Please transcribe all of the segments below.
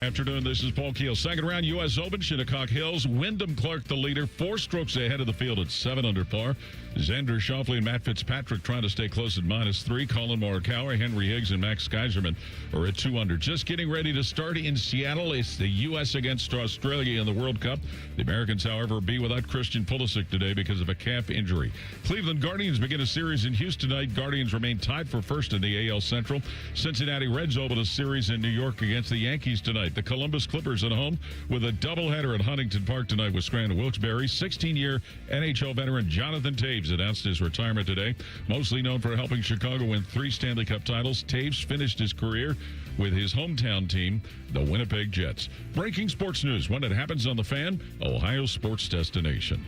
Afternoon, this is Paul Keel. Second round U.S. Open, Shinnecock Hills. Wyndham Clark, the leader, 4 strokes ahead of the field at 7 under par. Xander Schauffele and Matt Fitzpatrick trying to stay close at -3. Colin Morikawa, Henry Higgs, and Max Keiserman are at 2 under. Just getting ready to start in Seattle. It's the U.S. against Australia in the World Cup. The Americans, however, will be without Christian Pulisic today because of a calf injury. Cleveland Guardians begin a series in Houston tonight. Guardians remain tied for first in the AL Central. Cincinnati Reds open a series in New York against the Yankees tonight. The Columbus Clippers at home with a doubleheader at Huntington Park tonight with Scranton Wilkes-Barre. 16-year NHL veteran Jonathan Toews announced his retirement today. Mostly known for helping Chicago win 3 Stanley Cup titles, Toews finished his career with his hometown team, the Winnipeg Jets. Breaking sports news when it happens on The Fan, Ohio sports destination.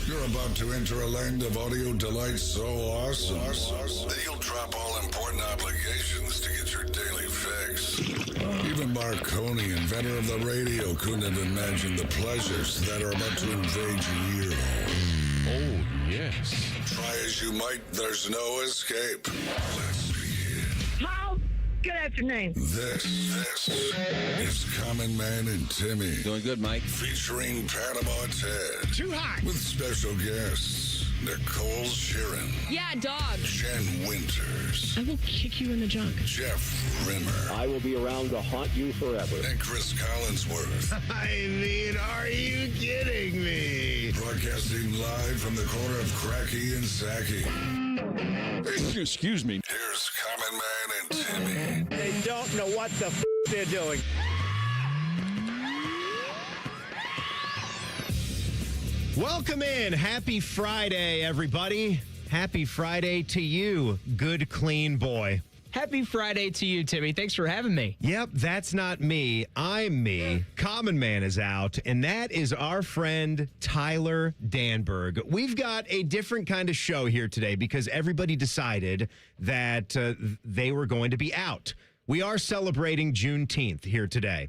You're about to enter a land of audio delight so awesome that you'll drop all important obligations to get your daily fix. Even Marconi, inventor of the radio, couldn't have imagined the pleasures that are about to invade your ear hole. Oh, yes. Try as you might, there's no escape. Let's begin. How? Good afternoon. This is Common Man and Timmy. Doing good, Mike. Featuring Panama Ted. Too hot. With special guests, Nicole Shearin. Yeah, dog. Jen Winters. I will kick you in the junk. Jeff Rimmer. I will be around to haunt you forever. And Chris Collinsworth. I mean, are you kidding me? Broadcasting live from the corner of Cracky and Sacky. Excuse me. Here's Common Man and Timmy. They don't know what the they're doing. Welcome in. Happy Friday, everybody. Happy Friday to you, good, clean boy. Happy Friday to you, Timmy. Thanks for having me. Yep, that's not me. I'm me. Common Man is out, and that is our friend Tyler Danburg. We've got a different kind of show here today because everybody decided that they were going to be out. We are celebrating Juneteenth here today.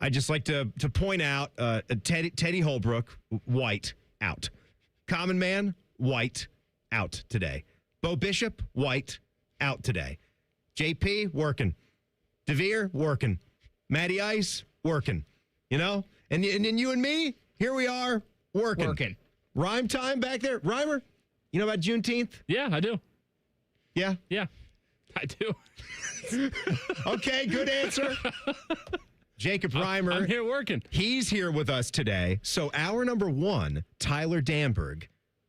I'd just like to point out Teddy Holbrook, white, out. Common Man, white, out today. Bo Bishop, white, out today. JP, working. DeVere, working. Matty Ice, working. You know? And then you and me, here we are, working. Rhyme time back there. Rhymer, you know about Juneteenth? Yeah, I do. Yeah? Yeah, I do. Okay, good answer. Jacob Rhymer. I'm here working. He's here with us today. So hour number 1, Tyler Danburg.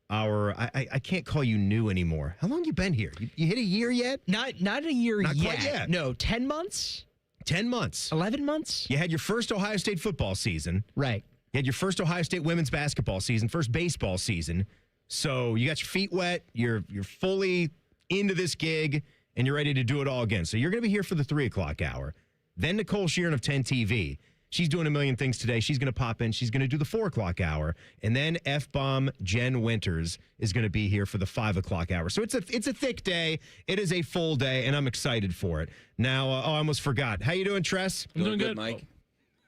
I can't call you new anymore. How long you been here? You hit a year yet? Not a year Not yet. quite yet. No, 10 months? 10 months. 11 months? You had your first Ohio State football season. Right. You had your first Ohio State women's basketball season, first baseball season. So you got your feet wet. You're fully into this gig, and you're ready to do it all again. So you're going to be here for the 3 o'clock hour. Then Nicole Shearin of 10 TV. She's doing a million things today. She's going to pop in. She's going to do the 4 o'clock hour. And then F-Bomb Jen Winters is going to be here for the 5 o'clock hour. So it's a thick day. It is a full day, and I'm excited for it. Now, I almost forgot. How you doing, Tress? I'm doing good, Mike.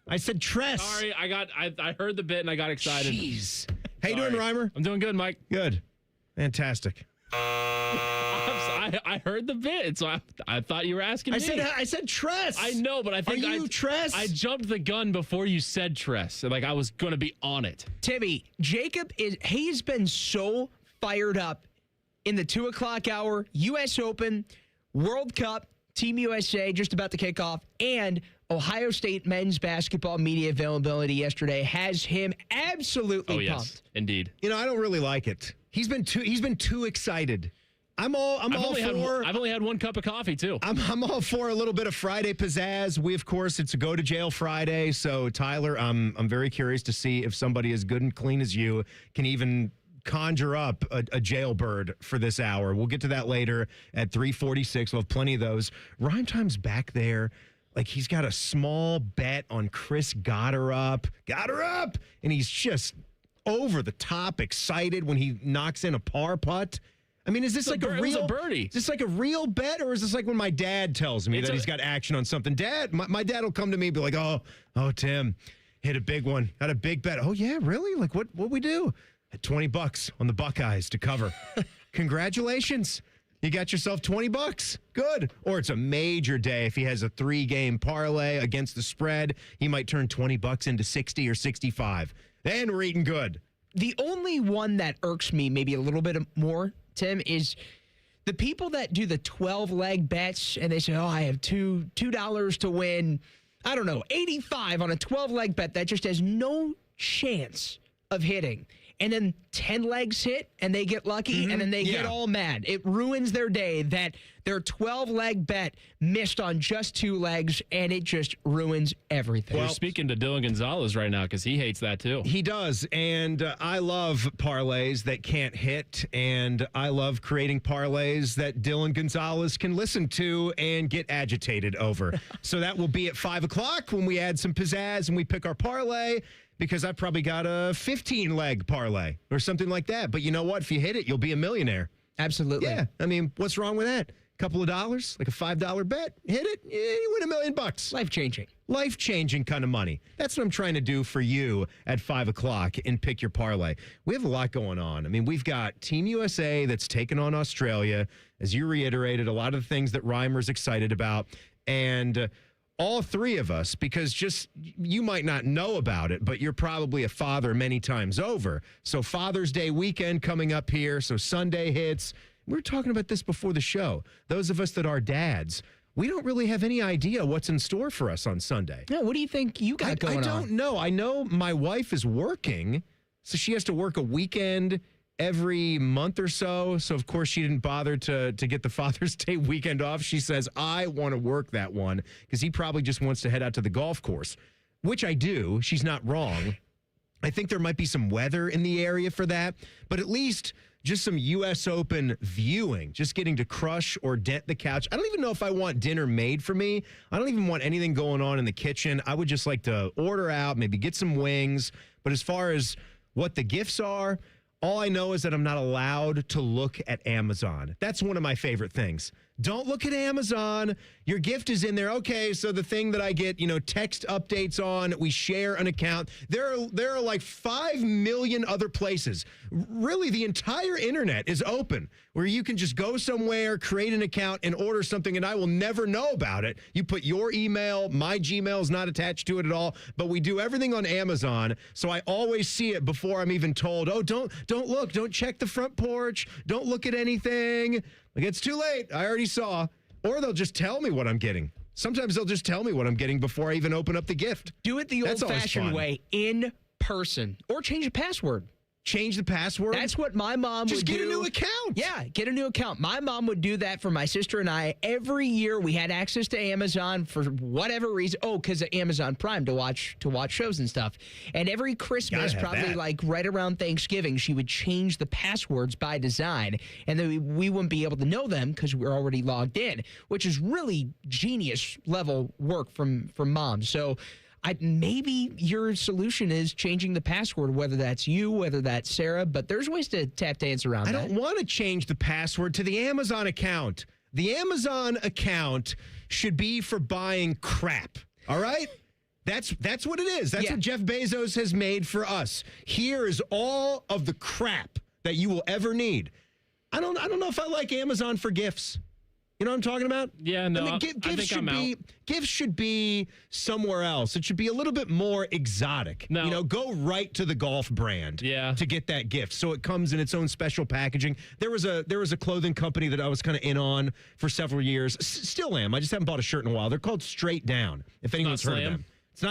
I said Tress. Sorry, I heard the bit and I got excited. Jeez. How you doing, Rhymer? I'm doing good, Mike. Good. Fantastic. I heard the bit, so I thouut you were asking me. I said Tress. I know, but I think Are you Tress? I jumped the gun before you said Tress. Like I was going to be on it. Timmy, Jacob he's been so fired up in the 2 o'clock hour, U.S. Open, World Cup, Team USA just about to kick off, and Ohio State men's basketball media availability yesterday has him absolutely pumped. Yes, indeed. You know, I don't really like it. He's been too excited. I've only had 1 cup of coffee too. I'm all for a little bit of Friday pizzazz. It's a go to jail Friday. So Tyler, I'm very curious to see if somebody as good and clean as you can even conjure up a jailbird for this hour. We'll get to that later at 3:46. We'll have plenty of those. Rhyme Time's back there. Like he's got a small bet on Chris got her up, and he's just over the top excited when he knocks in a par putt. I mean, is this like a real birdie? Is this like a real bet, or is this like when my dad tells me that he's got action on something? Dad, my dad will come to me and be like, "Oh, Tim, hit a big one, got a big bet." Oh yeah, really? Like what we do? At $20 on the Buckeyes to cover. Congratulations. You got yourself $20. Good. Or it's a major day. If he has a 3-game parlay against the spread, he might turn $20 into 60 or 65. Then we're eating good. The only one that irks me maybe a little bit more, Tim, is the people that do the 12-leg bets and they say, I have $2 to win, I don't know, 85 on a 12-leg bet that just has no chance of hitting. And then 10 legs hit and they get lucky and then they get all mad. It ruins their day that their 12-leg bet missed on just 2 legs, and it just ruins everything. We're speaking to Dylan Gonzalez right now because he hates that too. He does, and I love parlays that can't hit, and I love creating parlays that Dylan Gonzalez can listen to and get agitated over. So that will be at 5 o'clock when we add some pizzazz and we pick our parlay. Because I probably got a 15-leg parlay or something like that. But you know what? If you hit it, you'll be a millionaire. Absolutely. Yeah. I mean, what's wrong with that? A couple of dollars, like a $5 bet, hit it, you win $1 million. Life-changing. Life-changing kind of money. That's what I'm trying to do for you at 5 o'clock and pick your parlay. We have a lot going on. I mean, we've got Team USA that's taking on Australia. As you reiterated, a lot of the things that Rhymer's excited about. And all 3 of us, because just you might not know about it, but you're probably a father many times over. So Father's Day weekend coming up here. So Sunday hits. We were talking about this before the show. Those of us that are dads, we don't really have any idea what's in store for us on Sunday. No, what do you think you got going on? I don't know. I know my wife is working, so she has to work a weekend every month or so. So, of course, she didn't bother to get the Father's Day weekend off. She says, I want to work that one because he probably just wants to head out to the golf course, which I do. She's not wrong. I think there might be some weather in the area for that, but at least just some U.S. Open viewing, just getting to crush or dent the couch. I don't even know if I want dinner made for me. I don't even want anything going on in the kitchen. I would just like to order out, maybe get some wings. But as far as what the gifts are, all I know is that I'm not allowed to look at Amazon. That's one of my favorite things. Don't look at Amazon. Your gift is in there. Okay, so the thing that I get, text updates on, we share an account. There are like 5 million other places. Really, the entire internet is open where you can just go somewhere, create an account, and order something, and I will never know about it. You put your email, my Gmail is not attached to it at all, but we do everything on Amazon, so I always see it before I'm even told, oh, don't look, don't check the front porch, don't look at anything. Like, it's too late. I already saw. Or they'll just tell me what I'm getting. Sometimes they'll just tell me what I'm getting before I even open up the gift. Do it the old-fashioned way, in person. Or change the password. Change the password? That's what my mom would do. Just get a new account. Yeah, get a new account. My mom would do that for my sister and I. Every year we had access to Amazon for whatever reason. Oh, because of Amazon Prime to watch shows and stuff. And every Christmas, probably like right around Thanksgiving, she would change the passwords by design. And then we wouldn't be able to know them because we're already logged in, which is really genius level work from mom. So maybe your solution is changing the password, whether that's you, whether that's Sarah, but there's ways to tap dance around that. I don't want to change the password to the Amazon account. The Amazon account should be for buying crap, all right? That's what it is. That's what Jeff Bezos has made for us. Here is all of the crap that you will ever need. I don't know if I like Amazon for gifts. You know what I'm talking about? Yeah, no, I mean, gifts should be somewhere else. It should be a little bit more exotic. No. Go right to the golf brand to get that gift. So it comes in its own special packaging. There was a clothing company that I was kind of in on for several years. Still am. I just haven't bought a shirt in a while. They're called Straight Down, if anyone's heard of them. It's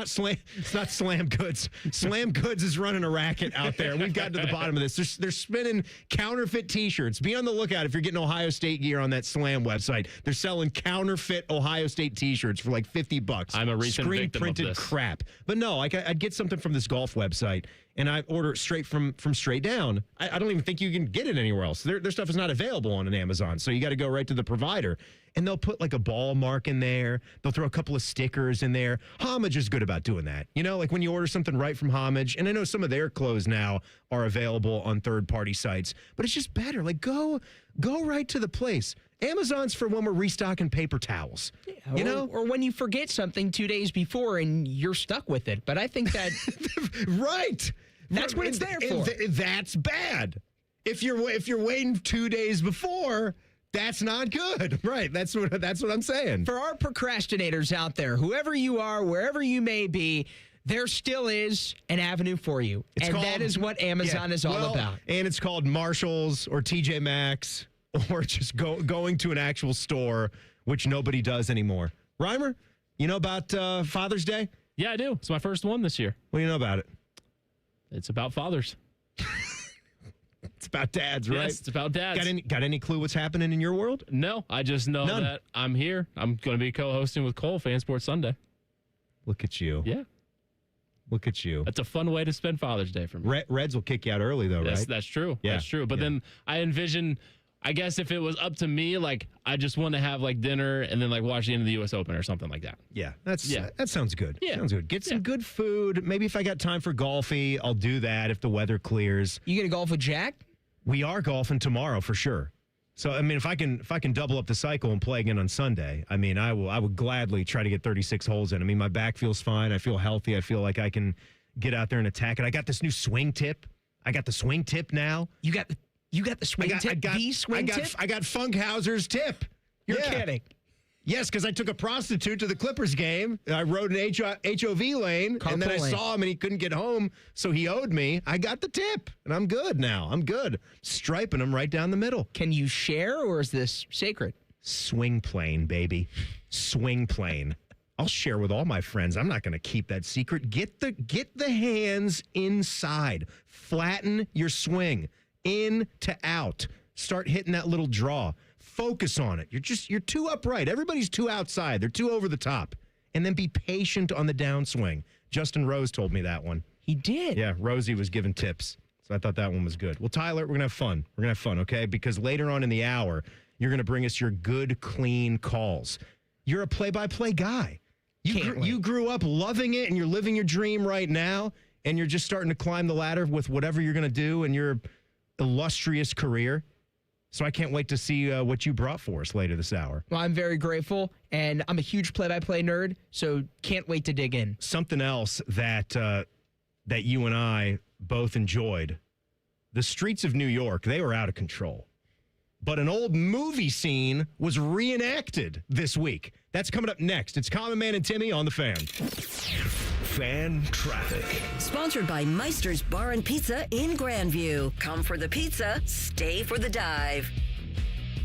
not Slam Goods. Slam Goods is running a racket out there. We've gotten to the bottom of this. They're spinning counterfeit T-shirts. Be on the lookout if you're getting Ohio State gear on that Slam website. They're selling counterfeit Ohio State T-shirts for like $50. I'm a recent victim of screen-printed this. crap. But no, I'd get something from this golf website, and I order it straight from Straight Down. I don't even think you can get it anywhere else. Their stuff is not available on an Amazon, so you got to go right to the provider. And they'll put like a ball mark in there. They'll throw a couple of stickers in there. Homage is good about doing that. Like when you order something right from Homage, and I know some of their clothes now are available on third-party sites, but it's just better. Like go right to the place. Amazon's for when we're restocking paper towels. Or when you forget something 2 days before and you're stuck with it. But I think that right. That's what it's there for. That's bad. If you're waiting 2 days before, That's not good. Right. That's what I'm saying. For our procrastinators out there, whoever you are, wherever you may be, there still is an avenue for you. That is what Amazon is all about. And it's called Marshalls or TJ Maxx or just going to an actual store, which nobody does anymore. Rhymer, you know about Father's Day? Yeah, I do. It's my first one this year. What do you know about it? It's about fathers. It's about dads, right? Yes, it's about dads. Got any clue what's happening in your world? No, I just know that I'm here. I'm going to be co-hosting with Cole Fan Sports Sunday. Look at you. Yeah. Look at you. That's a fun way to spend Father's Day for me. Reds will kick you out early, though, right? That's true. Yeah. That's true. But then I envision, I guess if it was up to me, like I just want to have like dinner and then like watch the end of the U.S. Open or something like that. Yeah, that sounds good. Yeah. Sounds good. Get some good food. Maybe if I got time for golfy, I'll do that if the weather clears. You gonna golf with Jack? We are golfing tomorrow for sure. So I mean, if I can double up the cycle and play again on Sunday, I mean, I would gladly try to get 36 holes in. I mean, my back feels fine. I feel healthy. I feel like I can get out there and attack it. I got this new swing tip. I got the swing tip now. You got the swing tip? The swing tip? I got Funkhauser's tip. You're kidding. Yes, because I took a prostitute to the Clippers game. I rode an HOV lane, and then I saw him, and he couldn't get home, so he owed me. I got the tip, and I'm good now. I'm good. Striping him right down the middle. Can you share, or is this sacred? Swing plane, baby. Swing plane. I'll share with all my friends. I'm not going to keep that secret. Get the hands inside. Flatten your swing. In to out. Start hitting that little draw. Focus on it. You're too upright. Everybody's too outside. They're too over the top. And then be patient on the downswing. Justin Rose told me that one. He did. Yeah, Rosie was giving tips. So I thought that one was good. Well, Tyler, we're going to have fun. We're going to have fun, okay? Because later on in the hour, you're going to bring us your good, clean calls. You're a play-by-play guy. You grew up loving it, and you're living your dream right now, and you're just starting to climb the ladder with whatever you're going to do in your illustrious career. So I can't wait to see what you brought for us later this hour. Well, I'm very grateful, and I'm a huge play-by-play nerd, so can't wait to dig in. Something else that you and I both enjoyed, the streets of New York, they were out of control. But an old movie scene was reenacted this week. That's coming up next. It's Common Man and Timmy on The Fan. Fan Traffic. Sponsored by Meister's Bar and Pizza in Grandview. Come for the pizza, stay for the dive.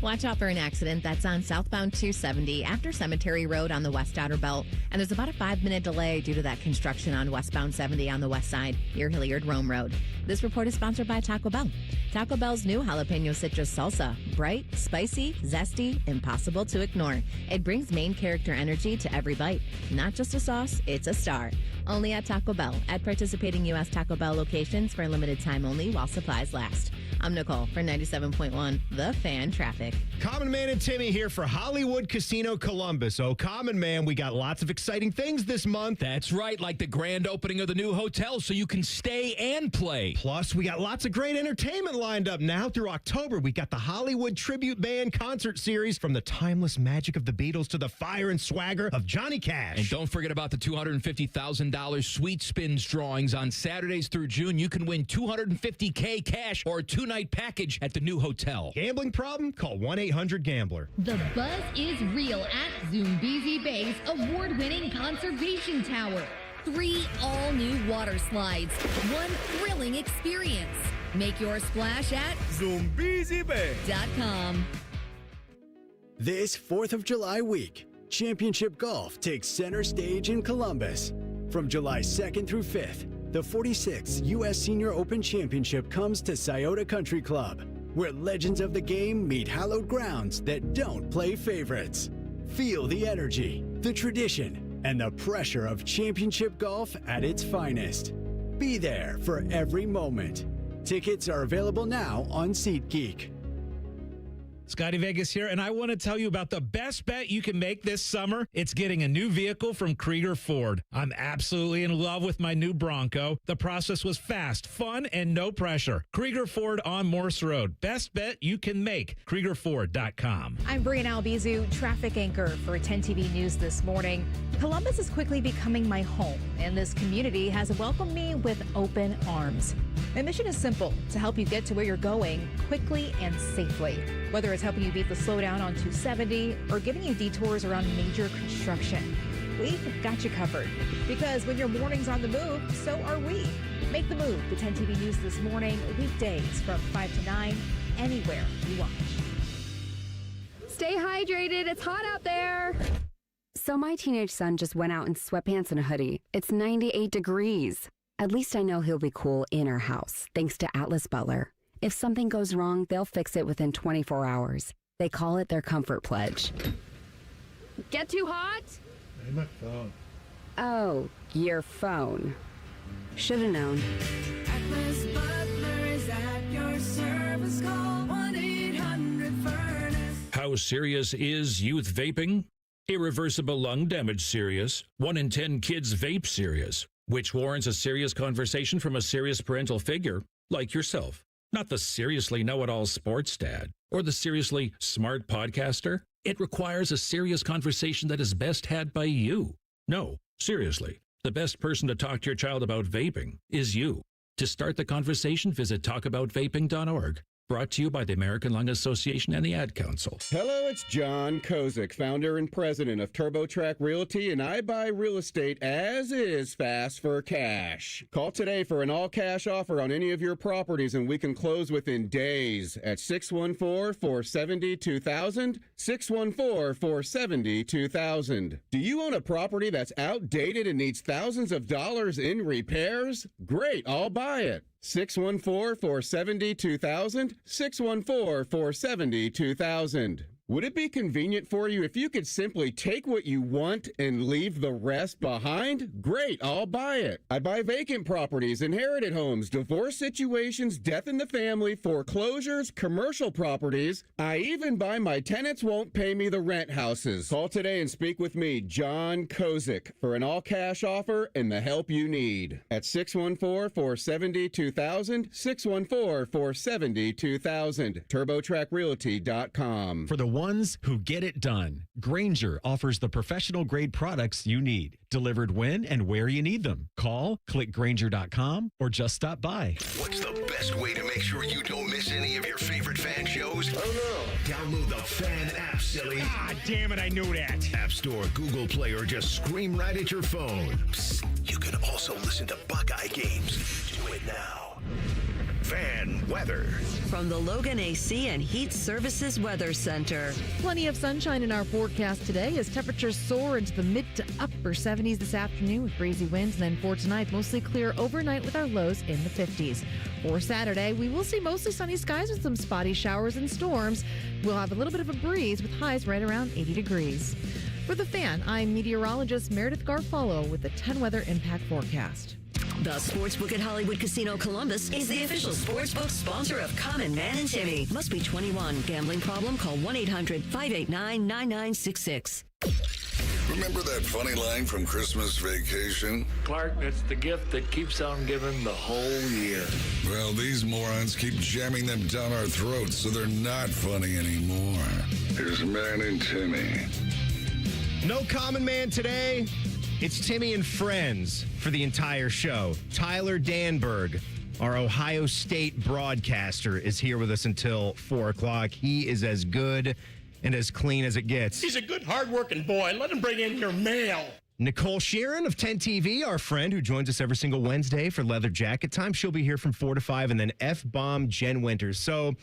Watch out for an accident that's on southbound 270 after Cemetery Road on the West Outer Belt. And there's about a 5-minute delay due to that construction on westbound 70 on the west side, near Hilliard-Rome Road. This report is sponsored by Taco Bell. Taco Bell's new jalapeno citrus salsa. Bright, spicy, zesty, impossible to ignore. It brings main character energy to every bite. Not just a sauce, it's a star. Only at Taco Bell, at participating U.S. Taco Bell locations for a limited time only while supplies last. I'm Nicole for 97.1 The Fan Traffic. Common Man and Timmy here for Hollywood Casino Columbus. Oh, Common Man, we got lots of exciting things this month. That's right, like the grand opening of the new hotel so you can stay and play. Plus, we got lots of great entertainment lined up now through October. We got the Hollywood Tribute Band concert series, from the timeless magic of the Beatles to the fire and swagger of Johnny Cash. And don't forget about the $250,000 Sweet Spins drawings on Saturdays through June. You can win $250K cash or a 2-night package at the new hotel. Gambling problem? Call 1-800-GAMBLER. The buzz is real at Zoombezi Bay's award-winning conservation tower. 3 all-new water slides, 1 thrilling experience. Make your splash at ZoombeziBay.com. This 4th of July week, Championship Golf takes center stage in Columbus. From July 2nd through 5th, the 46th U.S. Senior Open Championship comes to Scioto Country Club, where legends of the game meet hallowed grounds that don't play favorites. Feel the energy, the tradition, and the pressure of championship golf at its finest. Be there for every moment. Tickets are available now on SeatGeek. Scotty Vegas here, and I want to tell you about the best bet you can make this summer. It's getting a new vehicle from Krieger Ford. I'm absolutely in love with my new Bronco. The process was fast, fun, and no pressure. Krieger Ford on Morse Road. Best bet you can make. KriegerFord.com. I'm Brianna Albizu, traffic anchor for 10 TV News this morning. Columbus is quickly becoming my home, and this community has welcomed me with open arms. My mission is simple: to help you get to where you're going quickly and safely. Whether whether it's helping you beat the slowdown on 270 or giving you detours around major construction. We've got you covered, because when your morning's on the move, so are we. Make the move to 10 TV News This Morning, weekdays from 5 to 9, anywhere you watch. Stay hydrated. It's hot out there. So my teenage son just went out in sweatpants and a hoodie. It's 98 degrees. At least I know he'll be cool in our house, thanks to Atlas Butler. If something goes wrong, they'll fix it within 24 hours. They call it their comfort pledge. Get too hot? My phone. Oh, your phone. Should have known. Atlas Butler is at your service. Call 1-800-FURNACE. How serious is youth vaping? Irreversible lung damage serious. 1 in 10 kids vape serious, which warrants a serious conversation from a serious parental figure like yourself. Not the seriously know-it-all sports dad or the seriously smart podcaster. It requires a serious conversation that is best had by you. No, seriously, the best person to talk to your child about vaping is you. To start the conversation, visit talkaboutvaping.org. Brought to you by the American Lung Association and the Ad Council. Hello, it's John Kozik, founder and president of TurboTrack Realty, and I buy real estate as is fast for cash. Call today for an all-cash offer on any of your properties, and we can close within days at 614-470-2000, 614-470-2000. Do you own a property that's outdated and needs thousands of dollars in repairs? Great, I'll buy it. 614-470-2000, 614-470-2000. Would it be convenient for you if you could simply take what you want and leave the rest behind? Great, I'll buy it. I buy vacant properties, inherited homes, divorce situations, death in the family, foreclosures, commercial properties. I even buy my tenants won't pay me the rent houses. Call today and speak with me, John Kozik, for an all-cash offer and the help you need. At 614-470-2000, 614-470-2000, TurboTrackRealty.com. For the ones who get it done, Grainger offers the professional grade products you need, delivered when and where you need them. Call, click Grainger.com, or just stop by. What's the best way to make sure you don't miss any of your favorite fan shows? Oh no. Download the Fan app, silly. Ah, damn it, I knew that. App Store, Google Play, or just scream right at your phone. Psst, you can also listen to Buckeye games. Do it now. Fan weather. From the Logan AC and Heat Services Weather Center. Plenty of sunshine in our forecast today as temperatures soar into the mid to upper 70s this afternoon with breezy winds. And then for tonight, mostly clear overnight with our lows in the 50s. For Saturday, we will see mostly sunny skies with some spotty showers and storms. We'll have a little bit of a breeze with highs right around 80 degrees. For the Fan, I'm meteorologist Meredith Garfalo with the 10 Weather Impact Forecast. The Sportsbook at Hollywood Casino Columbus is the official sportsbook sponsor of Common Man and Timmy. Must be 21. Gambling problem? Call 1-800-589-9966. Remember that funny line from Christmas Vacation? Clark, it's the gift that keeps on giving the whole year. Well, these morons keep jamming them down our throats, so they're not funny anymore. Here's Man and Timmy. No Common Man today. It's Timmy and Friends for the entire show. Tyler Danburg, our Ohio State broadcaster, is here with us until 4 o'clock. He is as good and as clean as it gets. He's a good, hard-working boy. Let him bring in your mail. Nicole Shearin of 10 TV, our friend who joins us every single Wednesday for Leather Jacket Time. She'll be here from 4 to 5, and then F-Bomb Jen Winters. So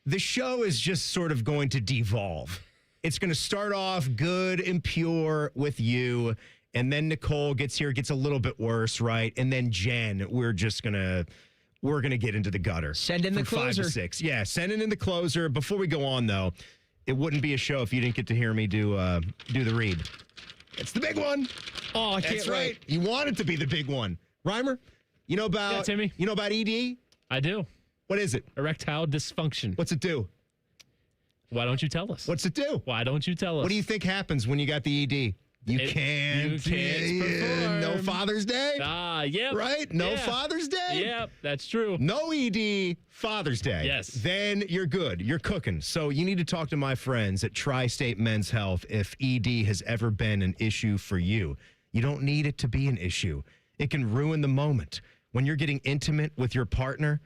the show is just sort of going to devolve. It's going to start off good and pure with you, and then Nicole gets here, gets a little bit worse, right? And then Jen, we're going to get into the gutter. Send in the closer. 5 to 6. Yeah, send it in the closer. Before we go on, though, it wouldn't be a show if you didn't get to hear me do the read. It's the big one. Oh, I can't That's right. You want it to be the big one. Rhymer, you know about Timmy. You know about ED? I do. What is it? Erectile dysfunction. What's it do? Why don't you tell us? What's it do? Why don't you tell us? What do you think happens when you got the ED? You can't perform. No Father's Day? Yep. Right? No Father's Day? Yep, that's true. No ED, Father's Day. Yes. Then you're good. You're cooking. So you need to talk to my friends at Tri-State Men's Health if ED has ever been an issue for you. You don't need it to be an issue. It can ruin the moment. When you're getting intimate with your partner,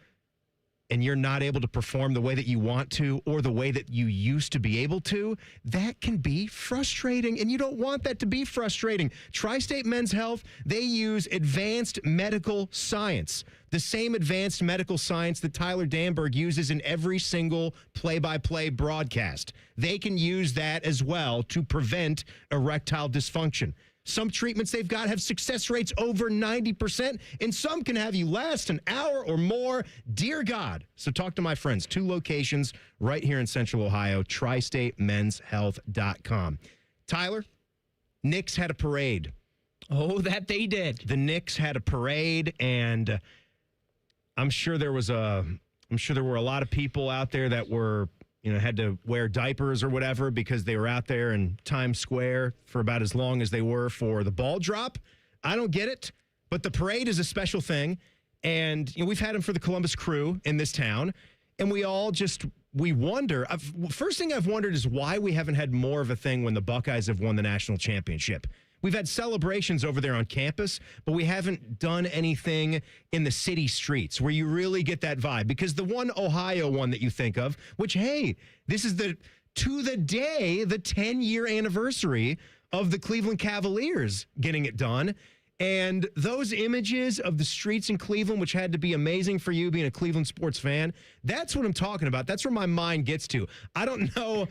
and you're not able to perform the way that you want to or the way that you used to be able to, that can be frustrating, and you don't want that to be frustrating. Tri-State Men's Health, they use advanced medical science, the same advanced medical science that Tyler Danburg uses in every single play-by-play broadcast. They can use that as well to prevent erectile dysfunction. Some treatments they've got have success rates over 90%, and some can have you last an hour or more. Dear God. So talk to my friends. 2 locations right here in Central Ohio, tristatemenshealth.com. Tyler, Knicks had a parade. Oh, that they did. The Knicks had a parade, and I'm sure there were a lot of people out there that were, had to wear diapers or whatever because they were out there in Times Square for about as long as they were for the ball drop. I don't get it, but the parade is a special thing. And we've had them for the Columbus Crew in this town, and we wonder. First thing I've wondered is why we haven't had more of a thing when the Buckeyes have won the national championship. We've had celebrations over there on campus, but we haven't done anything in the city streets where you really get that vibe. Because the one Ohio one that you think of, which, hey, this is to the day, the 10-year anniversary of the Cleveland Cavaliers getting it done. And those images of the streets in Cleveland, which had to be amazing for you being a Cleveland sports fan, that's what I'm talking about. That's where my mind gets to. I don't know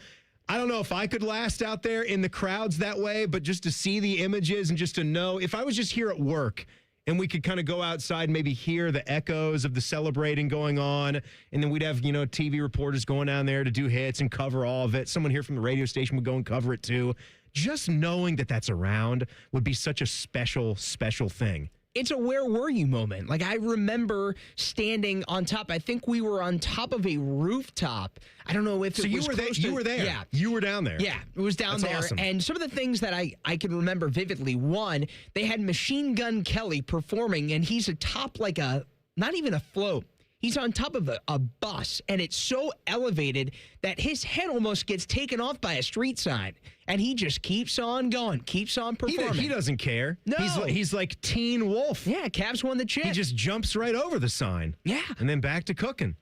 if I could last out there in the crowds that way, but just to see the images and just to know, if I was just here at work and we could kind of go outside and maybe hear the echoes of the celebrating going on, and then we'd have, TV reporters going down there to do hits and cover all of it. Someone here from the radio station would go and cover it too. Just knowing that that's around would be such a special, special thing. It's a where were you moment. Like, I remember standing on top. I think we were on top of a rooftop. I don't know if it was you were there. close You to- were there. Yeah. You were down there. Yeah, it was down That's there. awesome. And some of the things that I can remember vividly, one, they had Machine Gun Kelly performing, and he's atop like not even a float. He's on top of a bus, and it's so elevated that his head almost gets taken off by a street sign. And he just keeps on going, keeps on performing. He doesn't care. No. He's like Teen Wolf. Yeah, Cavs won the chip. He just jumps right over the sign. Yeah. And then back to cooking.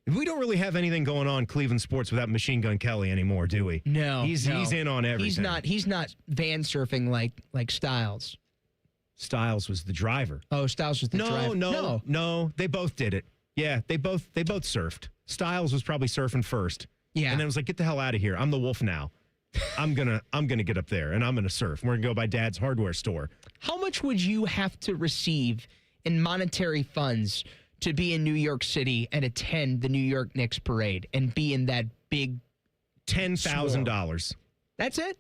We don't really have anything going on in Cleveland sports without Machine Gun Kelly anymore, do we? No. He's in on everything. He's not van surfing like Styles. Styles was the driver. Oh, Styles was the driver. No. They both did it. Yeah, they both surfed. Styles was probably surfing first. Yeah. And then was like, get the hell out of here. I'm the wolf now. I'm gonna get up there and I'm gonna surf. We're gonna go by Dad's hardware store. How much would you have to receive in monetary funds to be in New York City and attend the New York Knicks parade and be in that big $10,000? That's it?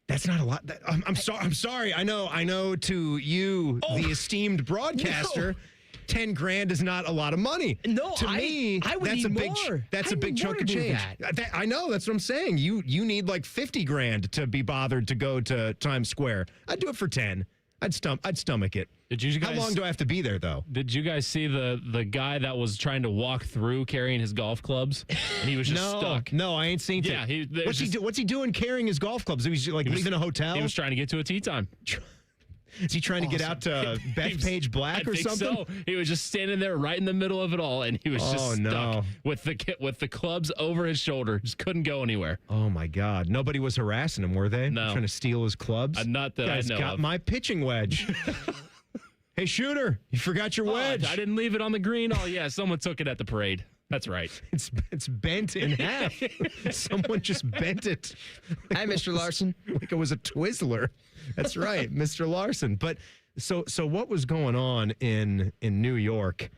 That's not a lot. I'm sorry. I know to you, the esteemed broadcaster, 10 grand is not a lot of money. No, to me, I would that's need a big more. that's I a big need more chunk of to do change. that. I know, that's what I'm saying. You need like 50 grand to be bothered to go to Times Square. I'd do it for 10. I'd stomach it. Did you guys, How long do I have to be there though? Did you guys see the guy that was trying to walk through carrying his golf clubs? And he was just stuck. No, I ain't seen Yeah, it. What's he doing carrying his golf clubs? He was leaving a hotel? He was trying to get to a tee time. Is he trying to get out to Bethpage Black I or think something? So. He was just standing there right in the middle of it all, and he was just stuck with the clubs over his shoulder. Just couldn't go anywhere. Oh my God! Nobody was harassing him, were they? No. Trying to steal his clubs. Not that Guys I know got of. my pitching wedge. Hey, shooter! You forgot your wedge. I didn't leave it on the green. Oh yeah, someone took it at the parade. That's right. It's bent in half. Someone just bent it. Hi, Mr. Larson. Like it was a Twizzler. That's right, Mr. Larson. But so what was going on in New York?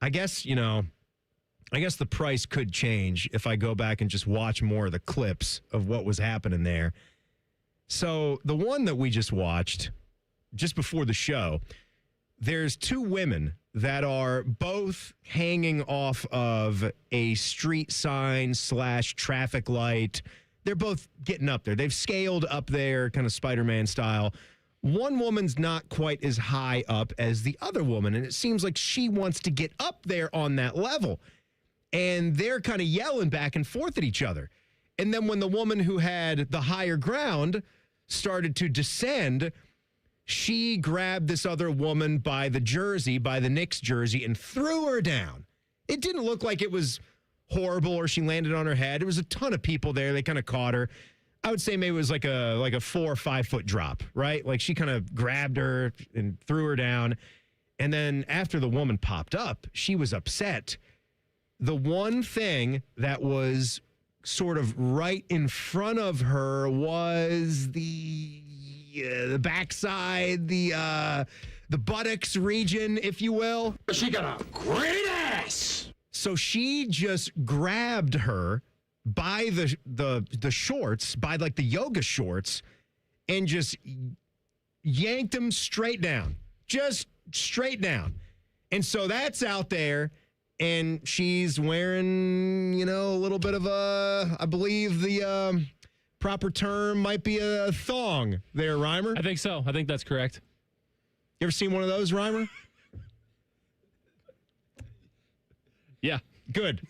I guess the price could change if I go back and just watch more of the clips of what was happening there. So the one that we just watched just before the show, there's two women that are both hanging off of a street sign / traffic light. They're both getting up there. They've scaled up there, kind of Spider-Man style. One woman's not quite as high up as the other woman, and it seems like she wants to get up there on that level. And they're kind of yelling back and forth at each other. And then when the woman who had the higher ground started to descend, she grabbed this other woman by the Knicks jersey, and threw her down. It didn't look like it was horrible or she landed on her head. There was a ton of people there. They kind of caught her. I would say maybe it was like a 4 or 5 foot drop, right? Like she kind of grabbed her and threw her down. And then after the woman popped up, she was upset. The one thing that was sort of right in front of her was the backside, the buttocks region, if you will. She got a great ass. So she just grabbed her by the shorts, by like the yoga shorts, and just yanked them straight down. Just straight down. And so that's out there, and she's wearing, a little bit of I believe the proper term might be a thong there, Rhymer. I think so. I think that's correct. You ever seen one of those, Rhymer? Yeah. Good.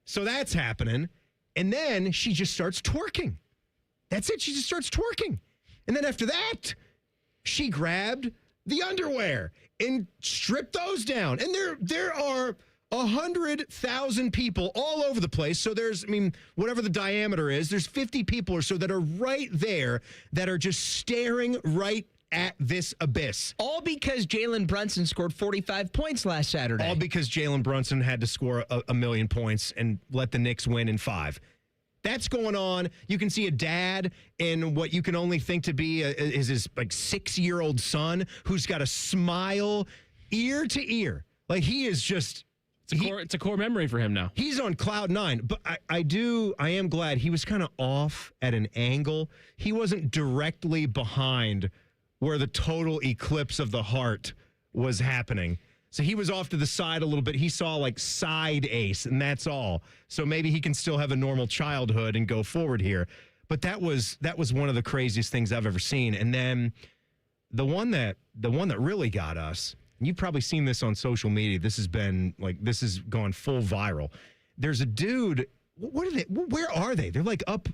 So that's happening. And then she just starts twerking. That's it. She just starts twerking. And then after that, she grabbed the underwear and stripped those down. And there are 100,000 people all over the place. So there's, whatever the diameter is, there's 50 people or so that are right there that are just staring right at this abyss. All because Jalen Brunson scored 45 points last Saturday. All because Jalen Brunson had to score a million points and let the Knicks win in 5. That's going on. You can see a dad and what you can only think to be is his 6-year-old son who's got a smile ear to ear. Like he is just... It's a core memory for him now. He's on cloud 9, but I am glad he was kind of off at an angle. He wasn't directly behind where the total eclipse of the heart was happening. So he was off to the side a little bit. He saw side ace, and that's all. So maybe he can still have a normal childhood and go forward here. But that was one of the craziest things I've ever seen. And then the one that really got us, and you've probably seen this on social media. This has gone full viral. There's a dude. What are they? Where are they? They're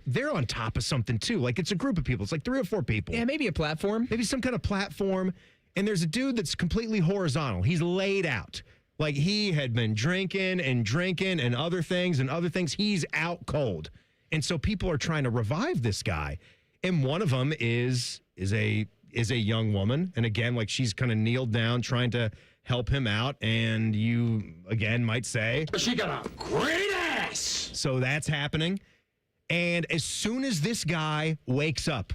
they're on top of something too. It's a group of people. It's 3 or 4 people. Yeah, maybe a platform. Maybe some kind of platform. And there's a dude that's completely horizontal. He's laid out. He had been drinking and other things. He's out cold. And so people are trying to revive this guy. And one of them is a young woman. And again, she's kind of kneeled down trying to help him out. And you, again, might say, She got a great ass. So that's happening. And as soon as this guy wakes up,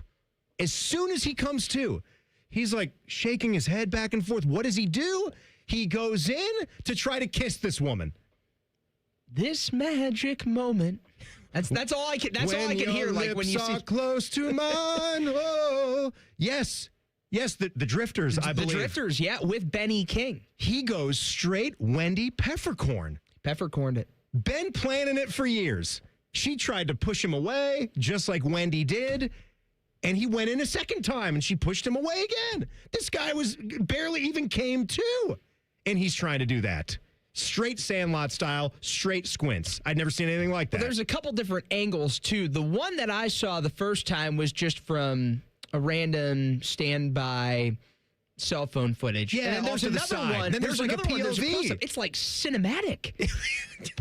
as soon as he comes to, he's shaking his head back and forth. What does he do? He goes in to try to kiss this woman. This magic moment. That's all I can. That's all I can hear. When you see close to mine. Oh, yes, the Drifters. I believe the Drifters. Yeah, with Benny King. He goes straight Wendy Peppercorn. Peppercorned it. Been planning it for years. She tried to push him away, just like Wendy did. And he went in a second time, and she pushed him away again. This guy was barely even came to. And he's trying to do that. Straight Sandlot style, straight squints. I'd never seen anything like that. Well, there's a couple different angles, too. The one that I saw the first time was just from a random standby cell phone footage. Yeah, and there's another one. Then there's a POV. It's cinematic.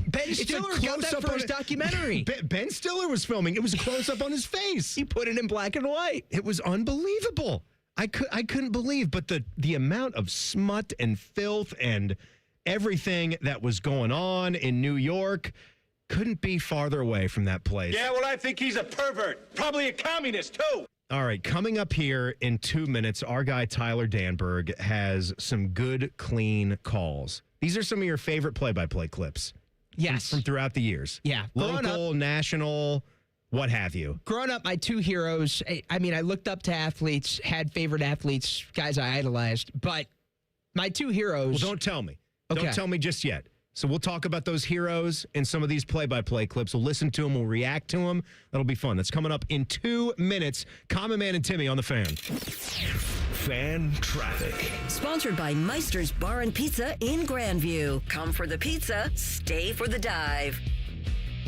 Ben Stiller got that for his documentary. Ben Stiller was filming. It was a close-up on his face. He put it in black and white. It was unbelievable. I couldn't believe, but the amount of smut and filth and everything that was going on in New York couldn't be farther away from that place. Yeah, well, I think he's a pervert. Probably a communist, too. All right, coming up here in 2 minutes, our guy Tyler Danburg has some good, clean calls. These are some of your favorite play-by-play clips. Yes. From throughout the years. Yeah. Local, national, what have you. Growing up, my 2 heroes, I looked up to athletes, had favorite athletes, guys I idolized, but my 2 heroes. Well, don't tell me. Okay. Don't tell me just yet. So we'll talk about those heroes and some of these play-by-play clips. We'll listen to them. We'll react to them. That'll be fun. That's coming up in 2 minutes. Common Man and Timmy on the Fan. Fan traffic. Sponsored by Meister's Bar and Pizza in Grandview. Come for the pizza, stay for the dive.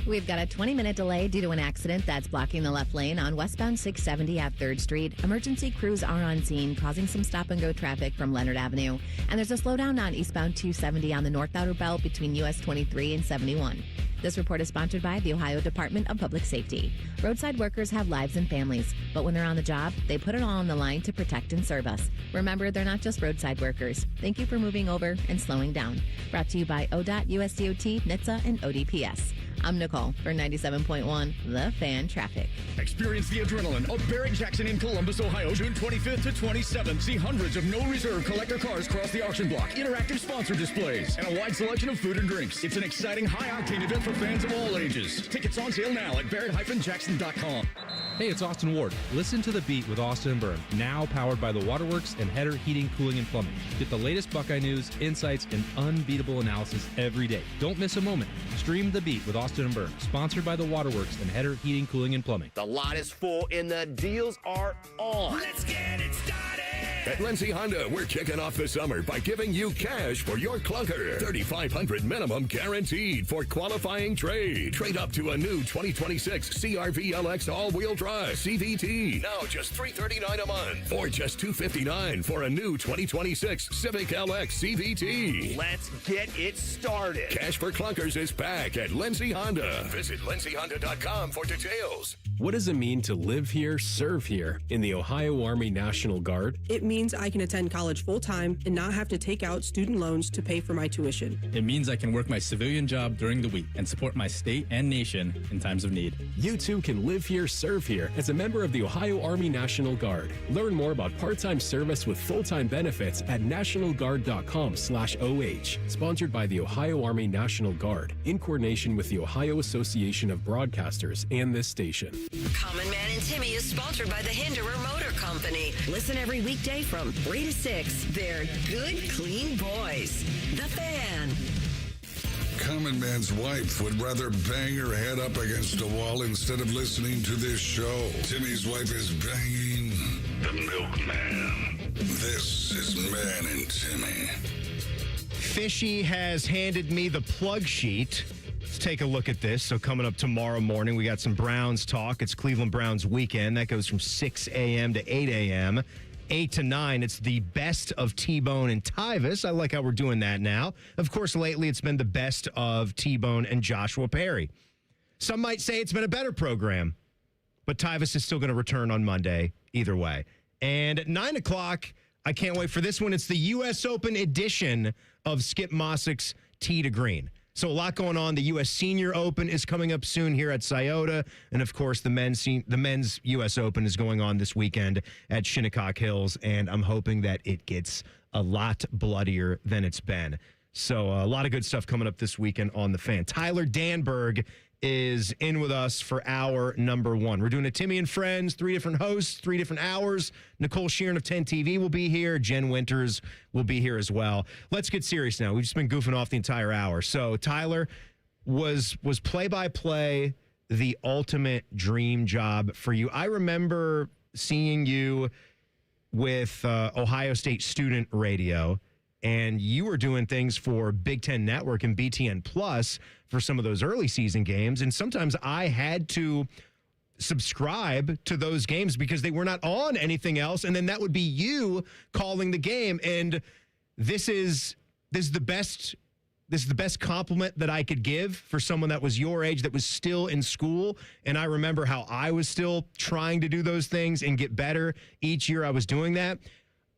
We've got a 20-minute delay due to an accident that's blocking the left lane on westbound 670 at 3rd Street. Emergency crews are on scene, causing some stop-and-go traffic from Leonard Avenue. And there's a slowdown on eastbound 270 on the North Outer Belt between US 23 and 71. This report is sponsored by the Ohio Department of Public Safety. Roadside workers have lives and families, but when they're on the job, they put it all on the line to protect and serve us. Remember, they're not just roadside workers. Thank you for moving over and slowing down. Brought to you by ODOT, USDOT, NHTSA, and ODPS. I'm Nicole for 97.1 The Fan Traffic. Experience the adrenaline of Barrett Jackson in Columbus, Ohio, June 25th to 27th. See hundreds of no-reserve collector cars cross the auction block, interactive sponsor displays, and a wide selection of food and drinks. It's an exciting, high-octane event for fans of all ages. Tickets on sale now at barrett-jackson.com. Hey, it's Austin Ward. Listen to The Beat with Austin and Byrne, now powered by the Waterworks and Header Heating, Cooling, and Plumbing. Get the latest Buckeye news, insights, and unbeatable analysis every day. Don't miss a moment. Stream The Beat with Austin and Byrne, sponsored by the Waterworks and Header Heating, Cooling, and Plumbing. The lot is full and the deals are on. Let's get it started. At Lindsay Honda, we're kicking off the summer by giving you cash for your clunker. $3,500 minimum guaranteed for qualifying trade. Trade up to a new 2026 CR-V LX all-wheel drive CVT. Now just $339 a month, or just $259 for a new 2026 Civic LX CVT. Let's get it started. Cash for clunkers is back at Lindsay Honda. Visit lindsayhonda.com for details. What does it mean to live here, serve here in the Ohio Army National Guard? It means I can attend college full-time and not have to take out student loans to pay for my tuition. It means I can work my civilian job during the week and support my state and nation in times of need. You too can live here, serve here as a member of the Ohio Army National Guard. Learn more about part-time service with full-time benefits at nationalguard.com/OH. Sponsored by the Ohio Army National Guard in coordination with the Ohio Association of Broadcasters and this station. Common Man and Timmy is sponsored by the Hinderer Motor Company. Listen every weekday from 3 to 6. They're good, clean boys. The Fan. Common Man's wife would rather bang her head up against a wall instead of listening to this show. Timmy's wife is banging the milkman. This is Man and Timmy. Fishy has handed me the plug sheet. Let's take a look at this. So coming up tomorrow morning, we got some Browns talk. It's Cleveland Browns weekend. That goes from 6 a.m. to 8 a.m. 8 to 9, it's the best of T-Bone and Tyvis. I like how we're doing that now. Of course, lately it's been the best of T-Bone and Joshua Perry. Some might say it's been a better program, but Tyvis is still going to return on Monday either way. And at 9 o'clock, I can't wait for this one. It's the U.S. Open edition of Skip Mossick's Tee to Green. So a lot going on. The U.S. Senior Open is coming up soon here at Scioto. And, of course, the men's U.S. Open is going on this weekend at Shinnecock Hills. And I'm hoping that it gets a lot bloodier than it's been. So a lot of good stuff coming up this weekend on The Fan. Tyler Danburg is in with us for hour number 1. We're doing a Timmy and Friends, 3 different hosts, 3 different hours. Nicole Shearin of 10 TV will be here. Jen Winters will be here as well. Let's get serious now. We've just been goofing off the entire hour. So Tyler, was play-by-play the ultimate dream job for you? I remember seeing you with Ohio State Student Radio, and you were doing things for Big Ten Network and BTN Plus for some of those early season games. And sometimes I had to subscribe to those games because they were not on anything else. And then that would be you calling the game. And this is the best compliment that I could give for someone that was your age, that was still in school. And I remember how I was still trying to do those things and get better each year I was doing that.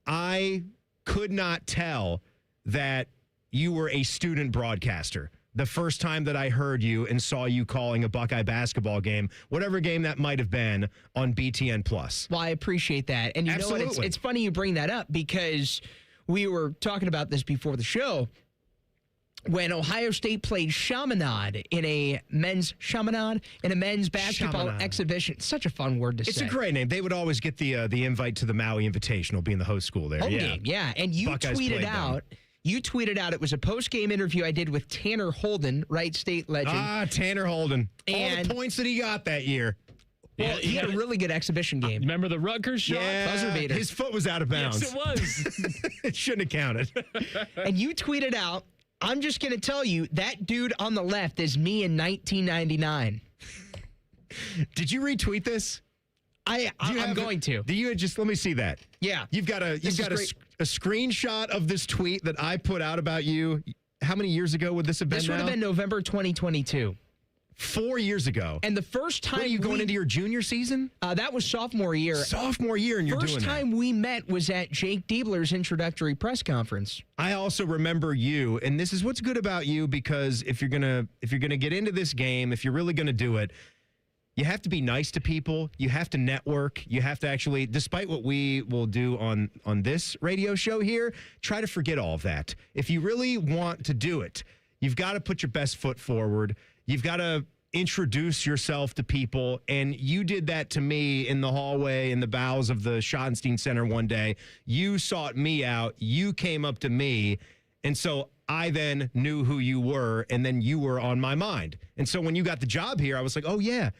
I could not tell that you were a student broadcaster the first time that I heard you and saw you calling a Buckeye basketball game, whatever game that might have been, on BTN Plus. Well, I appreciate that. And you know what? It's funny you bring that up because we were talking about this before the show. When Ohio State played Chaminade in a men's basketball exhibition. It's such a fun word to say. It's a great name. They would always get the invite to the Maui Invitational, being the host school there. Home game, yeah. And you Buckeyes tweeted out, it was a post-game interview I did with Tanner Holden, Wright State legend. Tanner Holden. And all the points that he got that year. Well, he had a really good exhibition game. Remember the Rutgers shot? Buzzer beater. His foot was out of bounds. Yes, it was. It shouldn't have counted. And you tweeted out, I'm just going to tell you, that dude on the left is me in 1999. Did you retweet this? I'm going to. Do you just let me see that? Yeah. You've got a screenshot of this tweet that I put out about you. How many years ago would this have been? This would have been November 2022. 4 years ago. And the first time are you going into your junior season? That was sophomore year. Sophomore year, and you're doing that. First time we met was at Jake Diebler's introductory press conference. I also remember you, and this is what's good about you, because if you're gonna get into this game, if you're really gonna do it, you have to be nice to people. You have to network. You have to actually, despite what we will do on this radio show here, try to forget all of that. If you really want to do it, you've got to put your best foot forward. You've got to introduce yourself to people. And you did that to me in the hallway in the bowels of the Schottenstein Center one day. You sought me out. You came up to me. And so I then knew who you were, and then you were on my mind. And so when you got the job here, I was like, oh, yeah.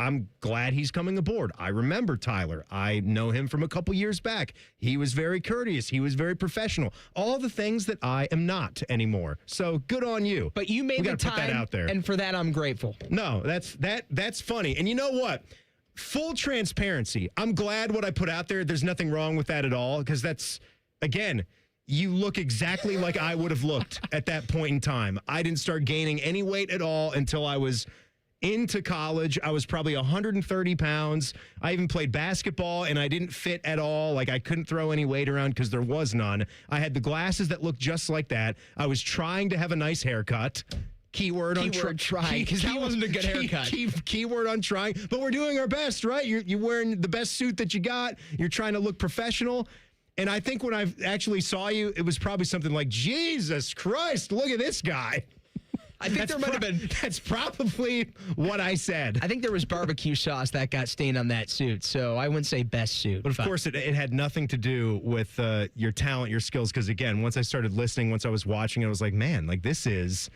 I'm glad he's coming aboard. I remember Tyler. I know him from a couple years back. He was very courteous. He was very professional. All the things that I am not anymore. So good on you. But you made the time, put that out there. And for that, I'm grateful. No, that's funny. And you know what? Full transparency. I'm glad what I put out there. There's nothing wrong with that at all, because that's, again, you look exactly like I would have looked at that point in time. I didn't start gaining any weight at all until I was into college. I was probably 130 pounds. I even played basketball, and I didn't fit at all. Like, I couldn't throw any weight around because there was none. I had the glasses that looked just like that. I was trying to have a nice haircut. Keyword on trying, because that wasn't a good haircut. Keyword on trying. But we're doing our best, right? You're wearing the best suit that you got. You're trying to look professional. And I think when I actually saw you, it was probably something like, Jesus Christ, look at this guy. I think there might have been. That's probably what I said. I think there was barbecue sauce that got stained on that suit, so I wouldn't say best suit. But of course, it had nothing to do with your talent, your skills. Because again, once I started listening, once I was watching, I was like, man, like this is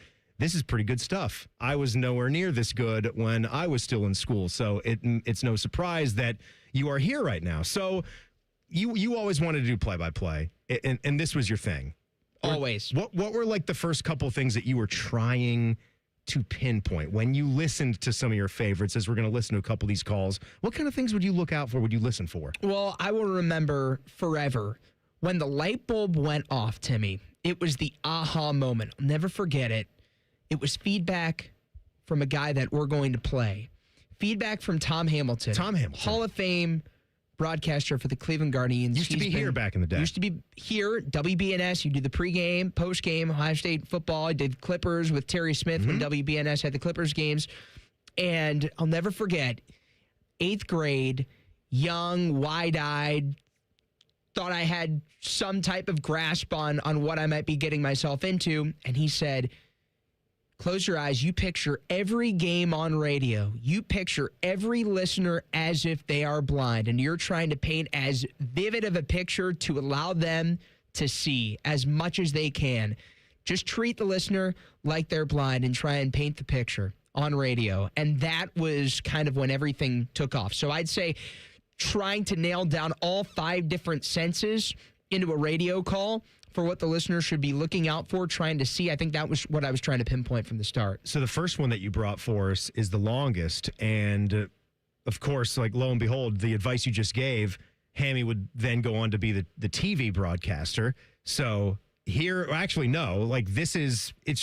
pretty good stuff. I was nowhere near this good when I was still in school, so it's no surprise that you are here right now. So you always wanted to do play-by-play, and this was your thing. Always. What were like the first couple things that you were trying to pinpoint when you listened to some of your favorites, as we're going to listen to a couple of these calls? What kind of things would you look out for? Would you listen for? Well, I will remember forever when the light bulb went off, Timmy. It was the aha moment. I'll never forget it. It was feedback from a guy that we're going to play. Feedback from Tom Hamilton. Hall of Fame broadcaster for the Cleveland Guardians. Used to be here back in the day. Used to be here, WBNS. You do the pregame, postgame, Ohio State football. I did Clippers with Terry Smith when WBNS had the Clippers games. And I'll never forget, 8th grade, young, wide-eyed, thought I had some type of grasp on what I might be getting myself into. And he said, close your eyes. You picture every game on radio. You picture every listener as if they are blind, and you're trying to paint as vivid of a picture to allow them to see as much as they can. Just treat the listener like they're blind and try and paint the picture on radio. And that was kind of when everything took off. So I'd say trying to nail down all 5 different senses into a radio call for what the listener should be looking out for, trying to see. I think that was what I was trying to pinpoint from the start. So the first one that you brought for us is the longest. And of course, like lo and behold, the advice you just gave, Hammy would then go on to be the TV broadcaster. So here, actually, no, like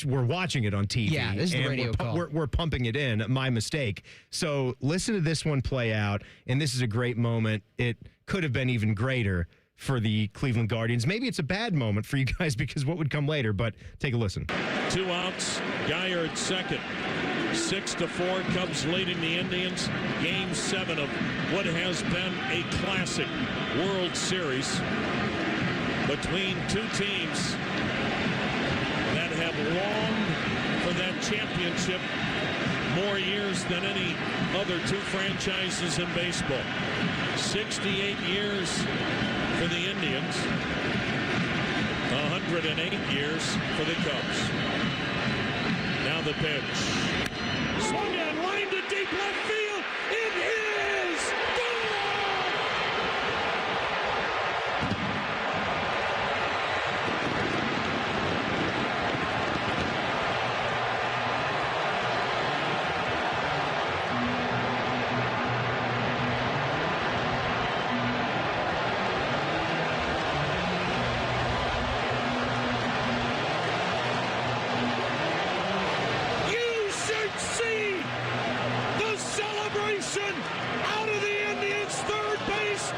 we're watching it on TV. Yeah, this is the radio call. We're pumping it in. My mistake. So listen to this one play out. And this is a great moment. It could have been even greater for the Cleveland Guardians. Maybe it's a bad moment for you guys because what would come later, but take a listen. 2 outs, Geyer at second. 6-4, Cubs leading the Indians. Game 7 of what has been a classic World Series between 2 teams that have longed for that championship more years than any other 2 franchises in baseball. 68 years for the Indians, 108 years for the Cubs. Now the pitch. Swung and lined to deep left field. It is gone!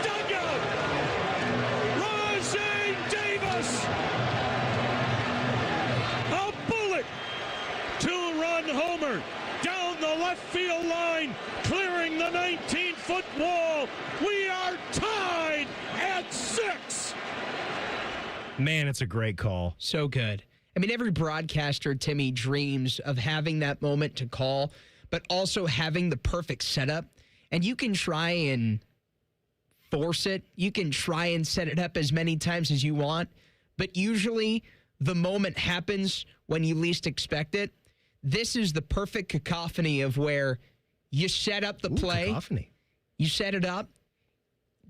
dugout. Rosé Davis. A bullet. Two-run homer down the left field line, clearing the 19-foot wall. We are tied at 6. Man, it's a great call. So good. I mean, every broadcaster, Timmy, dreams of having that moment to call, but also having the perfect setup. And you can try and force it. You can try and set it up as many times as you want. But usually the moment happens when you least expect it. This is the perfect cacophony of where you set up the play. Cacophony. You set it up.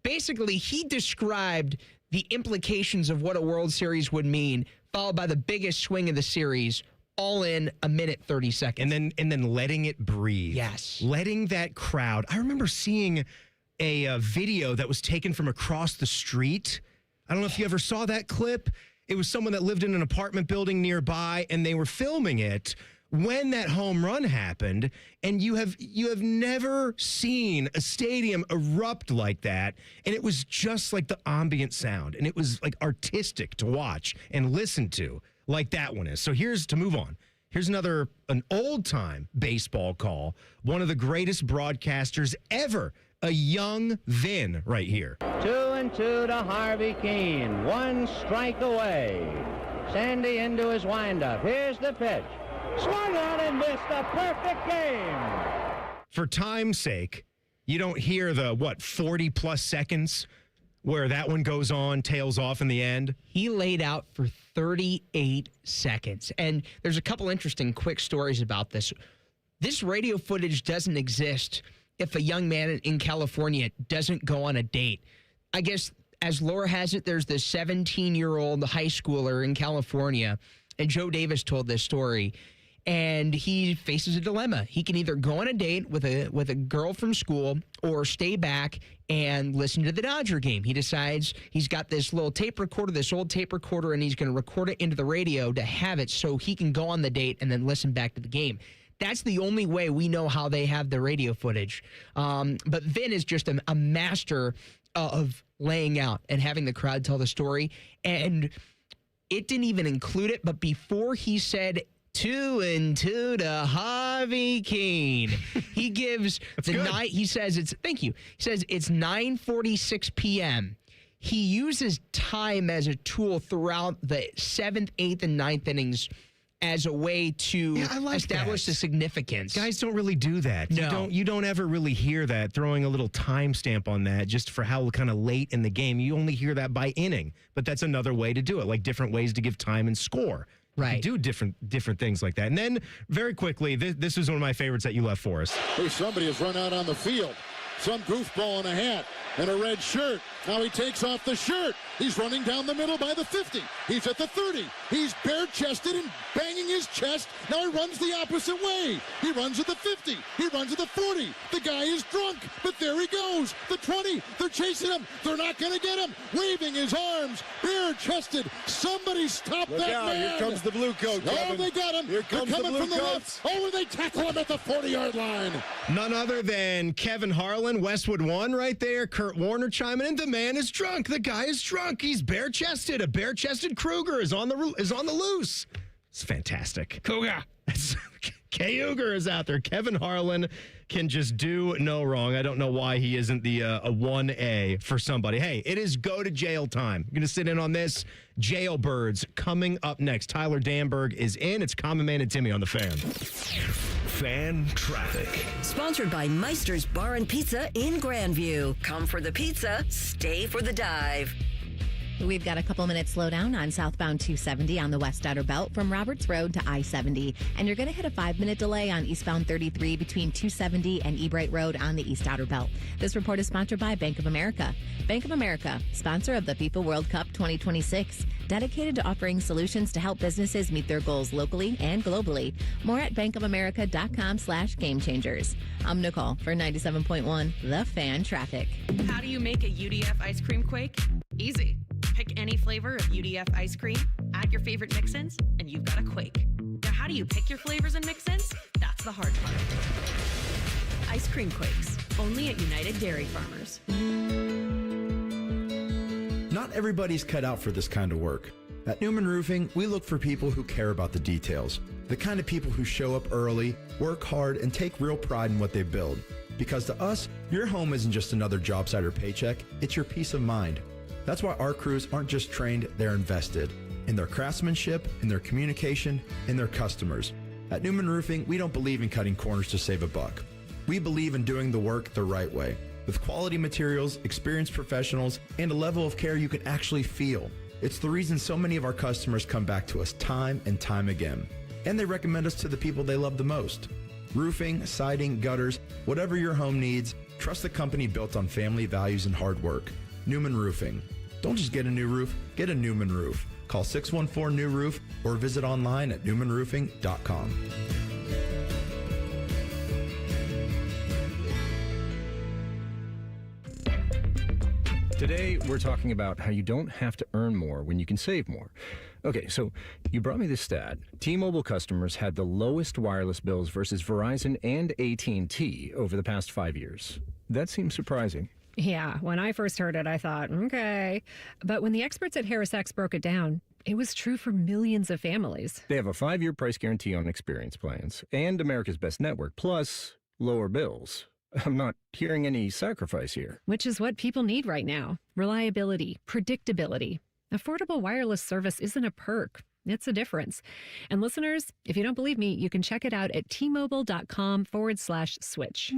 Basically, he described the implications of what a World Series would mean, followed by the biggest swing of the series, all in a minute 30 seconds. And then letting it breathe. Yes. Letting that crowd. I remember seeing a video that was taken from across the street. I don't know if you ever saw that clip. It was someone that lived in an apartment building nearby, and they were filming it when that home run happened, and you have never seen a stadium erupt like that, and it was just like the ambient sound, and it was like artistic to watch and listen to, like that one is. So here's to move on. Here's an old-time baseball call, one of the greatest broadcasters ever, a young Vin right here. 2-2 to Harvey Keene. 1 strike away. Sandy into his windup. Here's the pitch. Swung on and missed. A perfect game. For time's sake, you don't hear the, 40-plus seconds where that one goes on, tails off in the end. He laid out for 38 seconds. And there's a couple interesting quick stories about this. This radio footage doesn't exist if a young man in California doesn't go on a date. I guess, as lore has it, there's this 17-year-old high schooler in California, and Joe Davis told this story. And he faces a dilemma. He can either go on a date with a girl from school or stay back and listen to the Dodger game. He decides he's got this little tape recorder, this old tape recorder, and he's going to record it into the radio to have it so he can go on the date and then listen back to the game. That's the only way we know how they have the radio footage. But Vin is just a master of laying out and having the crowd tell the story. And it didn't even include it, but before he said 2-2 to Harvey Keene, he gives the night. He says it's 9:46 p.m. He uses time as a tool throughout the 7th, 8th, and 9th innings as a way to establish the significance. Guys don't really do that. No. You don't ever really hear that, throwing a little timestamp on that just for how kind of late in the game. You only hear that by inning, but that's another way to do it, like different ways to give time and score. Right. You do different things like that. And then, very quickly, this is one of my favorites that you left for us. Hey, somebody has run out on the field. Some goofball in a hat and a red shirt. Now he takes off the shirt. He's running down the middle by the 50. He's at the 30. He's bare-chested and banging his chest. Now he runs the opposite way. He runs at the 50. He runs at the 40. The guy is drunk, but there he goes. The 20. They're chasing him. They're not going to get him. Waving his arms, bare-chested. Somebody stop Look that out, man. here comes the blue coat, Oh, Kevin. they got him. Here comes They're coming the blue from the coats. left. Oh, and they tackle him at the 40-yard line. None other than Kevin Harlan, Westwood One right there. Kurt Warner chiming in. The man is drunk. The guy is drunk. He's bare-chested. A bare-chested Kruger is on the loose. It's fantastic. Cougar. K-Uger is out there. Kevin Harlan can just do no wrong. I don't know why he isn't the a 1A for somebody. Hey, it is go to jail time. I'm going to sit in on this. Jailbirds coming up next. Tyler Danburg is in. It's Common Man and Timmy on the Fan. Fan traffic. Sponsored by Meister's Bar and Pizza in Grandview. Come for the pizza, stay for the dive. We've got a couple minutes slowdown on southbound 270 on the West Outer Belt from Roberts Road to I-70. And you're going to hit a 5-minute delay on eastbound 33 between 270 and Ebright Road on the East Outer Belt. This report is sponsored by Bank of America. Bank of America, sponsor of the FIFA World Cup 2026. Dedicated to offering solutions to help businesses meet their goals locally and globally. More at bankofamerica.com/game changers. I'm Nicole for 97.1 The Fan Traffic. How do you make a UDF ice cream quake? Easy. Pick any flavor of UDF ice cream, add your favorite mix-ins, and you've got a quake. Now, how do you pick your flavors and mix-ins? That's the hard part. Ice cream quakes, only at United Dairy Farmers. Not everybody's cut out for this kind of work. At Newman Roofing, we look for people who care about the details. The kind of people who show up early, work hard, and take real pride in what they build. Because to us, your home isn't just another job site or paycheck, it's your peace of mind. That's why our crews aren't just trained, they're invested. In their craftsmanship, in their communication, in their customers. At Newman Roofing, we don't believe in cutting corners to save a buck. We believe in doing the work the right way, with quality materials, experienced professionals, and a level of care you can actually feel. It's the reason so many of our customers come back to us time and time again. And they recommend us to the people they love the most. Roofing, siding, gutters, whatever your home needs, trust the company built on family values and hard work. Newman Roofing. Don't just get a new roof, get a Newman roof. Call 614-NEW-ROOF or visit online at newmanroofing.com. Today, we're talking about how you don't have to earn more when you can save more. Okay, so you brought me this stat. T-Mobile customers had the lowest wireless bills versus Verizon and AT&T over the past 5 years. That seems surprising. Yeah, when I first heard it, I thought, okay. But when the experts at HarrisX broke it down, it was true for millions of families. They have a 5-year price guarantee on experience plans and America's Best Network, plus lower bills. I'm not hearing any sacrifice here. Which is what people need right now. Reliability, predictability. Affordable wireless service isn't a perk. It's a difference. And listeners, if you don't believe me, you can check it out at tmobile.com/switch.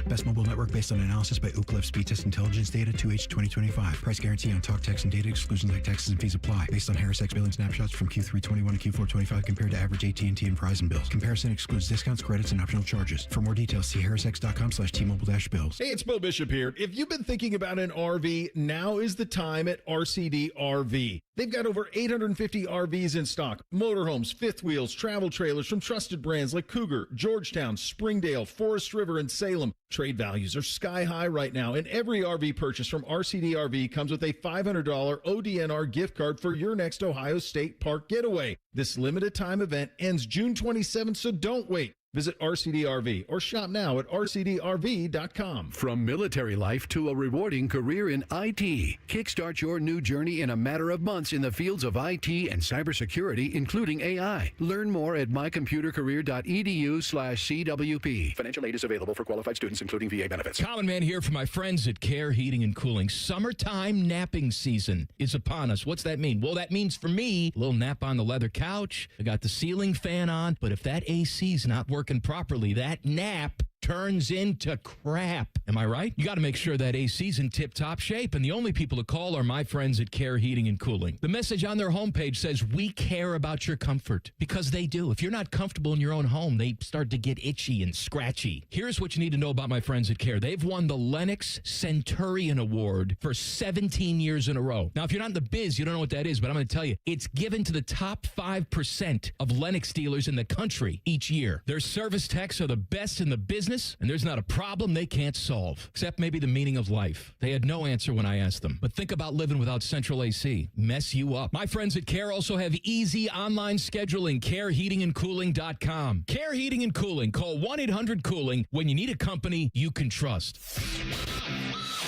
Best mobile network based on analysis by Ookla Speed Test Intelligence Data 2H 2025. Price guarantee on talk, text, and data. Exclusions like taxes and fees apply. Based on HarrisX billing snapshots from Q3 21 to Q4 25 compared to average AT&T and Verizon bills. Comparison excludes discounts, credits, and optional charges. For more details, see harrisx.com/T-Mobile-bills. Hey, it's Bo Bishop here. If you've been thinking about an RV, now is the time at RCD RV. They've got over 850 RVs in stock. Motorhomes, fifth wheels, travel trailers from trusted brands like Cougar, Georgetown, Springdale, Forest River, and Salem. Trade values are sky high right now, and every RV purchase from RCD RV comes with a $500 ODNR gift card for your next Ohio State Park getaway. This limited time event ends June 27th, so don't wait. Visit RCD RV or shop now at rcdrv.com. From military life to a rewarding career in IT, kickstart your new journey in a matter of months in the fields of IT and cybersecurity, including AI. Learn more at mycomputercareer.edu/CWP. Financial aid is available for qualified students, including VA benefits. Common Man here for my friends at Care Heating and Cooling. Summertime napping season is upon us. What's that mean? Well, that means for me, a little nap on the leather couch. I got the ceiling fan on, but if that AC's not working properly, that nap turns into crap. Am I right? You got to make sure that AC's in tip-top shape, and the only people to call are my friends at Care Heating and Cooling. The message on their homepage says, we care about your comfort, because they do. If you're not comfortable in your own home, they start to get itchy and scratchy. Here's what you need to know about my friends at Care. They've won the Lennox Centurion Award for 17 years in a row. Now, if you're not in the biz, you don't know what that is, but I'm going to tell you, it's given to the top 5% of Lennox dealers in the country each year. Their service techs are the best in the business, and there's not a problem they can't solve, except maybe the meaning of life. They had no answer when I asked them. But think about living without central AC. Mess you up. My friends at Care also have easy online scheduling. CareHeatingandCooling.com. Care Heating and Cooling. Call 1-800-COOLING when you need a company you can trust.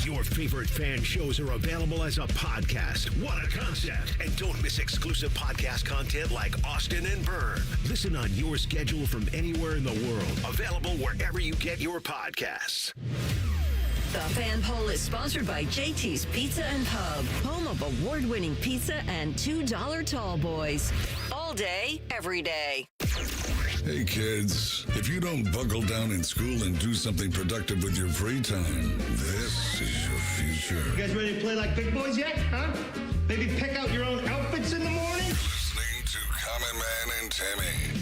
Your favorite fan shows are available as a podcast. What a concept. And don't miss exclusive podcast content like Austin and Byrne. Listen on your schedule from anywhere in the world. Available wherever you get your podcasts. The Fan Poll is sponsored by JT's Pizza and Pub, home of award-winning pizza and $2 tall boys. All day, every day. Hey kids, if you don't buckle down in school and do something productive with your free time, this is your future. You guys ready to play like big boys yet, huh? Maybe pick out your own outfits in the morning? Listening to Common Man and Timmy.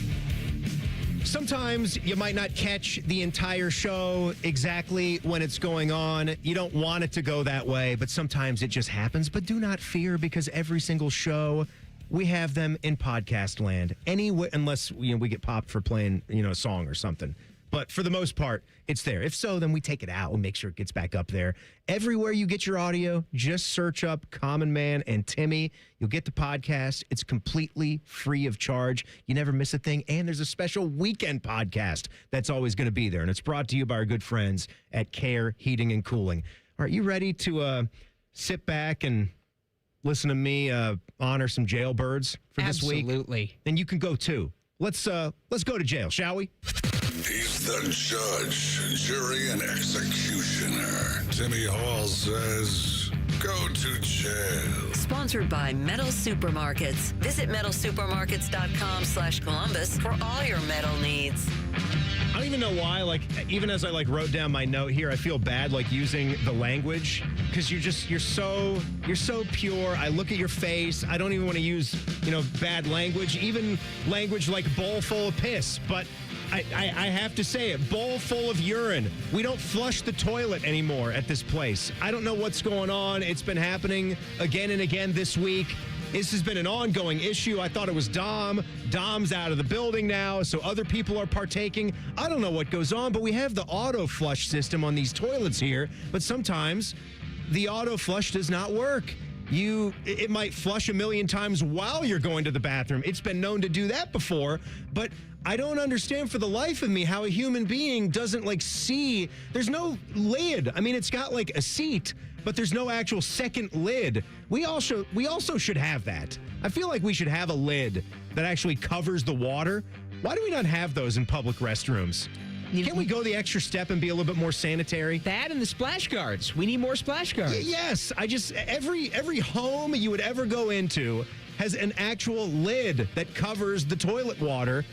Sometimes you might not catch the entire show exactly when it's going on. You don't want it to go that way, but sometimes it just happens. But do not fear, because every single show, we have them in podcast land. Anyway, unless we get popped for playing a song or something. But for the most part, it's there. If so, then we take it out and make sure it gets back up there. Everywhere you get your audio, just search up Common Man and Timmy. You'll get the podcast. It's completely free of charge. You never miss a thing. And there's a special weekend podcast that's always going to be there. And it's brought to you by our good friends at Care Heating and Cooling. Are you ready to sit back and listen to me honor some jailbirds for this week, Absolutely. then you can go too. Let's go to jail, shall we? He's the judge, jury, and executioner. Timmy Hall says, go to jail. Sponsored by Metal Supermarkets. Visit metalsupermarkets.com/Columbus for all your metal needs. I don't even know why, even as I wrote down my note here, I feel bad using the language because you're so pure. I look at your face. I don't even want to use, bad language, even language like bowl full of piss, but I have to say it, bowl full of urine. We don't flush the toilet anymore at this place. I don't know what's going on. It's been happening again and again this week. This has been an ongoing issue. I thought it was Dom. Dom's out of the building now, so other people are partaking. I don't know what goes on, but we have the auto flush system on these toilets here, but sometimes the auto flush does not work. It might flush a million times while you're going to the bathroom. It's been known to do that before, but I don't understand for the life of me how a human being doesn't see. There's no lid. I mean, it's got a seat, but there's no actual second lid. We also should have that. I feel like we should have a lid that actually covers the water. Why do we not have those in public restrooms? Can't we go the extra step and be a little bit more sanitary? That and the splash guards. We need more splash guards. Yes. Every home you would ever go into has an actual lid that covers the toilet water.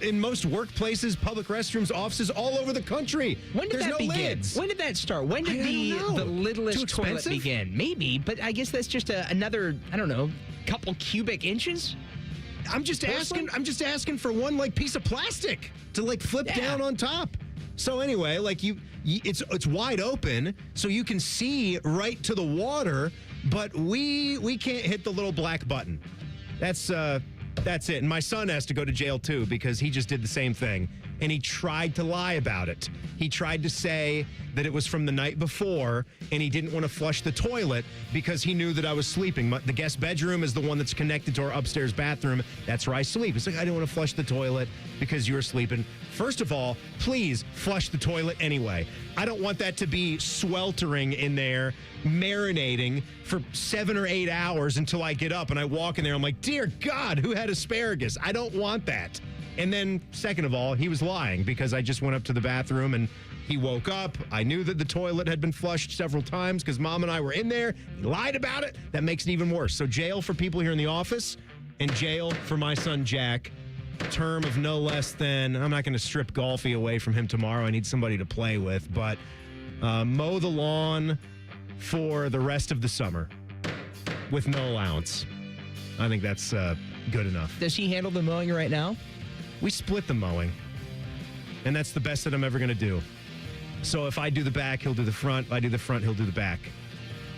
In most workplaces, public restrooms, offices all over the country. When did that begin? Lids. When did that start? When did the lidless toilet begin? Maybe, but I guess that's just another, couple cubic inches. I'm just asking for one piece of plastic to flip down on top. So anyway, it's wide open, so you can see right to the water, but we can't hit the little black button. That's it. And my son has to go to jail too because he just did the same thing. And he tried to lie about it. He tried to say that it was from the night before and he didn't want to flush the toilet because he knew that I was sleeping. The guest bedroom is the one that's connected to our upstairs bathroom. That's where I sleep. It's I didn't want to flush the toilet because you were sleeping. First of all, please flush the toilet anyway. I don't want that to be sweltering in there, marinating for 7 or 8 hours until I get up and I walk in there. I'm like, dear God, who had asparagus? I don't want that. And then, second of all, he was lying because I just went up to the bathroom and he woke up. I knew that the toilet had been flushed several times because Mom and I were in there. He lied about it. That makes it even worse. So jail for people here in the office and jail for my son, Jack. Term of no less than, I'm not going to strip Golfy away from him tomorrow. I need somebody to play with, but mow the lawn for the rest of the summer with no allowance. I think that's good enough. Does he handle the mowing right now? We split the mowing, and that's the best that I'm ever going to do. So if I do the back, he'll do the front. If I do the front, he'll do the back.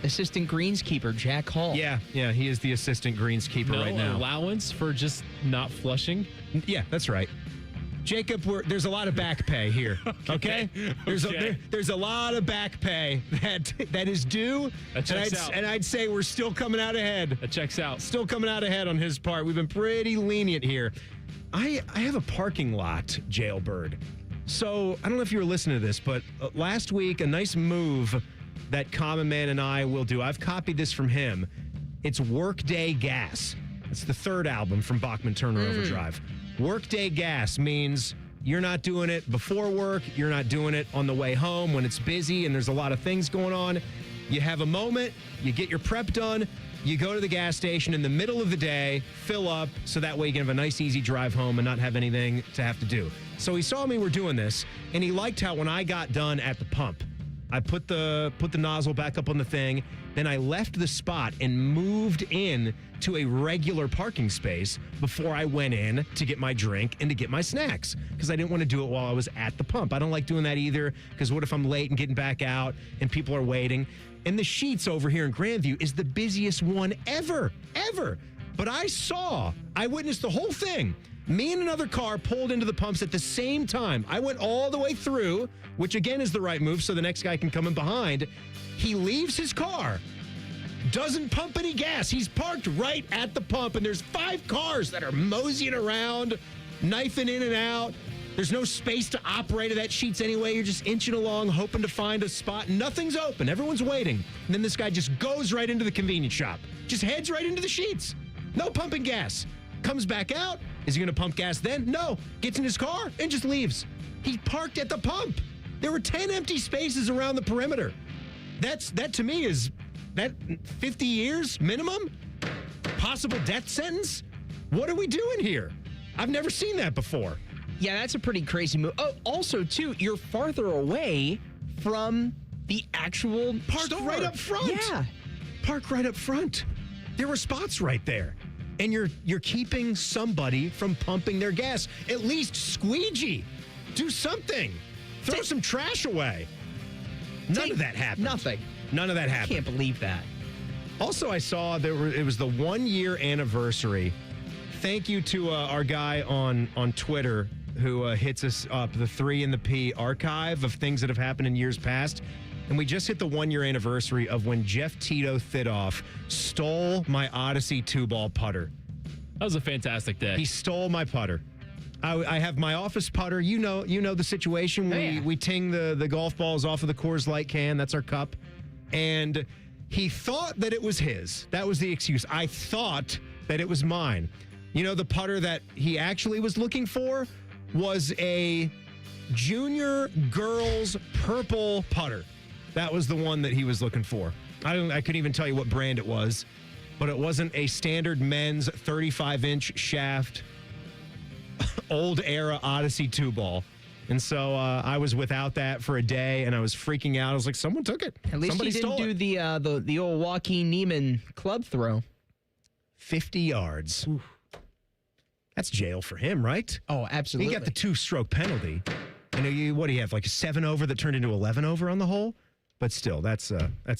Assistant greenskeeper Jack Hall. Yeah, he is the assistant greenskeeper right now. No allowance for just not flushing? Yeah, that's right. Jacob, there's a lot of back pay here, okay? There's a lot of back pay that is due, and I'd say we're still coming out ahead. That checks out. Still coming out ahead on his part. We've been pretty lenient here. I have a parking lot, Jailbird. So I don't know if you were listening to this, but last week, a nice move that Common Man and I will do. I've copied this from him. It's Workday Gas. It's the third album from Bachman Turner Overdrive. Workday Gas means you're not doing it before work. You're not doing it on the way home when it's busy and there's a lot of things going on. You have a moment. You get your prep done. You go to the gas station in the middle of the day, fill up, so that way you can have a nice, easy drive home and not have anything to have to do. So he saw me, we're doing this, and he liked how when I got done at the pump, I put the nozzle back up on the thing, then I left the spot and moved in to a regular parking space before I went in to get my drink and to get my snacks, because I didn't want to do it while I was at the pump. I don't like doing that either, because what if I'm late and getting back out and people are waiting? And the Sheetz over here in Grandview is the busiest one ever. But I witnessed the whole thing. Me and another car pulled into the pumps at the same time. I went all the way through, which again is the right move so the next guy can come in behind. He leaves his car, doesn't pump any gas. He's parked right at the pump, and there's 5 cars that are moseying around, knifing in and out. There's no space to operate of that sheets anyway. You're just inching along, hoping to find a spot. Nothing's open. Everyone's waiting. And then this guy just goes right into the convenience shop. Just heads right into the sheets. No pumping gas. Comes back out. Is he going to pump gas then? No. Gets in his car and just leaves. He parked at the pump. There were 10 empty spaces around the perimeter. That to me is that 50 years minimum? Possible death sentence? What are we doing here? I've never seen that before. Yeah, that's a pretty crazy move. Oh, also, too, you're farther away from the actual Park store. right up front. Yeah. Park right up front. There were spots right there. And you're keeping somebody from pumping their gas. At least squeegee. Do something. Throw some trash away. None of that happened. Nothing. None of that happened. I can't believe that. Also, I saw it was the 1 year anniversary. Thank you to our guy on Twitter who hits us up, the 3 and the P archive of things that have happened in years past. And we just hit the 1 year anniversary of when Jeff Tito Thidoff stole my Odyssey 2-ball putter. That was a fantastic day. He stole my putter. I have my office putter. You know the situation. We ting the golf balls off of the Coors Light can. That's our cup. And he thought that it was his. That was the excuse. I thought that it was mine. You know, the putter that he actually was looking for was a junior girls purple putter. That was the one that he was looking for. I couldn't even tell you what brand it was, but it wasn't a standard men's 35-inch shaft old era Odyssey 2-ball. And so I was without that for a day, and I was freaking out. I was like, someone took it. At least Somebody he didn't stole do it. the old Joaquin Neiman club throw. 50 yards. Oof. That's jail for him, right? Oh, absolutely. He got the 2-stroke penalty. And what do you have, like a 7 over that turned into 11 over on the hole? But still, that's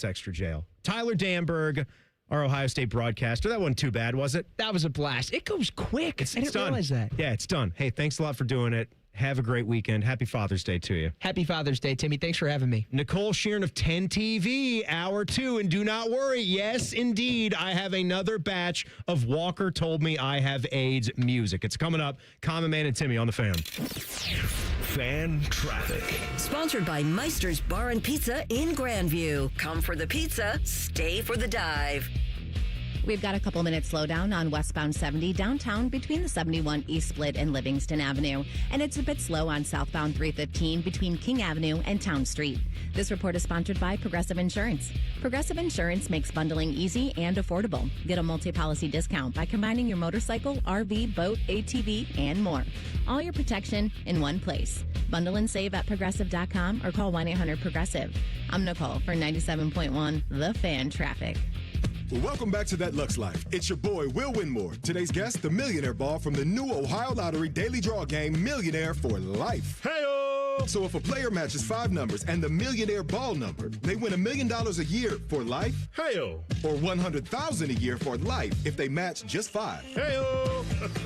extra jail. Tyler Danburg, our Ohio State broadcaster. That wasn't too bad, was it? That was a blast. It goes quick. I didn't done. realize that. Yeah, it's done. Hey, thanks a lot for doing it. Have a great weekend. Happy Father's Day to you. Happy Father's Day, Timmy. Thanks for having me. Nicole Shearin of 10 TV, hour 2. And do not worry. Yes, indeed, I have another batch of Walker Told Me I Have AIDS music. It's coming up. Common Man and Timmy on the Fan. Fan Traffic. Sponsored by Meister's Bar and Pizza in Grandview. Come for the pizza, stay for the dive. We've got a couple minutes slowdown on westbound 70 downtown between the 71 East Split and Livingston Avenue. And it's a bit slow on southbound 315 between King Avenue and Town Street. This report is sponsored by Progressive Insurance. Progressive Insurance makes bundling easy and affordable. Get a multi-policy discount by combining your motorcycle, RV, boat, ATV, and more. All your protection in one place. Bundle and save at Progressive.com or call 1-800-PROGRESSIVE. I'm Nicole for 97.1 The Fan Traffic. Welcome back to That Lux Life. It's your boy, Will Winmore. Today's guest, the Millionaire Ball from the new Ohio Lottery Daily Draw game, Millionaire for Life. Hey-o! So if a player matches 5 numbers and the Millionaire Ball number, they win $1 million a year for life. Hey-o! Or $100,000 a year for life if they match just 5. Hey-o!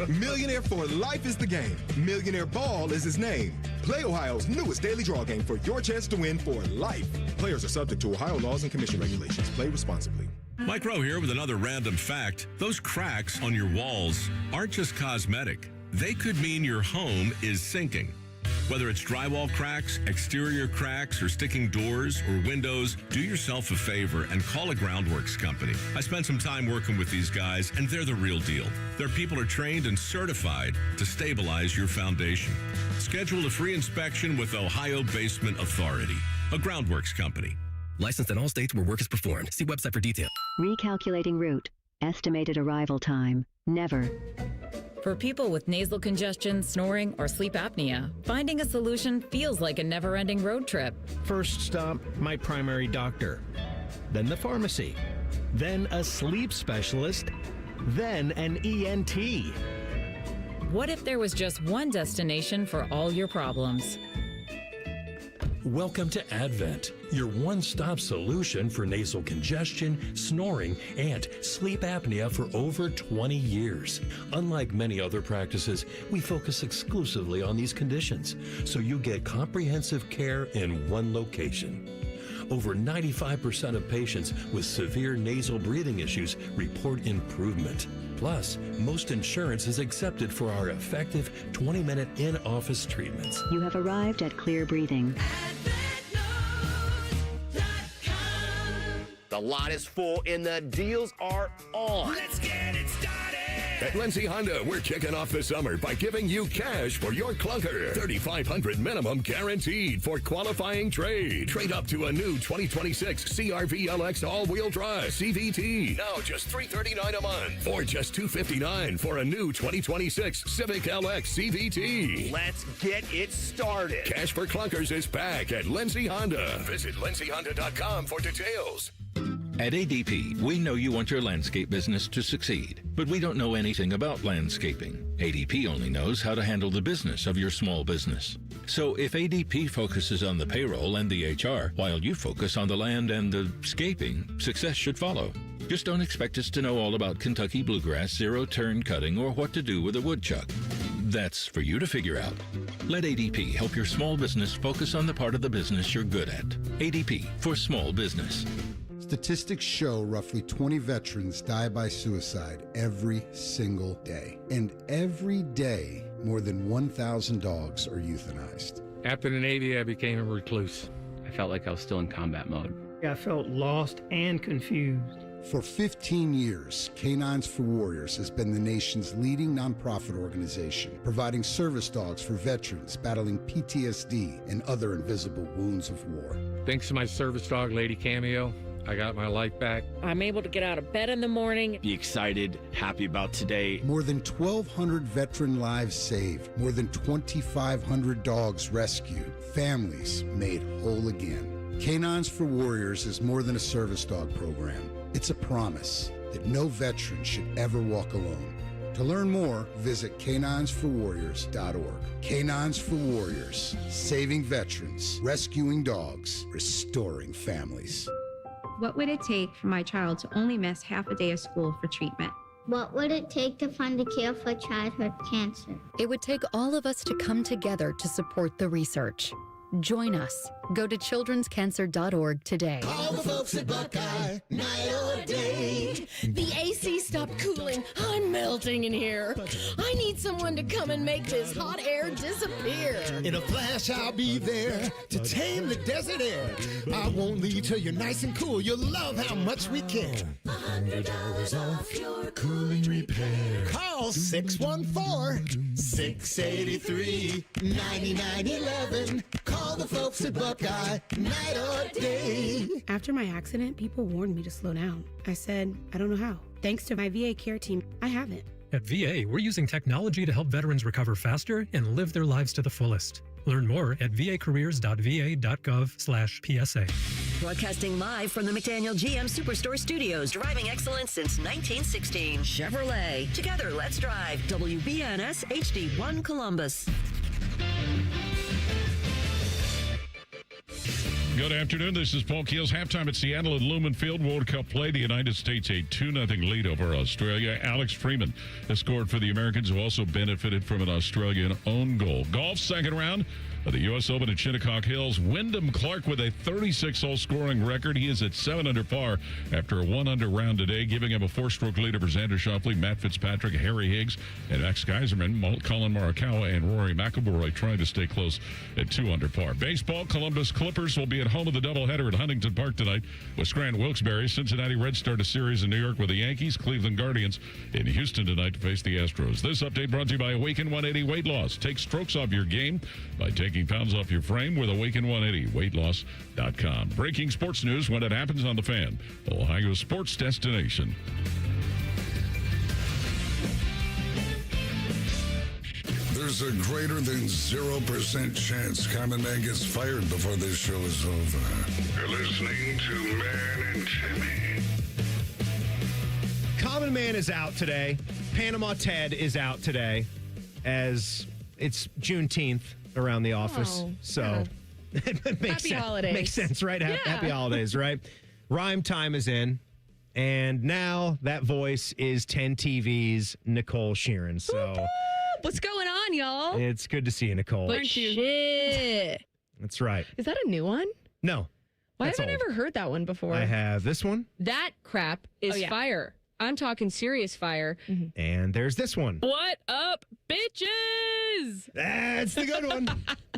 Millionaire for Life is the game. Millionaire Ball is his name. Play Ohio's newest daily draw game for your chance to win for life. Players are subject to Ohio laws and commission regulations. Play responsibly. Mike Rowe here with another random fact. Those cracks on your walls aren't just cosmetic. They could mean your home is sinking. Whether it's drywall cracks, exterior cracks, or sticking doors or windows, do yourself a favor and call a Groundworks company. I spent some time working with these guys, and they're the real deal. Their people are trained and certified to stabilize your foundation. Schedule a free inspection with Ohio Basement Authority, a Groundworks company. Licensed in all states where work is performed. See website for details. Recalculating route. Estimated arrival time. Never. For people with nasal congestion, snoring, or sleep apnea, finding a solution feels like a never-ending road trip. First stop, my primary doctor. Then the pharmacy. Then a sleep specialist. Then an ENT. What if there was just one destination for all your problems? Welcome to Advent, your one-stop solution for nasal congestion, snoring, and sleep apnea for over 20 years. Unlike many other practices, we focus exclusively on these conditions, so you get comprehensive care in one location. over 95% of patients with severe nasal breathing issues report improvement. Plus, most insurance is accepted for our effective 20-minute in-office treatments. You have arrived at Clear Breathing. The lot is full and the deals are on. Let's get it started. At Lindsay Honda, we're kicking off the summer by giving you cash for your clunker. $3,500 minimum guaranteed for qualifying trade. Trade up to a new 2026 CR-V LX all-wheel drive CVT. Now just $339 a month. Or just $259 for a new 2026 Civic LX CVT. Let's get it started. Cash for clunkers is back at Lindsay Honda. Visit lindsayhonda.com for details. At ADP, we know you want your landscape business to succeed, but we don't know anything about landscaping. ADP only knows how to handle the business of your small business. So if ADP focuses on the payroll and the HR, while you focus on the land and the scaping, success should follow. Just don't expect us to know all about Kentucky bluegrass, zero-turn cutting, or what to do with a woodchuck. That's for you to figure out. Let ADP help your small business focus on the part of the business you're good at. ADP for small business. Statistics show roughly 20 veterans die by suicide every single day. And every day, more than 1,000 dogs are euthanized. After the Navy, I became a recluse. I felt like I was still in combat mode. I felt lost and confused. For 15 years, Canines for Warriors has been the nation's leading nonprofit organization, providing service dogs for veterans battling PTSD and other invisible wounds of war. Thanks to my service dog, Lady Cameo, I got my life back. I'm able to get out of bed in the morning. Be excited, happy about today. More than 1,200 veteran lives saved. More than 2,500 dogs rescued. Families made whole again. Canines for Warriors is more than a service dog program. It's a promise that no veteran should ever walk alone. To learn more, visit caninesforwarriors.org. Canines for Warriors, saving veterans, rescuing dogs, restoring families. What would it take for my child to only miss half a day of school for treatment? What would it take to fund a cure for childhood cancer? It would take all of us to come together to support the research. Join us. Go to childrenscancer.org today. Call the folks at Buckeye, night or day. The AC stopped cooling. I'm melting in here. I need someone to come and make this hot air disappear. In a flash, I'll be there to tame the desert air. I won't leave till you're nice and cool. You'll love how much we care. $100 off your cooling repair. Call 614-683-9911. Call the folks at Buckeye, night or day. After my accident, people warned me to slow down. I said, I don't know how. Thanks to my VA care team, I haven't. At VA, we're using technology to help veterans recover faster and live their lives to the fullest. Learn more at vacareers.va.gov/PSA. Broadcasting live from the McDaniel GM Superstore Studios, driving excellence since 1916. Chevrolet. Together, let's drive. WBNS HD1 Columbus. Good afternoon. This is Paul Keels. Halftime at Seattle at Lumen Field. World Cup play. The United States a 2-0 lead over Australia. Alex Freeman has scored for the Americans, who also benefited from an Australian own goal. Golf second round of the U.S. Open at Shinnecock Hills. Wyndham Clark with a 36-hole scoring record. He is at 7 under par after a 1-under round today, giving him a 4-stroke lead over Xander Schauffele, Matt Fitzpatrick, Harry Higgs, and Max Geiserman. Colin Morikawa and Rory McIlroy trying to stay close at 2 under par. Baseball, Columbus Clippers will be at home of the doubleheader at Huntington Park tonight with Scranton Wilkes-Barre. Cincinnati Reds start a series in New York with the Yankees. Cleveland Guardians in Houston tonight to face the Astros. This update brought to you by Awaken 180 Weight Loss. Take strokes off your game by taking pounds off your frame with Awaken 180, weightloss.com. Breaking sports news when it happens on The Fan, Ohio's sports destination. There's a greater than 0% chance Common Man gets fired before this show is over. You're listening to Man and Timmy. Common Man is out today. Panama Ted is out today, as it's Juneteenth around the office. Oh, so it makes Happy sense. holidays. Makes sense, right? Yeah. Happy holidays, right? Rhyme time is in. And now that voice is 10 TV's Nicole Shearin. So What's going on, y'all? it's good to see you, Nicole. But shit. That's right. Is that a new one? No. Why That's have I old. never heard that one before? I have this one. That crap is fire. I'm talking serious fire. And there's this one. What up, bitches? That's the good one.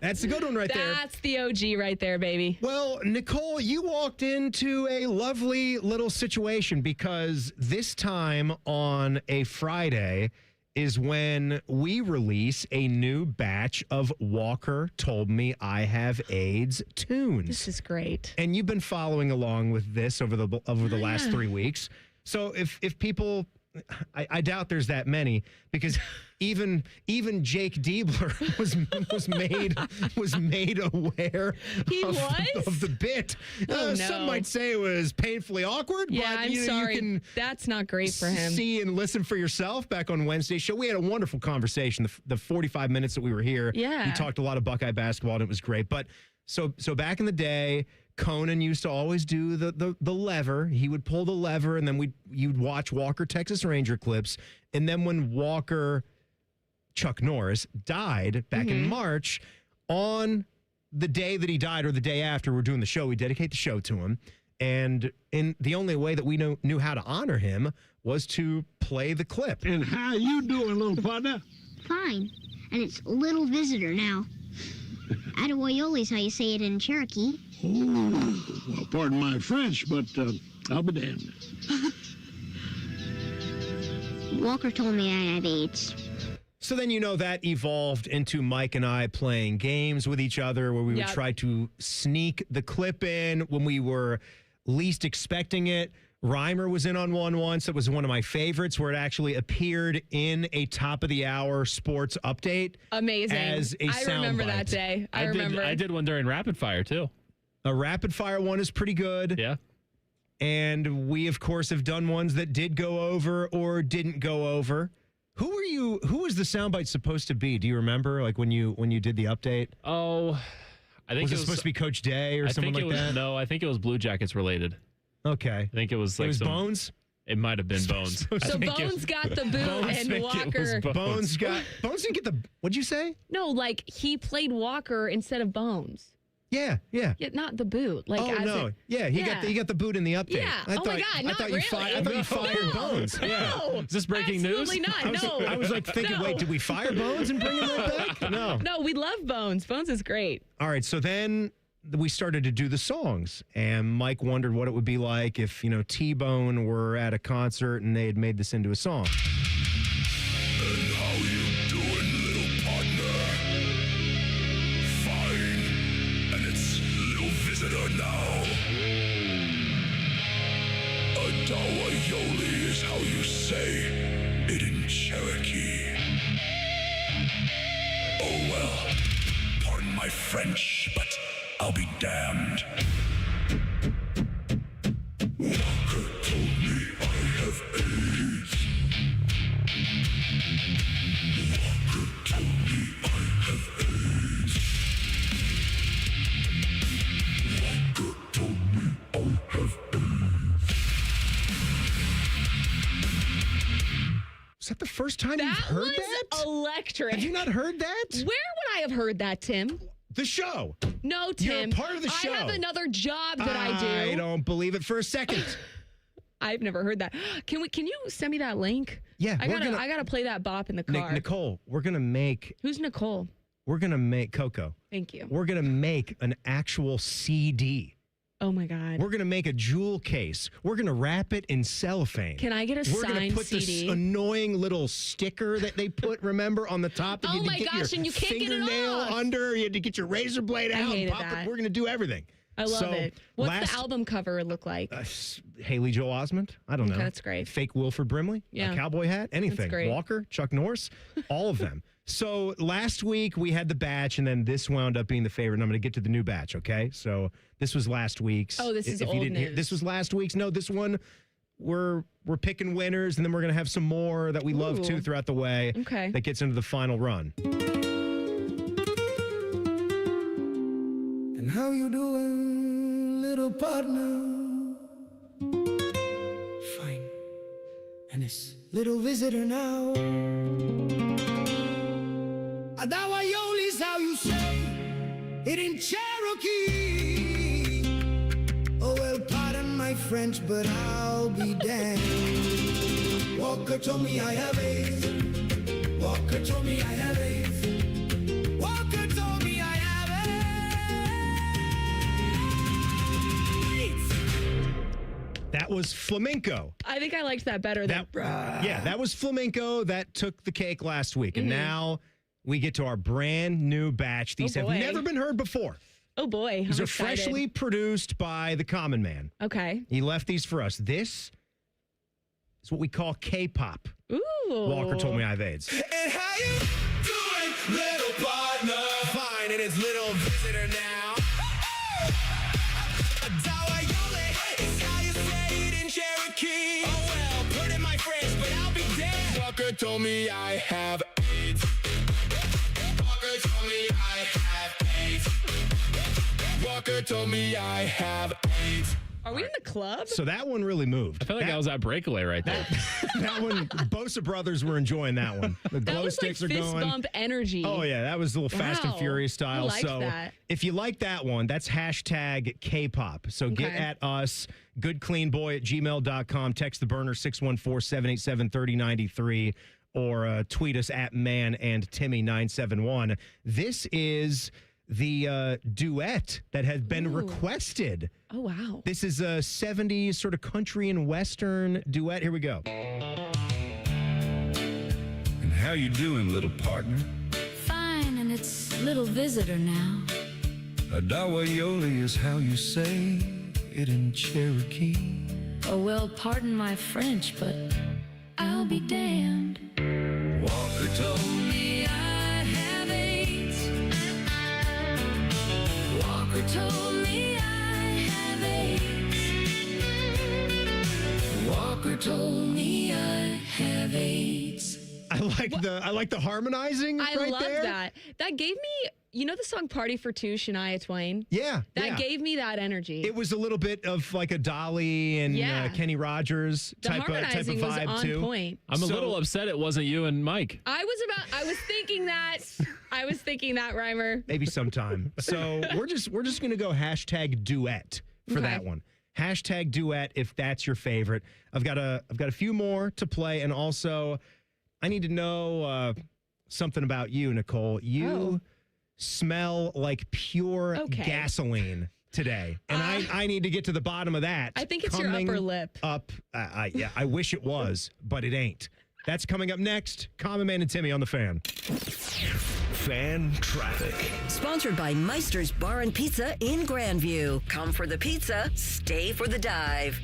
That's the good one right there. That's the OG right there, baby. Well, Nicole, you walked into a lovely little situation because this time on a Friday is when we release a new batch of Walker Told Me I Have AIDS tunes. This is great. And you've been following along with this over the last 3 weeks. So if people, I doubt there's that many because even Jake Diebler was made aware of the bit. Some might say it was painfully awkward. Yeah, but I'm sorry. You can That's not great for him. See and listen for yourself back on Wednesday's show. We had a wonderful conversation. The 45 minutes that we were here. Yeah. We talked a lot of Buckeye basketball and it was great. But so back in the day, Conan used to always do the lever. He would pull the lever, and then you'd watch Walker Texas Ranger clips. And then when Chuck Norris died back in March, on the day that he died or the day after we're doing the show, we dedicate the show to him. And the only way that we knew how to honor him was to play the clip. And how you doing, little partner? Fine. And it's little visitor now. Attaboyoli's how you say it in Cherokee. Oh, well, pardon my French, but I'll be damned. Walker told me I have AIDS. So then, that evolved into Mike and I playing games with each other where we would try to sneak the clip in when we were least expecting it. Rhymer was in on one once. That was one of my favorites where it actually appeared in a top of the hour sports update. Amazing. As a I remember that day. I remember. I did one during Rapid Fire, too. A Rapid Fire one is pretty good. Yeah. And we, of course, have done ones that did go over or didn't go over. Who was the soundbite supposed to be? Do you remember, like when you did the update? Oh, I think was it supposed to be Coach Day or something like that? No, I think it was Blue Jackets related. Okay. I think it was like Bones? It might have been Bones. So Bones got the boot and Walker. Bones didn't get the, what'd you say? No, like he played Walker instead of Bones. Yeah. Yeah, not the boot. Like, he got the boot in the update. Yeah. I my God, I not thought really. I thought you fired Bones. Yeah. No. Is this breaking news? Absolutely not. No. I was like thinking, wait, did we fire Bones and bring him right back? No. No, we love Bones. Bones is great. All right, so then we started to do the songs, and Mike wondered what it would be like if, T-Bone were at a concert and they had made this into a song. And how you doing, little partner? Fine. And it's little visitor now. Adawayoli is how you say it in Cherokee. Oh well, pardon my French, but I'll be damned. Walker told me I have AIDS. Walker told me I have AIDS. Walker told me I have AIDS. Is that the first time you've heard that? That was electric. Have you not heard that? Where would I have heard that, Tim? The show. No, Tim. You're part of the show. I have another job that I do. I don't believe it for a second. I've never heard that. Can you send me that link? Yeah, I gotta play that bop in the car. Nicole, we're gonna make. Who's Nicole? We're gonna make Coco. Thank you. We're gonna make an actual CD. Oh my God. We're gonna make a jewel case. We're gonna wrap it in cellophane. Can I get a We're gonna signed put CD? this annoying little sticker that they put, remember, on the top. That Oh you had to my get gosh, your and you can't get it fingernail off. under. You had to get your razor blade out and hated pop that. it. We're gonna do everything. I love it. What's the album cover look like? Haley Joel Osment. I don't know. Okay, that's great. Fake Wilford Brimley. Yeah. A cowboy hat. Anything. That's great. Walker, Chuck Norris, all of them. So last week we had the batch, and then this wound up being the favorite. And I'm going to get to the new batch, okay? So this was last week's. Oh, this is If you old didn't hear- news. This was last week's. No, this one we're picking winners, and then we're going to have some more that we love Ooh. too throughout the way. Okay. That gets into the final run. And how you doing, little partner? Fine. And it's little visitor now. Adawayoli's how you say it in Cherokee. French, but I'll be damned. Walker told me I have AIDS. Walker told me I have AIDS. Walker told me I have AIDS. That was flamenco. I think I liked that better than... Yeah, that was flamenco. That took the cake last week. And now we get to our brand new batch. These have never been heard before. Oh, boy. These are freshly produced by the Common Man. Okay. He left these for us. This is what we call K-pop. Ooh. Walker told me I have AIDS. And how you doing, little partner? Fine, and it's little visitor now. Dawayole is how you say it in Cherokee. Oh, well, put in my French, but I'll be damned. Walker told me I have AIDS. Walker told me I have AIDS. Walker told me I have AIDS. Are we in the club? So that one really moved. I feel like I was at Breakaway right there. That one, Bosa Brothers were enjoying that one. The glow sticks like are fist going. bump energy. Oh, yeah. That was a little Fast and Furious style. I like so that. if you like that one, that's hashtag K-pop. So get at us, goodcleanboy@gmail.com. Text the burner 614-787-3093 or tweet us at manandtimmy971. This is the duet that has been requested. Oh, wow. This is a 70s sort of country and western duet. Here we go. And how you doing, little partner? Fine, and it's little visitor now. Adawayole is how you say it in Cherokee. Oh, well, pardon my French, but I'll be damned. Walker told me I have AIDS. Walker told me I have AIDS. Walker told me I have AIDS. I like the harmonizing I right love there. that. That gave me, you know the song Party for Two, Shania Twain? Yeah. That gave me that energy. It was a little bit of like a Dolly and Kenny Rogers type of harmonizing was vibe on too. point. I'm a little upset it wasn't you and Mike. I was thinking that. Rhymer. Maybe sometime. So we're just gonna go hashtag duet for that one. Hashtag duet if that's your favorite. I've got a few more to play, and also I need to know something about you, Nicole. You smell like pure gasoline today, and I need to get to the bottom of that. I think it's your upper lip. Yeah, I wish it was, but it ain't. That's coming up next. Common Man and Timmy on the Fan. Fan Traffic. Sponsored by Meister's Bar and Pizza in Grandview. Come for the pizza, stay for the dive.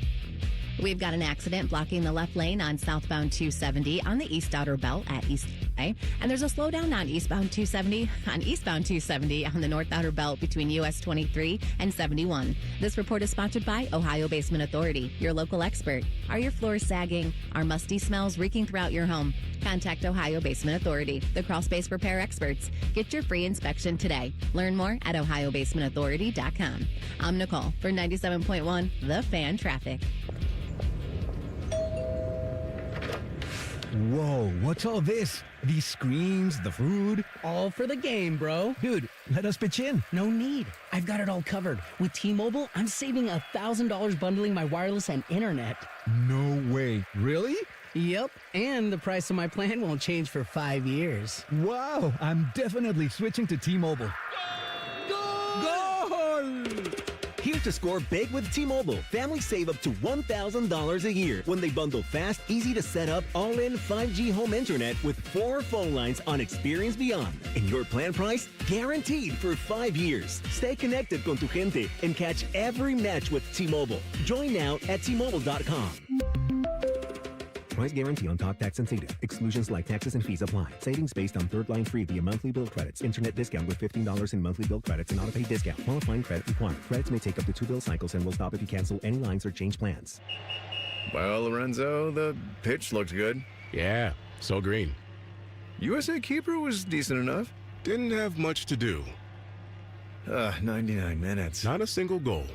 We've got an accident blocking the left lane on southbound 270 on the east outer belt at East Bay. And there's a slowdown on eastbound 270 on the north outer belt between US 23 and 71. This report is sponsored by Ohio Basement Authority, your local expert. Are your floors sagging? Are musty smells reeking throughout your home? Contact Ohio Basement Authority, the crawl space repair experts. Get your free inspection today. Learn more at ohiobasementauthority.com. I'm Nicole for 97.1 The Fan Traffic. Whoa, what's all this? These screens, the food? All for the game, bro. Dude, let us pitch in. No need. I've got it all covered. With T-Mobile, I'm saving $1,000 bundling my wireless and internet. No way. Really? Yep, and the price of my plan won't change for 5 years. Wow, I'm definitely switching to T-Mobile. Goal! Here to score big with T-Mobile. Families save up to $1,000 a year when they bundle fast, easy to set up, all-in 5G home internet with 4 phone lines on Experience Beyond. And your plan price? Guaranteed for 5 years. Stay connected con tu gente and catch every match with T-Mobile. Join now at T-Mobile.com. Price guarantee on talk, tax, and data. Exclusions like taxes and fees apply. Savings based on third line free via monthly bill credits. Internet discount with $15 in monthly bill credits and auto-pay discount. Qualifying credit required. Credits may take up to 2 bill cycles and will stop if you cancel any lines or change plans. Well, Lorenzo, the pitch looked good. Yeah, so green. USA keeper was decent enough. Didn't have much to do. 99 minutes. Not a single goal.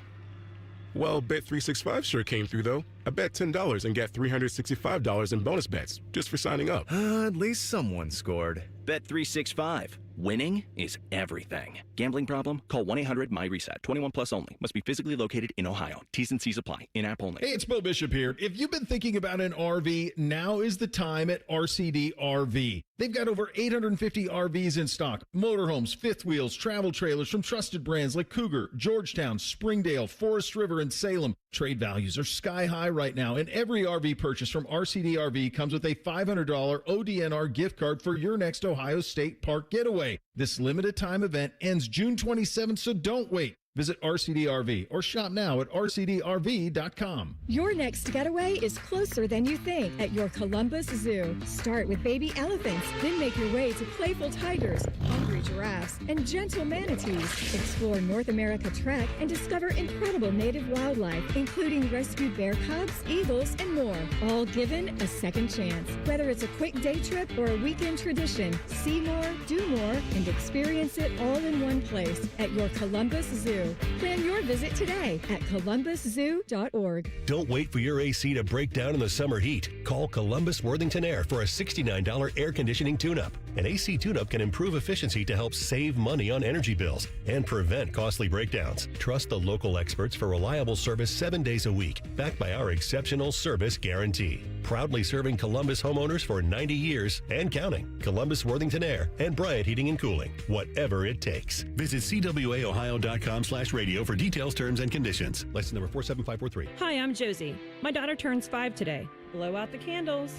Well, Bet365 sure came through, though. I bet $10 and get $365 in bonus bets just for signing up. At least someone scored. Bet365. Winning is everything. Gambling problem? Call 1-800-MY-RESET. 21 plus only. Must be physically located in Ohio. T's and C's apply. In-app only. Hey, it's Bo Bishop here. If you've been thinking about an RV, now is the time at RCD RV. They've got over 850 RVs in stock. Motorhomes, fifth wheels, travel trailers from trusted brands like Cougar, Georgetown, Springdale, Forest River, and Salem. Trade values are sky high right now, and every RV purchase from RCD RV comes with a $500 ODNR gift card for your next Ohio State Park getaway. This limited time event ends June 27th, so don't wait. Visit RCD RV or shop now at rcdrv.com. Your next getaway is closer than you think at your Columbus Zoo. Start with baby elephants, then make your way to playful tigers, hungry giraffes, and gentle manatees. Explore North America Trek and discover incredible native wildlife, including rescued bear cubs, eagles, and more. All given a second chance. Whether it's a quick day trip or a weekend tradition, see more, do more, and experience it all in one place at your Columbus Zoo. Plan your visit today at columbuszoo.org. Don't wait for your AC to break down in the summer heat. Call Columbus Worthington Air for a $69 air conditioning tune-up. An AC tune-up can improve efficiency to help save money on energy bills and prevent costly breakdowns. Trust the local experts for reliable service 7 days a week, backed by our exceptional service guarantee. Proudly serving Columbus homeowners for 90 years and counting. Columbus Worthington Air and Bryant Heating and Cooling. Whatever it takes. Visit cwaohio.com/radio for details, terms, and conditions. License number 47543. Hi, I'm Josie. My daughter turns 5 today. Blow out the candles.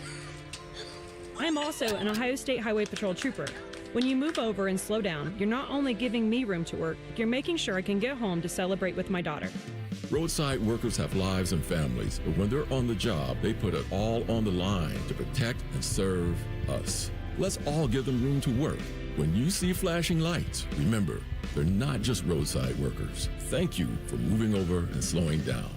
I'm also an Ohio State Highway Patrol trooper. When you move over and slow down, you're not only giving me room to work, you're making sure I can get home to celebrate with my daughter. Roadside workers have lives and families, but when they're on the job, they put it all on the line to protect and serve us. Let's all give them room to work. When you see flashing lights, remember, they're not just roadside workers. Thank you for moving over and slowing down.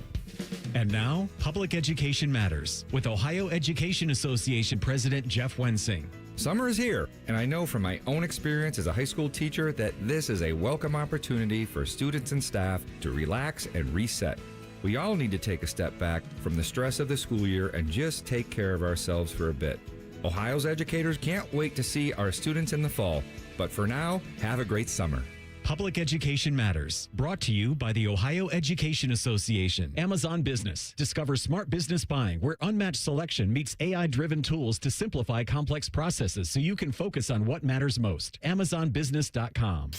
And now, Public Education Matters with Ohio Education Association President Jeff Wensing. Summer is here, and I know from my own experience as a high school teacher that this is a welcome opportunity for students and staff to relax and reset. We all need to take a step back from the stress of the school year and just take care of ourselves for a bit. Ohio's educators can't wait to see our students in the fall, but for now, have a great summer. Public Education Matters, brought to you by the Ohio Education Association. Amazon Business. Discover smart business buying where unmatched selection meets AI-driven tools to simplify complex processes so you can focus on what matters most. AmazonBusiness.com.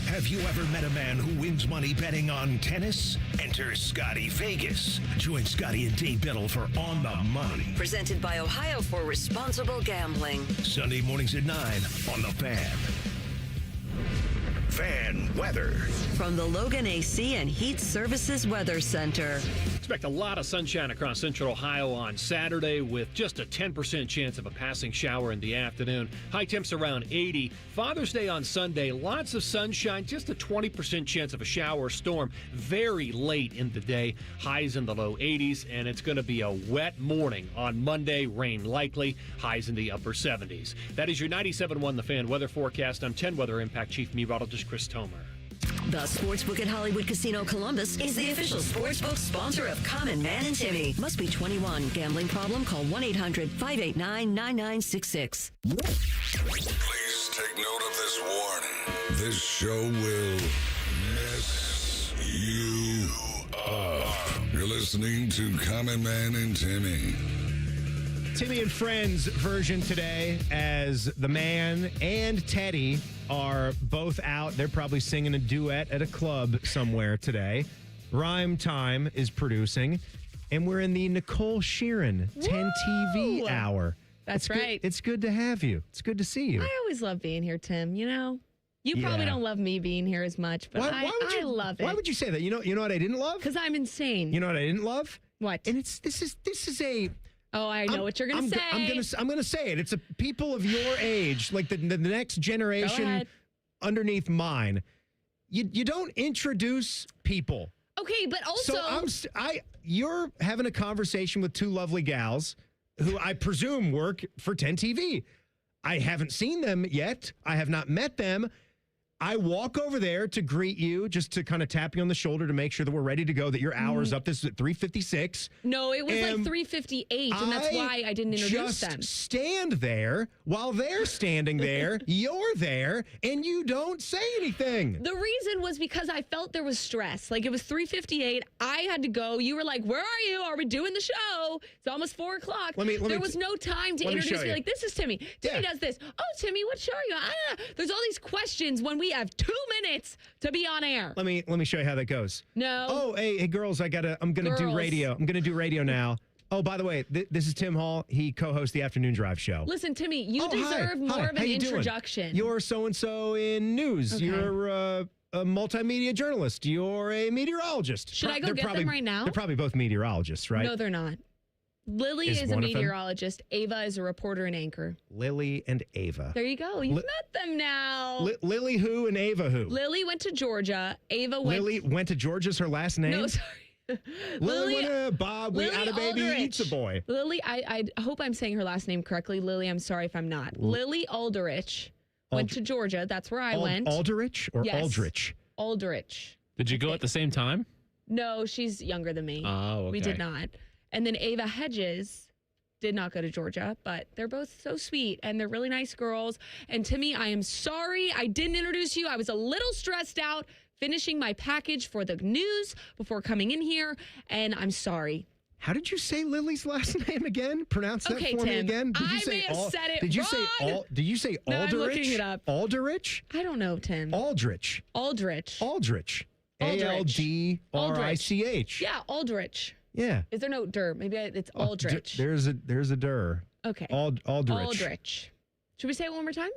Have you ever met a man who wins money betting on tennis? Enter Scotty Vegas. Join Scotty and Dave Biddle for On the Money. Presented by Ohio for Responsible Gambling. Sunday mornings at 9 on The Fan. Fan weather. From the Logan AC and Heat Services Weather Center. Expect a lot of sunshine across central Ohio on Saturday with just a 10% chance of a passing shower in the afternoon. High temps around 80. Father's Day on Sunday, lots of sunshine, just a 20% chance of a shower or storm very late in the day. Highs in the low 80s, and it's going to be a wet morning on Monday. Rain likely. Highs in the upper 70s. That is your 97.1 The Fan weather forecast. I'm 10 Weather Impact Chief Meteorologist Chris Tomer. The Sportsbook at Hollywood Casino Columbus is the official sportsbook sponsor of Common Man and Timmy. Must be 21. Gambling problem? Call 1-800-589-9966. Please take note of this warning. This show will mess you up. You're listening to Common Man and Timmy. Timmy and Friends version today, as the man and Teddy are both out. They're probably singing a duet at a club somewhere today. Rhyme Time is producing, and we're in the Nicole Shearin 10 TV hour. That's right. It's good to have you. It's good to see you. I always love being here, Tim. You know, you probably don't love me being here as much, but I love it. Why would you say that? You know what I didn't love? Because I'm insane. You know what I didn't love? What? And this is a. Oh, I know what you're going to say. I'm gonna say it. It's a people of your age, like the next generation underneath mine. You don't introduce people. Okay, but also you're having a conversation with two lovely gals who I presume work for 10 TV. I haven't seen them yet. I have not met them. I walk over there to greet you, just to kind of tap you on the shoulder to make sure that we're ready to go, that your hour's up. This is at 3:56. No, it was like 3:58, and that's why I didn't introduce them. Just stand there while they're standing there. You're there, and you don't say anything. The reason was because I felt there was stress. Like, it was 3:58. I had to go. You were like, where are you? Are we doing the show? It's almost 4 o'clock. There was no time to introduce me. Like, this is Timmy. Timmy does this. Oh, Timmy, what show are you on? There's all these questions when we have 2 minutes to be on air. Let me show you how that goes. No. Oh, hey girls, I'm gonna do radio. I'm gonna do radio now. Oh, by the way, this is Tim Hall. He co-hosts the Afternoon Drive show. Listen, Timmy, you deserve more of an introduction. You're so-and-so in news. Okay. You're a multimedia journalist. You're a meteorologist. Should I go get them right now? They're probably both meteorologists, right? No, they're not. Lily is a meteorologist. Ava is a reporter and anchor. Lily and Ava. There you go. You've met them now. Lily who and Ava who? Lily went to Georgia. Ava went... Lily went to Georgia's her last name? No, sorry. Lily went to Bob. We had a baby. Eats a boy. Lily, I hope I'm saying her last name correctly. Lily, I'm sorry if I'm not. Lily Aldrich went to Georgia. That's where I went. Aldrich or yes. Aldrich? Aldrich. Did you go at the same time? No, she's younger than me. Oh, okay. We did not. And then Ava Hedges did not go to Georgia, but they're both so sweet and they're really nice girls. And Timmy, I am sorry I didn't introduce you. I was a little stressed out finishing my package for the news before coming in here, and I'm sorry. How did you say Lily's last name again? Pronounce that for me again. Did you may have said it did you wrong. Did you say no, Aldrich? I'm looking it up. Aldrich? I don't know, Tim. Aldrich. Aldrich. Aldrich. Aldrich. Yeah, Aldrich. Yeah. Is there no der? Maybe it's Aldrich. There's a der. Okay. Aldrich. Aldrich. Should we say it one more time?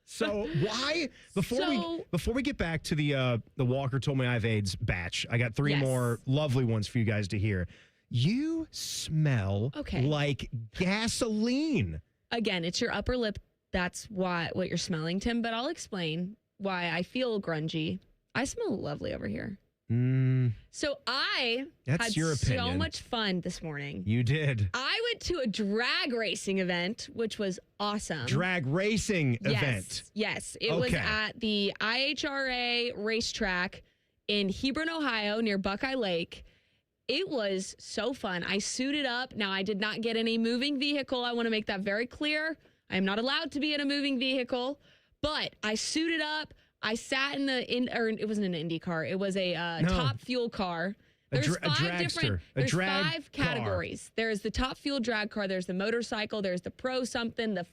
So why before we get back to the Walker Told Me I Have AIDS batch, I got 3 more lovely ones for you guys to hear. You smell like gasoline. Again, it's your upper lip. That's what you're smelling, Tim. But I'll explain why I feel grungy. I smell lovely over here. So I had so much fun this morning. You did. I went to a drag racing event, which was awesome. Drag racing event. Yes. It was at the IHRA racetrack in Hebron, Ohio, near Buckeye Lake. It was so fun. I suited up. Now, I did not get any moving vehicle. I want to make that very clear. I am not allowed to be in a moving vehicle, but I suited up. I sat it wasn't an Indy car. It was a top fuel car. There's there's 5 categories. There's the top fuel drag car. There's the motorcycle. There's the pro something, the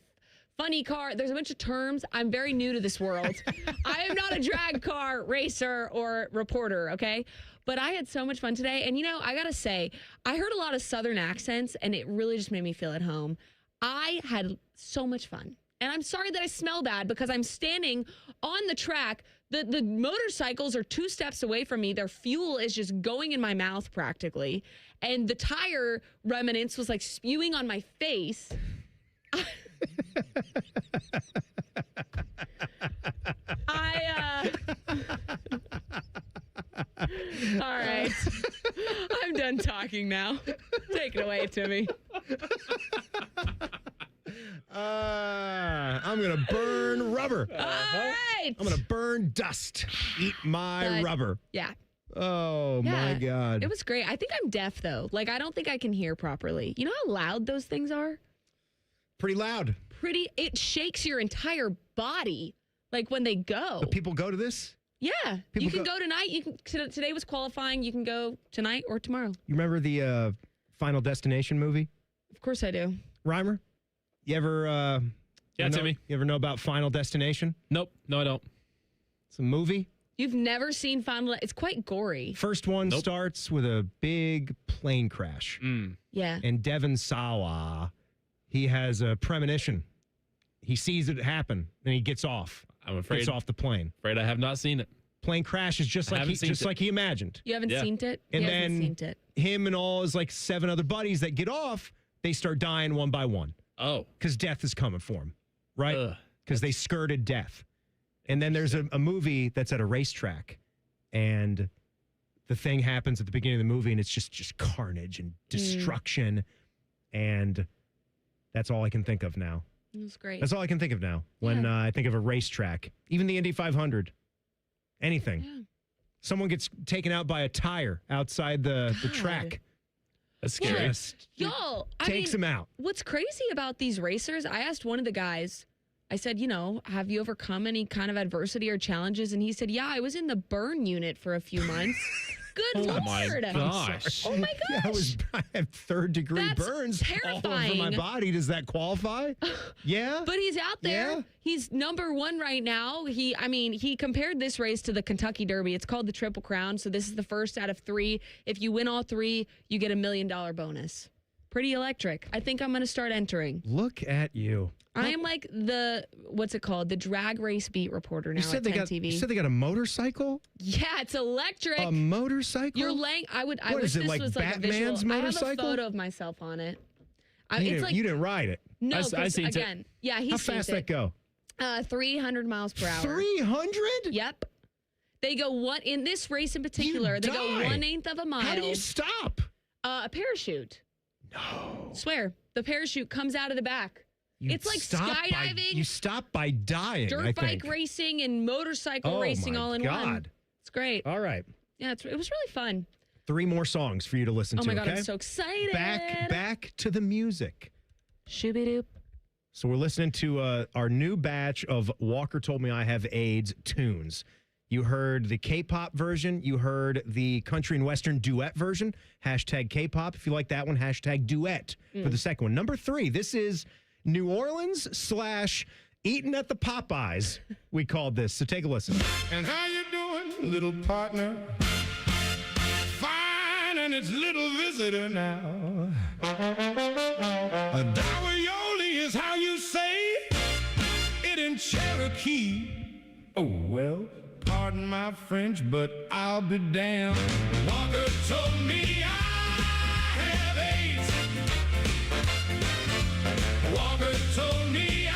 funny car. There's a bunch of terms. I'm very new to this world. I am not a drag car racer or reporter, okay? But I had so much fun today. And, I got to say, I heard a lot of Southern accents, and it really just made me feel at home. I had so much fun. And I'm sorry that I smell bad because I'm standing on the track. The motorcycles are 2 steps away from me. Their fuel is just going in my mouth practically. And the tire remnants was like spewing on my face. All right. I'm done talking now. Take it away, Timmy. I'm going to burn rubber. All right. I'm going to burn dust. Eat my rubber. Yeah. Oh, my God. It was great. I think I'm deaf, though. Like, I don't think I can hear properly. You know how loud those things are? Pretty loud. It shakes your entire body, like, when they go. But people go to this? Yeah. You can go tonight. Today was qualifying. You can go tonight or tomorrow. You remember the Final Destination movie? Of course I do. Rhymer? You ever Timmy. You ever know about Final Destination? Nope. No, I don't. It's a movie. You've never seen Final... It's quite gory. First one starts with a big plane crash. Yeah. And Devon Sawa, he has a premonition. He sees it happen, and he gets off. I'm afraid. Gets off the plane. Afraid I have not seen it. Plane crashes just like he imagined. You haven't seen it? And then him and all his 7 other buddies that get off, they start dying one by one. Oh. Because death is coming for him, right? Because they skirted death. And then there's a movie that's at a racetrack, and the thing happens at the beginning of the movie, and it's just carnage and destruction, and that's all I can think of now. It was great. That's all I can think of now when I think of a racetrack. Even the Indy 500. Anything. Yeah. Someone gets taken out by a tire outside the track. That's scary. Y'all, Takes him out. What's crazy about these racers, I asked one of the guys, I said, have you overcome any kind of adversity or challenges? And he said, yeah, I was in the burn unit for a few months. Good Lord. My gosh. Oh, my gosh. I have third-degree That's burns all over my terrifying. body. Does that qualify? Yeah. But he's out there. Yeah. He's number one right now. He compared this race to the Kentucky Derby. It's called the Triple Crown. So this is the first out of 3. If you win all 3, you get $1 million bonus. Pretty electric. I think I'm going to start entering. Look at you. I am like what's it called? The drag race beat reporter now You said at they 10 got. TV. You said they got a motorcycle. Yeah, it's electric. A motorcycle. You're laying. I wish is it, this like was like Batman's a visual. motorcycle? I have a photo of myself on it. You didn't ride it. No, I 'cause seen it. again, yeah, he's How fast that go? 300 miles per hour. 300? Yep. They go in this race in particular. They go 1/8 of a mile. How do you stop? A parachute. No. Swear, the parachute comes out of the back. It's like skydiving. You stop by dying. Dirt I bike think. racing and motorcycle racing all in one. It's great. All right. Yeah, it was really fun. 3 more songs for you to listen to. Oh my God, okay? I'm so excited. Back to the music. Shooby-doop. So we're listening to our new batch of Walker Told Me I Have AIDS tunes. You heard the K-pop version. You heard the country and western duet version. Hashtag K-pop. If you like that one, hashtag duet for the second one. Number 3, this is New Orleans / Eating at the Popeyes. We called this. So take a listen. And how you doing, little partner? Fine, and it's little visitor now. A Dawayoli is how you say it in Cherokee. Oh, well, pardon my French, but I'll be damned. Walker told me I have AIDS. Walker told me I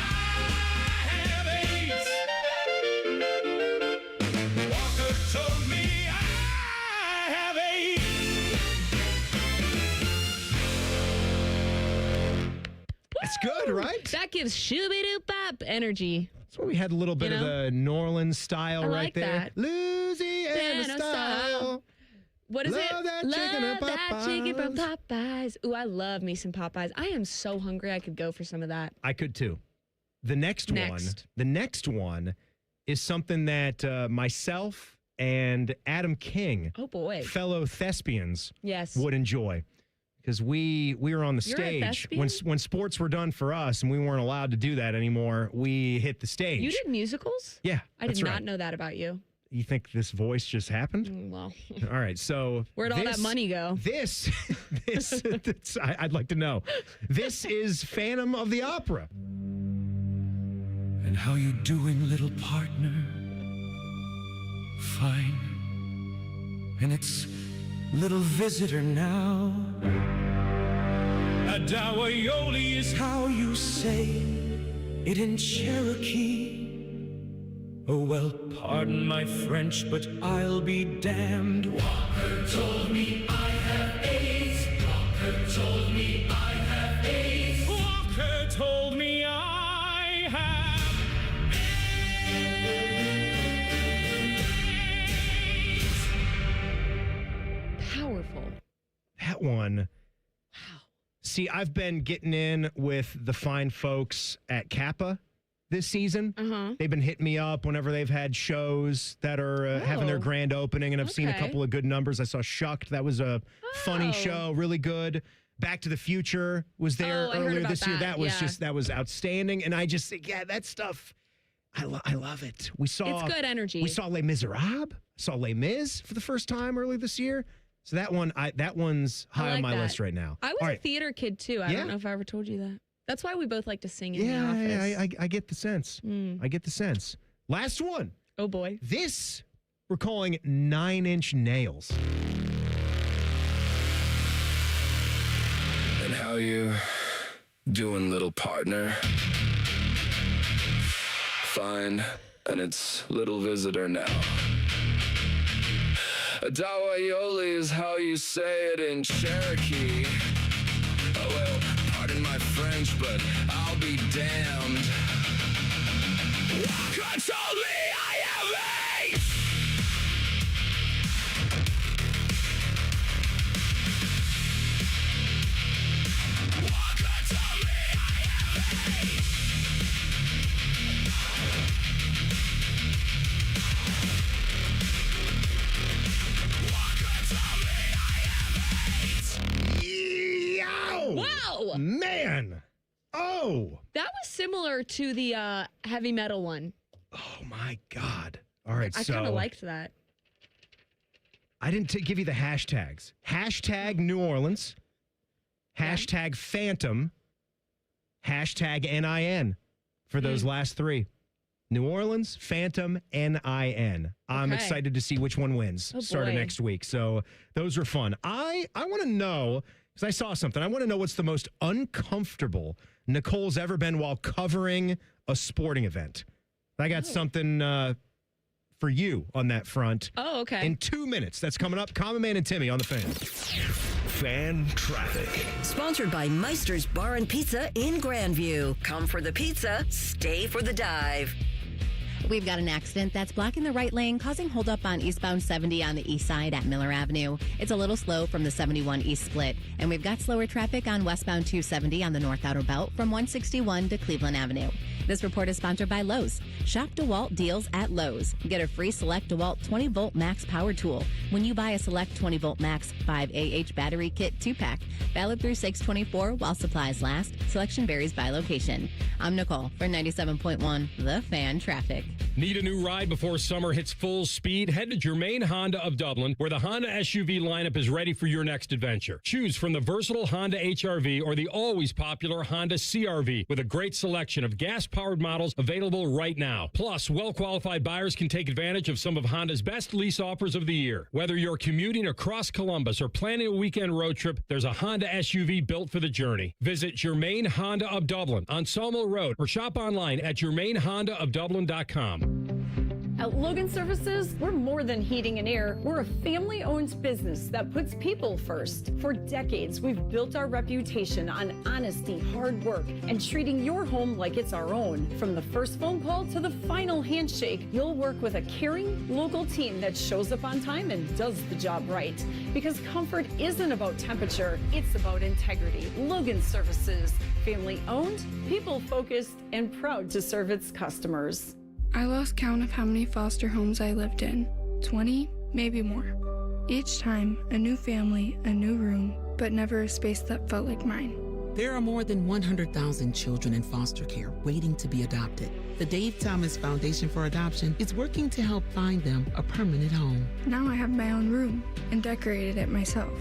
have AIDS. Walker told me I have AIDS. That's good, right? That gives shooby-doop-bop energy. That's why we had a little bit of the New Orleans style I right like there. that. Louisiana style. What is it? Love that chicken at that chicken from Popeyes. Popeyes. Ooh, I love me some Popeyes. I am so hungry. I could go for some of that. I could too. The next one is something that myself and Adam King, oh boy, fellow thespians, yes, would enjoy. Because we were on the You're a stage thespian? when sports were done for us and we weren't allowed to do that anymore. We hit the stage. You did musicals? Yeah, I that's did not right. know that about you. You think this voice just happened? Well, all right. So where'd all that money go? This, I'd like to know. This is Phantom of the Opera. And how you doing, little partner? Fine. And it's little visitor now. A Dawayoli is how you say it in Cherokee. Oh, well, pardon my French, but I'll be damned. Walker told me I have AIDS. Walker told me I have AIDS. Walker told me I have AIDS. Powerful. That one. Wow. See, I've been getting in with the fine folks at Kappa this season. They've been hitting me up whenever they've had shows that are having their grand opening, and I've seen a Okay. couple of good numbers. I saw Shucked. That was a funny show, really good. Back to the Future was there Oh, I heard earlier about this year. that, That was yeah. that was outstanding. And I just, that stuff, I love it. We saw It's good energy. We saw Les Miserables. Saw Les Mis for the first time earlier this year. So that one's I high on like my that. list right now. I was All a right. theater kid too. I Yeah? don't know if I ever told you that. That's why we both like to sing in the Yeah, office. I get the sense. I get the sense. Last one. Oh boy. This we're calling 9 Inch Nails. And how you doing, little partner? Fine, and it's little visitor now. A Dawayoli is how you say it in Cherokee. Oh, well, Pardon my French, but I'll be damned. Walker told me I have AIDS! Walker told me I have AIDS! Wow! Man! Oh! That was similar to the heavy metal one. Oh, my God. All right, I kind of liked that. I didn't give you the hashtags. Hashtag New Orleans. Hashtag Phantom. Hashtag NIN for those last three. New Orleans, Phantom, NIN. I'm excited to see which one wins starting next week. So those were fun. I want to know, because I saw something, I want to know what's the most uncomfortable Nicole's ever been while covering a sporting event. I got something for you on that front. Oh, okay. In 2 minutes. That's coming up. Common Man and Timmy on the Fan. Fan traffic. Sponsored by Meister's Bar and Pizza in Grandview. Come for the pizza, stay for the dive. We've got an accident that's blocking the right lane, causing holdup on eastbound 70 on the east side at Miller Avenue. It's a little slow from the 71 east split. And we've got slower traffic on westbound 270 on the north outer belt from 161 to Cleveland Avenue. This report is sponsored by Lowe's. Shop DeWalt deals at Lowe's. Get a free Select DeWalt 20-volt max power tool when you buy a Select 20-volt max 5AH battery kit 2-pack. Valid through 6/24 while supplies last. Selection varies by location. I'm Nicole for 97.1 The Fan Traffic. Need a new ride before summer hits full speed? Head to Germain Honda of Dublin, where the Honda SUV lineup is ready for your next adventure. Choose from the versatile Honda HR-V or the always popular Honda CR-V with a great selection of gas-powered models available right now. Plus, well-qualified buyers can take advantage of some of Honda's best lease offers of the year. Whether you're commuting across Columbus or planning a weekend road trip, there's a Honda SUV built for the journey. Visit Germain Honda of Dublin on Sawmill Road or shop online at germainhondaofdublin.com. At Logan Services, we're more than heating and air. We're a family-owned business that puts people first. For decades, we've built our reputation on honesty, hard work, and treating your home like it's our own. From the first phone call to the final handshake, you'll work with a caring, local team that shows up on time and does the job right. Because comfort isn't about temperature, it's about integrity. Logan Services, family-owned, people-focused, and proud to serve its customers. I lost count of how many foster homes I lived in. 20, maybe more. Each time, a new family, a new room, but never a space that felt like mine. There are more than 100,000 children in foster care waiting to be adopted. The Dave Thomas Foundation for Adoption is working to help find them a permanent home. Now I have my own room and decorated it myself.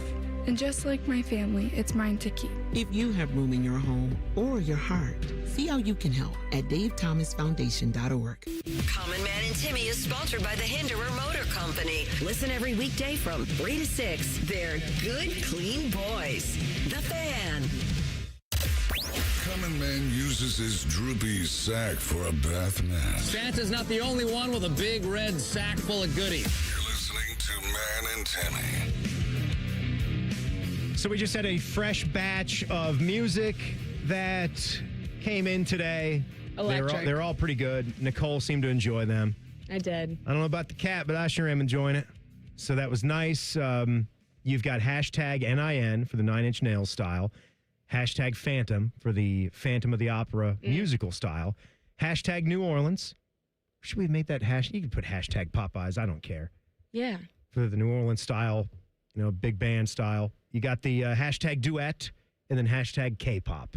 And just like my family, it's mine to keep. If you have room in your home or your heart, see how you can help at davethomasfoundation.org. Common Man and Timmy is sponsored by the Hinderer Motor Company. Listen every weekday from 3 to 6. They're good, clean boys. The Fan. Common Man uses his droopy sack for a bath mat. Santa's not the only one with a big red sack full of goodies. You're listening to Man and Timmy. So we just had a fresh batch of music that came in today. Electric. They're all pretty good. Nicole seemed to enjoy them. I did. I don't know about the cat, but I sure am enjoying it. So that was nice. You've got hashtag NIN for the 9 Inch Nails style. Hashtag Phantom for the Phantom of the Opera musical style. Hashtag New Orleans. Should we have made that hash? You can put hashtag Popeyes. I don't care. Yeah. For the New Orleans style, big band style. You got the hashtag duet and then hashtag K-pop.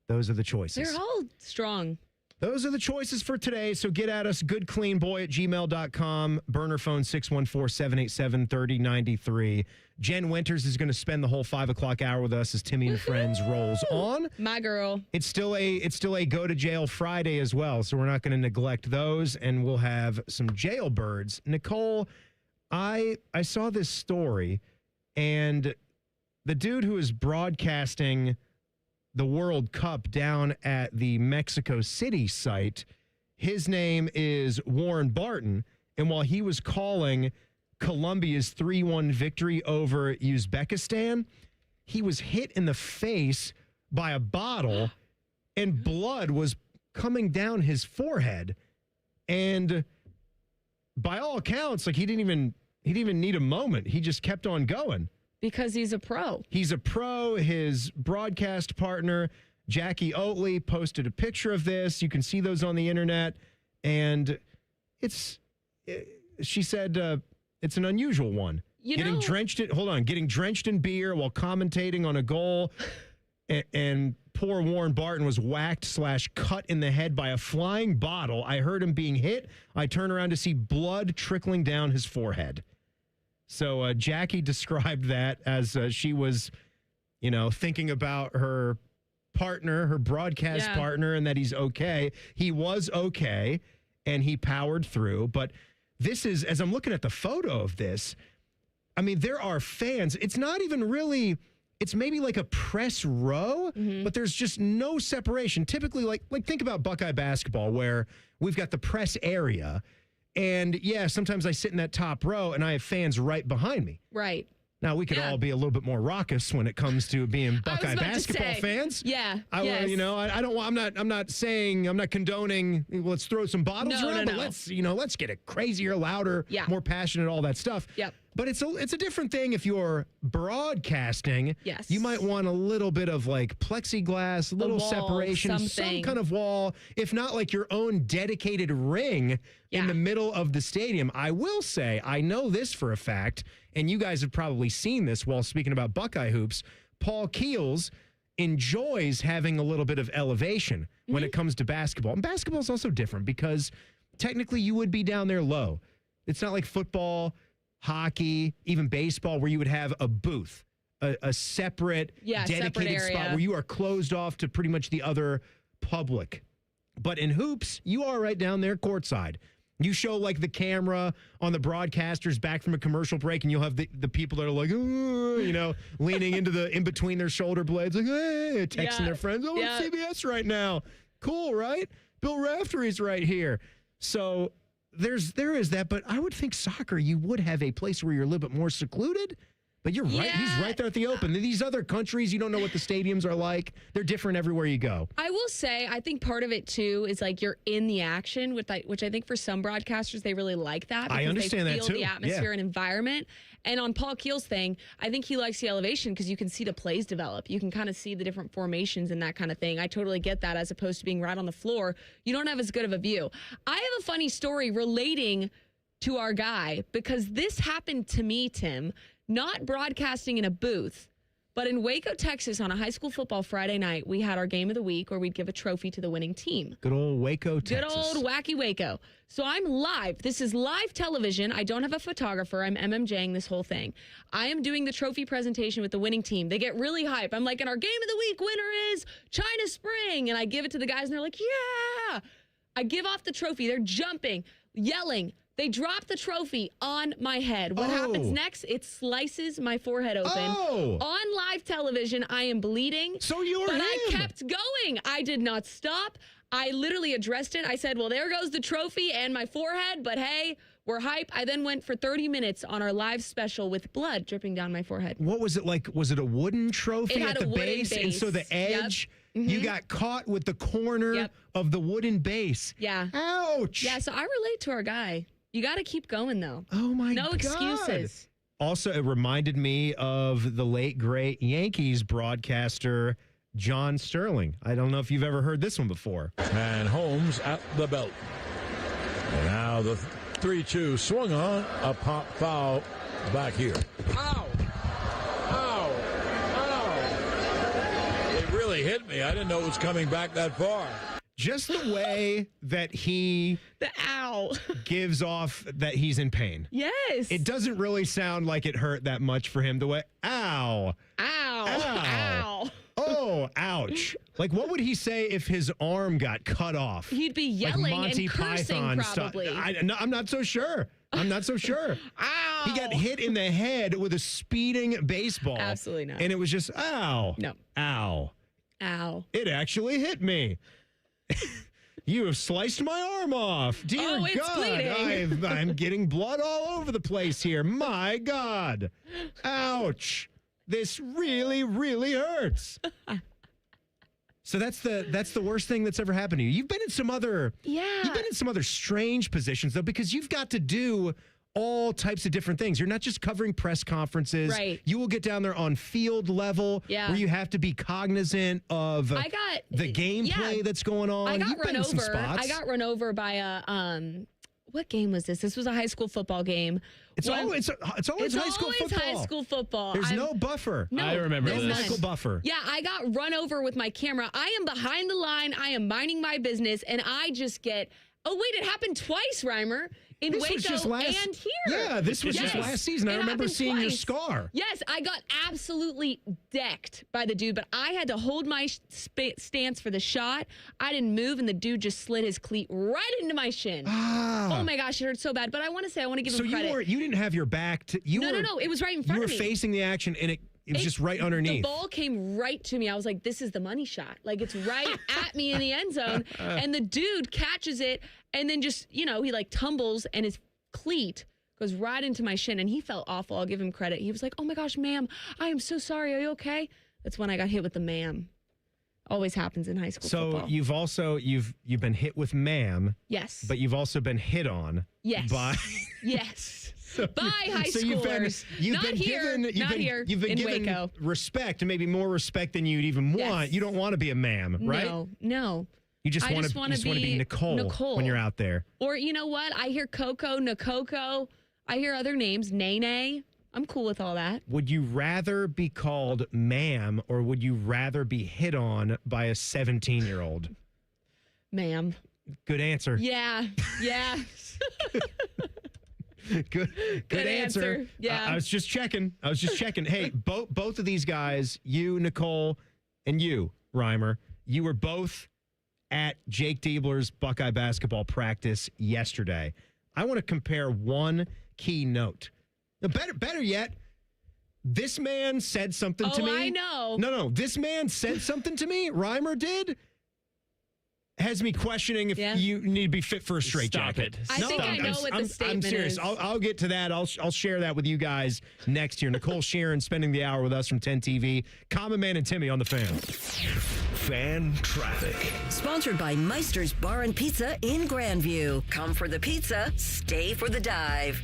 Those are the choices. They're all strong. Those are the choices for today. So get at us, goodcleanboy@gmail.com. Burner phone 614-787-3093. Jen Winters is going to spend the whole 5 o'clock hour with us as Timmy and Friends rolls on. My girl. It's still a go to jail Friday as well, so we're not going to neglect those, and we'll have some jailbirds. Nicole, I saw this story, and the dude who is broadcasting the World Cup down at the Mexico City site, his name is Warren Barton, and while he was calling Colombia's 3-1 victory over Uzbekistan, he was hit in the face by a bottle, and blood was coming down his forehead. And by all accounts, like he didn't even need a moment. He just kept on going. Because he's a pro. He's a pro. His broadcast partner, Jackie Oatley, posted a picture of this. You can see those on the internet. And she said it's an unusual one. Getting drenched in beer while commentating on a goal. And poor Warren Barton was whacked/cut in the head by a flying bottle. I heard him being hit. I turn around to see blood trickling down his forehead. So Jackie described that as she was, thinking about her partner, her broadcast partner, and that he's okay. He was okay, and he powered through. But this is, as I'm looking at the photo of this, I mean, there are fans. It's not even really... It's maybe like a press row, but there's just no separation. Typically, like think about Buckeye basketball, where we've got the press area, and sometimes I sit in that top row, and I have fans right behind me. Right. Now, we could all be a little bit more raucous when it comes to being Buckeye basketball fans. Yeah. I'm not condoning, let's throw some bottles around, but let's get it crazier, louder, more passionate, all that stuff. Yep. But it's a different thing if you're broadcasting. Yes. You might want a little bit of like plexiglass, a little separation, some kind of wall, if not like your own dedicated ring in the middle of the stadium. I will say, I know this for a fact, and you guys have probably seen this while speaking about Buckeye hoops. Paul Keels enjoys having a little bit of elevation when it comes to basketball. And basketball is also different because technically you would be down there low. It's not like football, hockey, even baseball, where you would have a booth, a separate, dedicated spot where you are closed off to pretty much the other public. But in hoops, you are right down there courtside. You show like the camera on the broadcasters back from a commercial break, and you'll have the people that are like, leaning in between their shoulder blades, like, hey, texting their friends, oh, it's CBS right now. Cool, right? Bill Raftery's right here. So there is that, but I would think soccer, you would have a place where you're a little bit more secluded. But you're right. He's right there at the open. These other countries, you don't know what the stadiums are like. They're different everywhere you go. I will say, I think part of it, too, is like you're in the action, which I think for some broadcasters, they really like that. Because I understand they that, feel too. the atmosphere and environment. And on Paul Keel's thing, I think he likes the elevation because you can see the plays develop. You can kind of see the different formations and that kind of thing. I totally get that, as opposed to being right on the floor. You don't have as good of a view. I have a funny story relating to our guy, because this happened to me, Tim. Not broadcasting in a booth, but in Waco, Texas, on a high school football Friday night, we had our game of the week where we'd give a trophy to the winning team. Good old Waco, Texas. Good old wacky Waco. So I'm live. This is live television. I don't have a photographer. I'm MMJing this whole thing. I am doing the trophy presentation with the winning team. They get really hype. I'm like, and our game of the week winner is China Spring. And I give it to the guys, and they're like, yeah. I give off the trophy. They're jumping, yelling. They drop the trophy on my head. What happens next? It slices my forehead open. On live television, I am bleeding. So you're But I kept going. I did not stop. I literally addressed it. I said, well, there goes the trophy and my forehead, but hey, we're hype. I then went for 30 minutes on our live special with blood dripping down my forehead. What was it like? Was it a wooden trophy at the base? And so the edge, you got caught with the corner of the wooden base. Yeah. Ouch. Yeah, so I relate to our guy. You got to keep going, though. Oh, my God. No excuses. Also, it reminded me of the late, great Yankees broadcaster, John Sterling. I don't know if you've ever heard this one before. And Holmes at the belt. And now the 3-2 swung on, a pop foul back here. Ow! Ow! Ow! It really hit me. I didn't know it was coming back that far. Just the way that he gives off that he's in pain. Yes. It doesn't really sound like it hurt that much for him. The way, ow. Ow. Ow. Oh, ouch. Like, what would he say if his arm got cut off? He'd be yelling like Monty and cursing, Python probably. I'm not so sure. I'm not so sure. Ow. He got hit in the head with a speeding baseball. Absolutely not. And it was just, ow. No. Ow. Ow. It actually hit me. You have sliced my arm off. Dear it's God, bleeding. I'm getting blood all over the place here. My God. Ouch. This really, really hurts. So that's the worst thing that's ever happened to you. You've been in some other strange positions though, because you've got to do all types of different things. You're not just covering press conferences. Right. You will get down there on field level where you have to be cognizant of the gameplay that's going on. I got You've run been in some over. spots. I got run over by a what game was this? This was a high school football game. It's always high school football. High school football. There's no buffer. No, I remember there's this. none. Michael Buffer. Yeah, I got run over with my camera. I am behind the line. I am minding my business, and I just get. Oh wait, it happened twice, Rhymer. In This Waco was just last, and here. Yeah, this was just last season. I remember seeing your scar. Yes, I got absolutely decked by the dude, but I had to hold my stance for the shot. I didn't move, and the dude just slid his cleat right into my shin. Oh my gosh, it hurt so bad. But I want to give him credit. So you didn't have your back to you. No, it was right in front of me. You were facing the action, and it was just right underneath. The ball came right to me. I was like, this is the money shot. Like, it's right at me in the end zone. And the dude catches it and then just, he like tumbles and his cleat goes right into my shin. And he felt awful. I'll give him credit. He was like, oh my gosh, ma'am, I am so sorry. Are you okay? That's when I got hit with the ma'am. Always happens in high school football. So you've been hit with ma'am. Yes. But you've also been hit on. Yes. By. Yes. By high schoolers. You've been given Waco. respect, and maybe more respect than you'd even want. Yes. You don't want to be a ma'am, right? No. You just want to be Nicole when you're out there. Or you know what? I hear Coco, Nakoko. I hear other names, Nene. I'm cool with all that. Would you rather be called ma'am, or would you rather be hit on by a 17-year-old? Ma'am. Good answer. Yeah. Good answer. Yeah. I was just checking. Hey, both of these guys, you, Nicole, and you, Rhymer, you were both at Jake Diebler's Buckeye basketball practice yesterday. I want to compare one key note. Better yet, this man said something to me. Oh, I know. No. This man said something to me. Rhymer did. Has me questioning if you need to be fit for a straitjacket. I think I know what the statement I'm serious. is. I'll get to that. I'll share that with you guys next year. Nicole Shearin spending the hour with us from 10 TV. Common Man and Timmy on the Fan. Fan traffic. Sponsored by Meister's Bar and Pizza in Grandview. Come for the pizza, stay for the dive.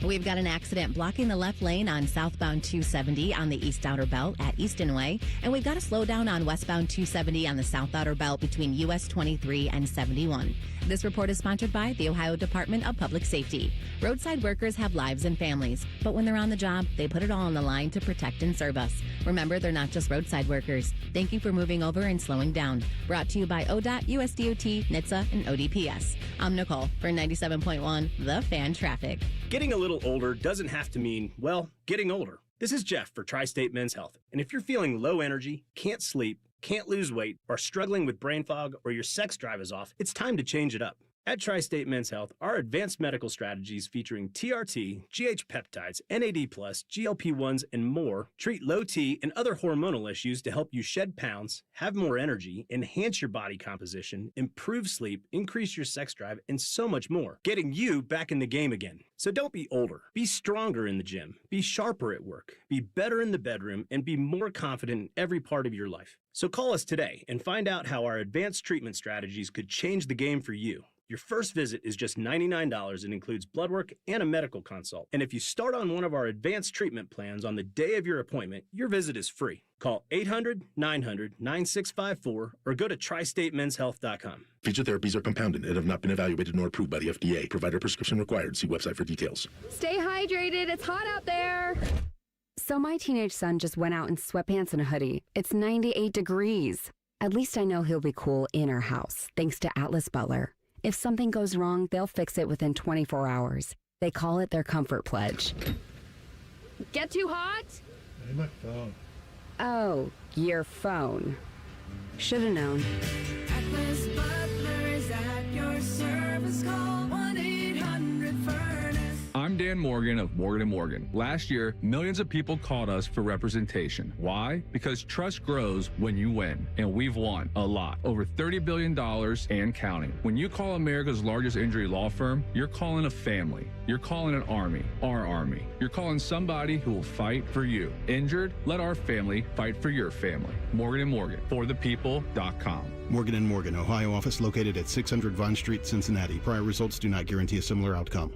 We've got an accident blocking the left lane on southbound 270 on the east outer belt at Easton Way. And we've got a slowdown on westbound 270 on the south outer belt between US 23 and 71. This report is sponsored by the Ohio Department of Public Safety. Roadside workers have lives and families, but when they're on the job, they put it all on the line to protect and serve us. Remember, they're not just roadside workers. Thank you for moving over and slowing down. Brought to you by ODOT, USDOT, NHTSA, and ODPS. I'm Nicole for 97.1 The Fan Traffic. Getting a little older doesn't have to mean, well, getting older. This is Jeff for Tri-State Men's Health. And if you're feeling low energy, can't sleep, can't lose weight, are struggling with brain fog, or your sex drive is off, it's time to change it up. At Tri-State Men's Health, our advanced medical strategies featuring TRT, GH peptides, NAD+, GLP-1s, and more treat low T and other hormonal issues to help you shed pounds, have more energy, enhance your body composition, improve sleep, increase your sex drive, and so much more, getting you back in the game again. So don't be older. Be stronger in the gym. Be sharper at work. Be better in the bedroom, and be more confident in every part of your life. So call us today and find out how our advanced treatment strategies could change the game for you. Your first visit is just $99 and includes blood work and a medical consult. And if you start on one of our advanced treatment plans on the day of your appointment, your visit is free. Call 800-900-9654 or go to tristatemenshealth.com. Feature therapies are compounded and have not been evaluated nor approved by the FDA. Provider prescription required. See website for details. Stay hydrated. It's hot out there. So my teenage son just went out in sweatpants and a hoodie. It's 98 degrees. At least I know he'll be cool in our house, thanks to Atlas Butler. If something goes wrong, they'll fix it within 24 hours. They call it their comfort pledge. Get too hot? My phone. Oh, your phone. Should have known. Atlas Butler is at your service. Call 1-800-FURNACE. Our I'm Dan Morgan of Morgan & Morgan. Last year, millions of people called us for representation. Why? Because trust grows when you win, and we've won a lot. Over $30 billion and counting. When you call America's largest injury law firm, you're calling a family. You're calling an army, our army. You're calling somebody who will fight for you. Injured? Let our family fight for your family. Morgan & Morgan, forthepeople.com. Morgan & Morgan, Ohio office located at 600 Vine Street, Cincinnati. Prior results do not guarantee a similar outcome.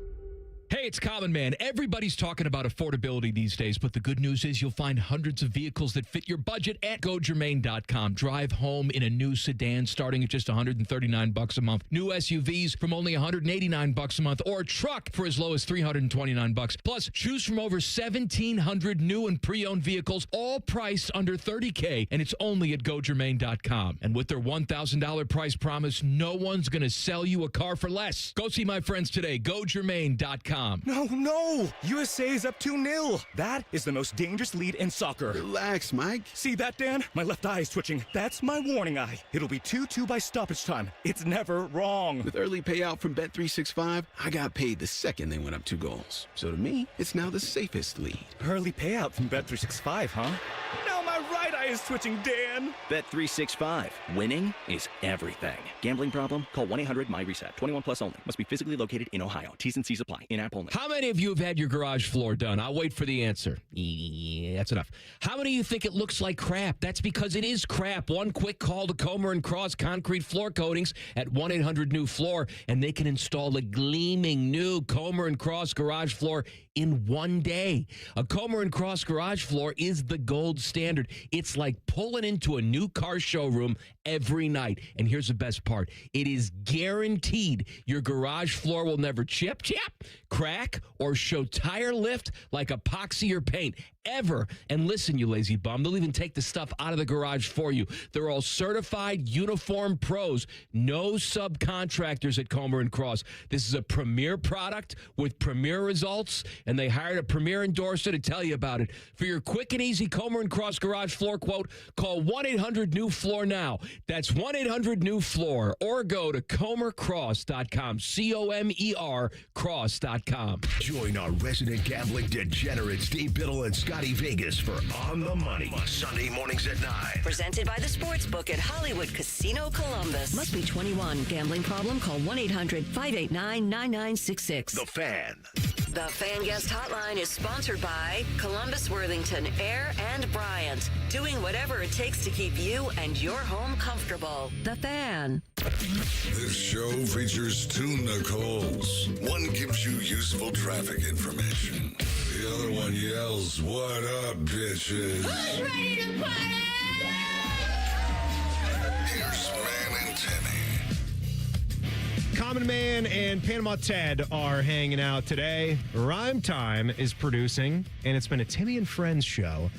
Hey, it's Common Man. Everybody's talking about affordability these days, but the good news is you'll find hundreds of vehicles that fit your budget at GoGermain.com. Drive home in a new sedan starting at just $139 a month. New SUVs from only $189 a month, or a truck for as low as $329. Plus, choose from over 1,700 new and pre-owned vehicles, all priced under $30K, and it's only at GoGermain.com. And with their $1,000 price promise, no one's going to sell you a car for less. Go see my friends today. GoGermain.com. No. USA is up 2-0. That is the most dangerous lead in soccer. Relax, Mike. See that, Dan? My left eye is twitching. That's my warning eye. It'll be 2-2 by stoppage time. It's never wrong. With early payout from Bet365, I got paid the second they went up 2 goals. So to me, it's now the safest lead. Early payout from Bet365, huh? Now my right eye is twitching, Dan. Bet365. Winning is everything. Gambling problem? Call 1-800-MY-RESET. 21 plus only. Must be physically located in Ohio. T's and C's apply. In-app only. How many of you have had your garage floor done? I'll wait for the answer. Yeah, that's enough. How many of you think it looks like crap? That's because it is crap. One quick call to Comer & Cross Concrete Floor Coatings at 1-800-NEW-FLOOR, and they can install a gleaming new Comer & Cross garage floor in one day. A Comer & Cross garage floor is the gold standard. It's like pulling into a new car showroom every night. And here's the best part. It is guaranteed your garage floor will never chip, crack, or show tire lift like epoxy or paint ever. And listen, you lazy bum, they'll even take the stuff out of the garage for you. They're all certified uniform pros, no subcontractors at Comer & Cross. This is a premier product with premier results, and they hired a premier endorser to tell you about it. For your quick and easy Comer & Cross garage floor quote, call 1-800-NEW-FLOOR now. That's 1-800-NEW-FLOOR, or go to ComerCross.com, COMER Cross.com. Join our resident gambling degenerates, Steve Biddle and Scotty Vegas for On the Money, Sunday mornings at 9. Presented by the Sportsbook at Hollywood Casino Columbus. Must be 21. Gambling problem? Call 1-800-589-9966. The Fan. The Fan Guest Hotline is sponsored by Columbus, Worthington, Air, and Bryant. Doing whatever it takes to keep you and your home comfortable. The Fan. This show features 2 Nicoles. One gives you useful traffic information. The other one yells, "What up, bitches?" Who's ready to party? Here's Man and Timmy. Common Man and Panama Ted are hanging out today. Rhyme Time is producing, and it's been a Timmy and Friends show.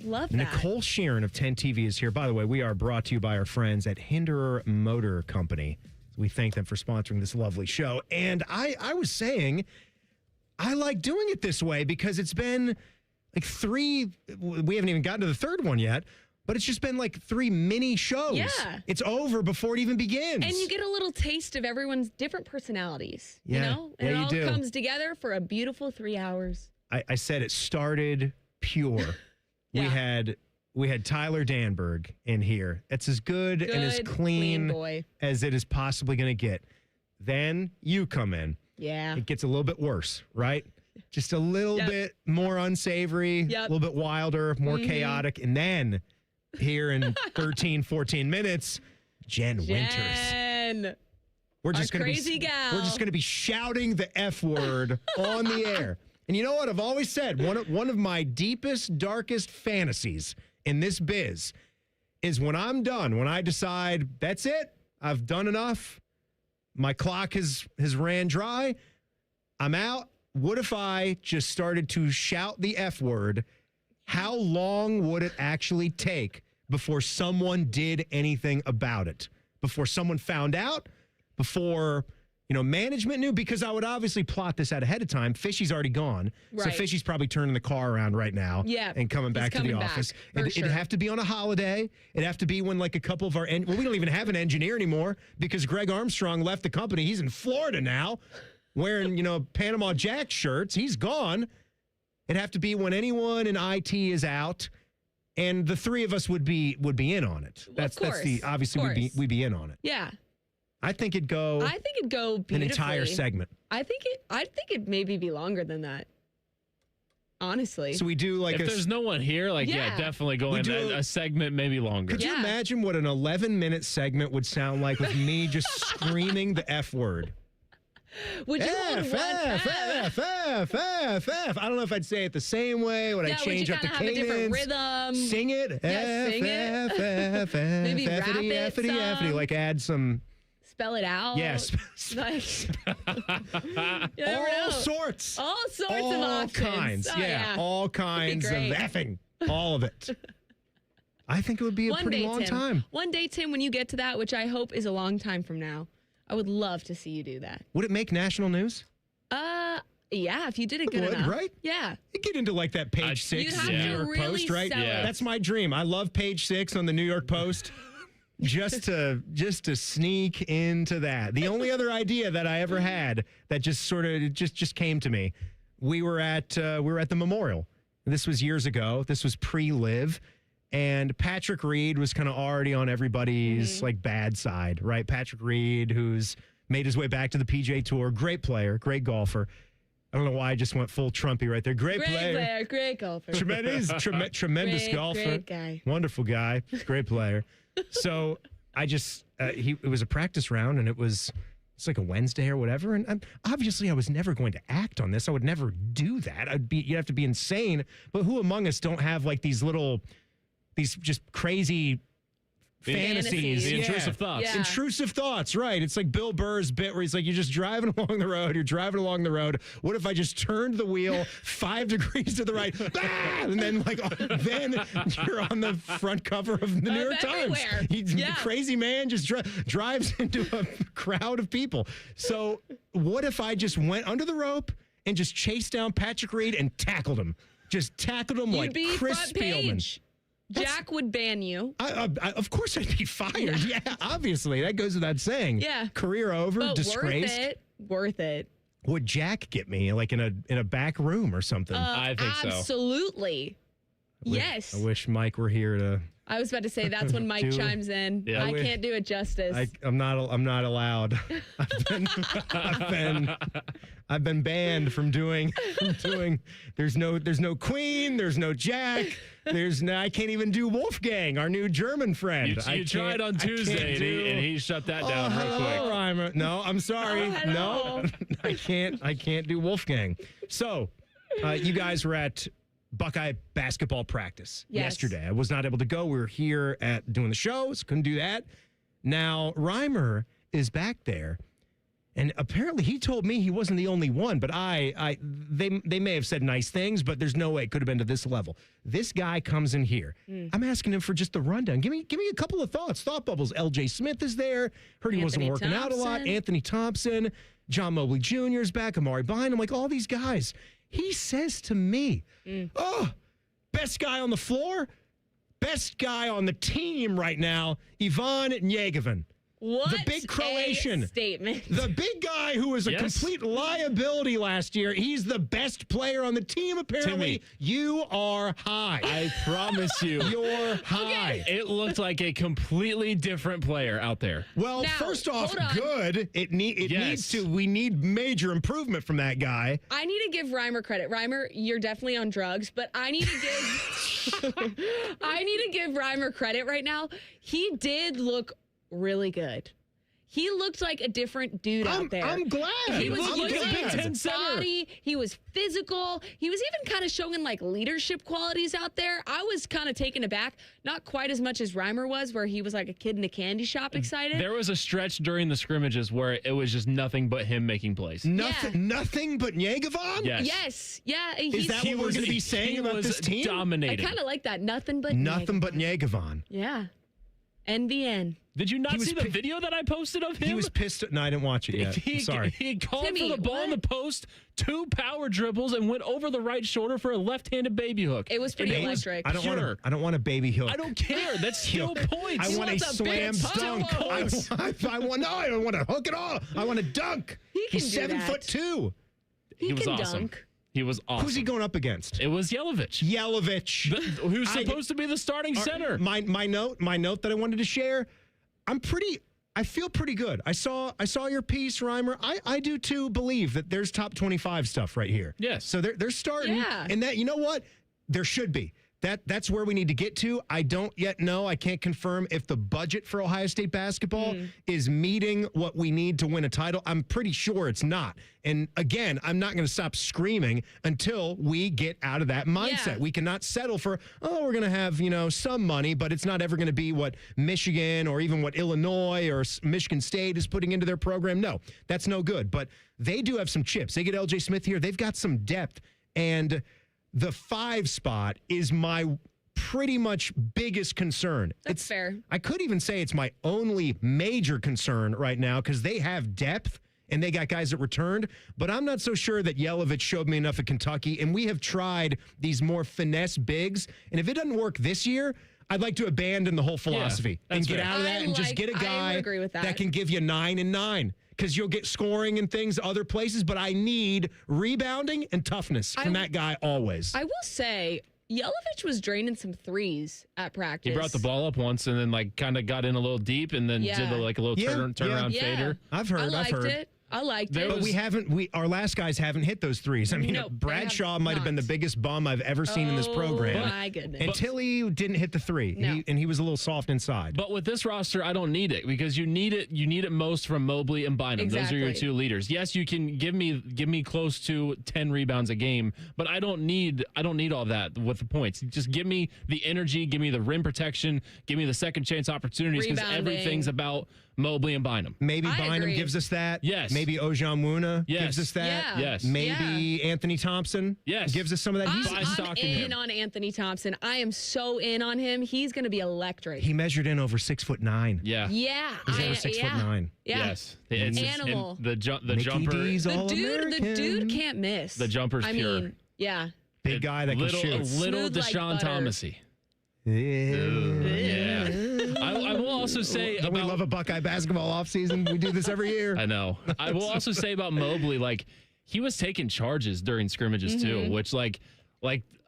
Love that. Nicole Shearin of 10 TV is here. By the way, we are brought to you by our friends at Hinderer Motor Company. We thank them for sponsoring this lovely show. And I was saying, I like doing it this way because it's been like 3, we haven't even gotten to the third one yet, but it's just been like 3 mini shows. Yeah. It's over before it even begins. And you get a little taste of everyone's different personalities, Yeah. you know? And Yeah, it you all do. comes together for a beautiful 3 hours. I said it started pure. Yeah. We had Tyler Danburg in here. It's as good and as clean boy. as it is possibly going to get. Then you come in. Yeah. It gets a little bit worse, right? Just a little bit more unsavory, a little bit wilder, more chaotic. And then here in 13, 14 minutes, Jen Winters. We're just our gonna crazy gal. We're just going to be shouting the F word on the air. And you know what? I've always said one of my deepest, darkest fantasies in this biz is when I'm done, when I decide that's it, I've done enough, my clock has ran dry, I'm out. What if I just started to shout the F word? How long would it actually take before someone did anything about it? Before someone found out? Before management knew? Because I would obviously plot this out ahead of time. Fishy's already gone. So Right. Fishy's probably turning the car around right now and coming back to the office. It'd have to be on a holiday. It'd have to be when like a couple of our, we don't even have an engineer anymore because Greg Armstrong left the company. He's in Florida now. wearing, Panama Jack shirts. He's gone. It'd have to be when anyone in IT is out, and the three of us would be in on it. That's the obviously we'd be in on it. Yeah. I think it'd go beautifully. an entire segment. I'd think it maybe be longer than that. Honestly. So we do if there's no one here, definitely go in a segment maybe longer. Could you imagine what an 11-minute segment would sound like with me just screaming the F word? Would you F? I don't know if I'd say it the same way. Would I change up the cadence? Have a different rhythm? Sing it. Sing it. Maybe rap it some. Like add some. Spell it out. Yes. All sorts. All sorts of options. Kinds. All kinds of effing. All of it. I think it would be a pretty long time. One day, Tim, when you get to that, which I hope is a long time from now, I would love to see you do that. Would it make national news? Yeah, if you did it good enough. Right? Yeah. You get into like that page 6 New York really Post, right? Yeah. That's my dream. I love page 6 on the New York Post. just to sneak into that. The only other idea that I ever had that just sort of just came to me. We were at the memorial. This was years ago. This was pre-live. And Patrick Reed was kind of already on everybody's bad side, right? Patrick Reed, who's made his way back to the PGA Tour. Great player, great golfer. I don't know why I just went full Trumpy right there. Great player. Great golfer. Tremendous golfer. Great guy. Wonderful guy. Great player. So I just, it was a practice round, and it's like a Wednesday or whatever. And obviously I was never going to act on this. I would never do that. You'd have to be insane. But who among us don't have these just crazy fantasies. The intrusive thoughts. Yeah. Intrusive thoughts, right. It's like Bill Burr's bit where he's like, you're just driving along the road. What if I just turned the wheel 5 degrees to the right? And then then you're on the front cover of the New York Times. Crazy man just drives into a crowd of people. So what if I just went under the rope and just chased down Patrick Reed and tackled him? Just tackled him like Chris Spielman. Jack would ban you. Of course I'd be fired. Yeah, obviously. That goes without saying. Yeah. Career over, but disgraced. Worth it. Would Jack get me in a back room or something? I think so. Absolutely. Yes. I wish Mike were here to. I was about to say that's when Mike chimes in. Yeah, I can't do it justice. I'm not allowed. I've been banned from doing. There's no Queen. There's no Jack. I can't even do Wolfgang, our new German friend. You tried on Tuesday, and he shut that down real quick. Rhymer. No, I'm sorry. No, I can't do Wolfgang. So, you guys were at Buckeye basketball practice yesterday. I was not able to go. We were here at doing the show, so couldn't do that. Now, Rhymer is back there, and apparently he told me he wasn't the only one, but they may have said nice things, but there's no way it could have been to this level. This guy comes in here. I'm asking him for just the rundown. Give me a couple of thought bubbles. LJ Smith is there. Heard he wasn't working out a lot. Anthony Thompson, John Mobley Jr. is back. Amari Bynum. I'm like, all these guys. He says to me, best guy on the floor, best guy on the team right now, Ivan Njegovan. What the big Croatian a statement. The big guy who was a complete liability last year. He's the best player on the team, apparently. Timmy, you are high. I promise you. You're high. It looked like a completely different player out there. Well, now, first off, good. It needs to. We need major improvement from that guy. I need to give Rhymer credit. Rhymer, you're definitely on drugs, but I need to give Rhymer credit right now. He did look really good. He looked like a different dude out there. I'm glad. He was using Big Ten his body. He was physical. He was even kind of showing leadership qualities out there. I was kind of taken aback. Not quite as much as Rhymer was, where he was like a kid in a candy shop excited. There was a stretch during the scrimmages where it was just nothing but him making plays. Nothing but Njegovan? Yes. Yeah. Is that what we're going to be saying about this team? Dominating. I kind of like that. Nothing but Njegovan. Yeah. NBN. Did you not see the video that I posted of him? He was pissed. No, I didn't watch it yet. Sorry. He called Timmy, for the ball in the post, 2 power dribbles, and went over the right shoulder for a left-handed baby hook. It was pretty electric. I don't want a baby hook. I don't care. That's still points. I want a slam dunk. I don't want to hook at all. I want to dunk. He's 7'2". He was can awesome. dunk. He was awesome. Who's he going up against? It was Yelovich. Who's supposed to be the starting center. My note that I wanted to share. I feel pretty good. I saw your piece, Rhymer. I do too believe that there's top 25 stuff right here. Yes. So they're starting. Yeah. And that, you know what? There should be. That's where we need to get to. I don't yet know. I can't confirm if the budget for Ohio State basketball is meeting what we need to win a title. I'm pretty sure it's not. And again, I'm not going to stop screaming until we get out of that mindset. Yeah. We cannot settle for, we're going to have, some money, but it's not ever going to be what Michigan or even what Illinois or Michigan State is putting into their program. No, that's no good. But they do have some chips. They get LJ Smith here. They've got some depth. And the 5 spot is my pretty much biggest concern. That's fair. I could even say it's my only major concern right now because they have depth and they got guys that returned, but I'm not so sure that Yelovich showed me enough at Kentucky, and we have tried these more finesse bigs, and if it doesn't work this year, I'd like to abandon the whole philosophy and get out of that and just get a guy that can give you 9 and 9. Because you'll get scoring and things other places, but I need rebounding and toughness from that guy always. I will say, Yelovich was draining some threes at practice. He brought the ball up once and then kind of got in a little deep and then did a little turnaround fader. I've heard. I liked it. But our last guys haven't hit those threes. I mean, Bradshaw might have been the biggest bum I've ever seen in this program. My goodness. And Tilly didn't hit the 3. No. He was a little soft inside. But with this roster, I don't need it because you need it most from Mobley and Bynum. Exactly. Those are your 2 leaders. Yes, you can give me close to 10 rebounds a game, but I don't need all that with the points. Just give me the energy, give me the rim protection, give me the second chance opportunities because everything's about Mobley and Bynum. Maybe Bynum gives us that. Yes. Maybe Ojanwuna gives us that. Yeah. Yes. Maybe Anthony Thompson gives us some of that. I'm in on Anthony Thompson. I am so in on him. He's going to be electric. He measured in over 6'9". Yeah. Yeah. He's over 6'9". Yeah. Yes. Animal. The jumper. The dude can't miss. The jumper's pure. mean, yeah. Big guy that can shoot. Little Smooth Deshaun like butter. Thomasy. Yeah. I will also say we love a Buckeye basketball offseason. We do this every year. I know. I will also say about Mobley, he was taking charges during scrimmages too, which like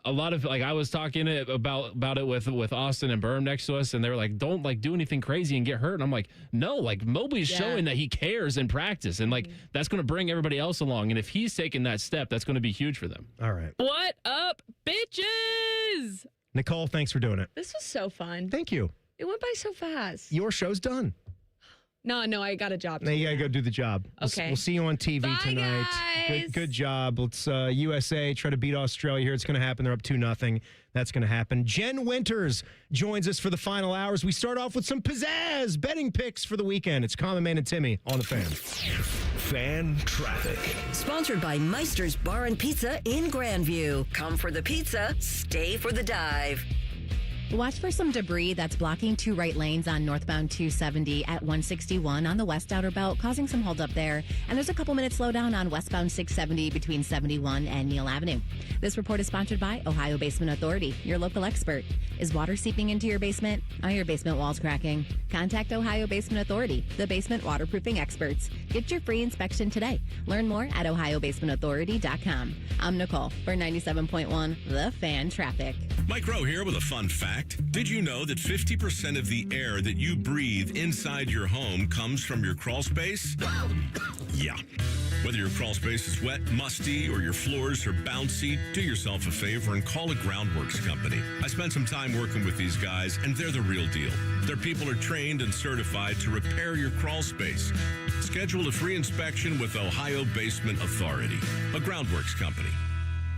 a lot of I was talking about it with Austin and Berm next to us, and they were like, don't do anything crazy and get hurt. And I'm like, no, Mobley's showing that he cares in practice, and that's going to bring everybody else along. And if he's taking that step, that's going to be huge for them. All right. What up, bitches? Nicole, thanks for doing it. This was so fun. Thank you. It went by so fast. Your show's done. No, I got a job. Now you got to go do the job. Okay. We'll see you on TV tonight. Guys. Good job. Let's USA try to beat Australia here. It's going to happen. They're up 2-0. That's going to happen. Jen Winters joins us for the final hours. We start off with some pizzazz betting picks for the weekend. It's Common Man and Timmy on the Fan. Fan traffic. Sponsored by Meister's Bar and Pizza in Grandview. Come for the pizza, stay for the dive. Watch for some debris that's blocking 2 right lanes on northbound 270 at 161 on the west outer belt, causing some holdup there. And there's a couple minutes slowdown on westbound 670 between 71 and Neal Avenue. This report is sponsored by Ohio Basement Authority, your local expert. Is water seeping into your basement? Are your basement walls cracking? Contact Ohio Basement Authority, the basement waterproofing experts. Get your free inspection today. Learn more at ohiobasementauthority.com. I'm Nicole for 97.1 The Fan Traffic. Mike Rowe here with a fun fact. Did you know that 50% of the air that you breathe inside your home comes from your crawl space? Yeah. Whether your crawl space is wet, musty, or your floors are bouncy, do yourself a favor and call a Groundworks company. I spent some time working with these guys, and they're the real deal. Their people are trained and certified to repair your crawl space. Schedule a free inspection with Ohio Basement Authority, a Groundworks company.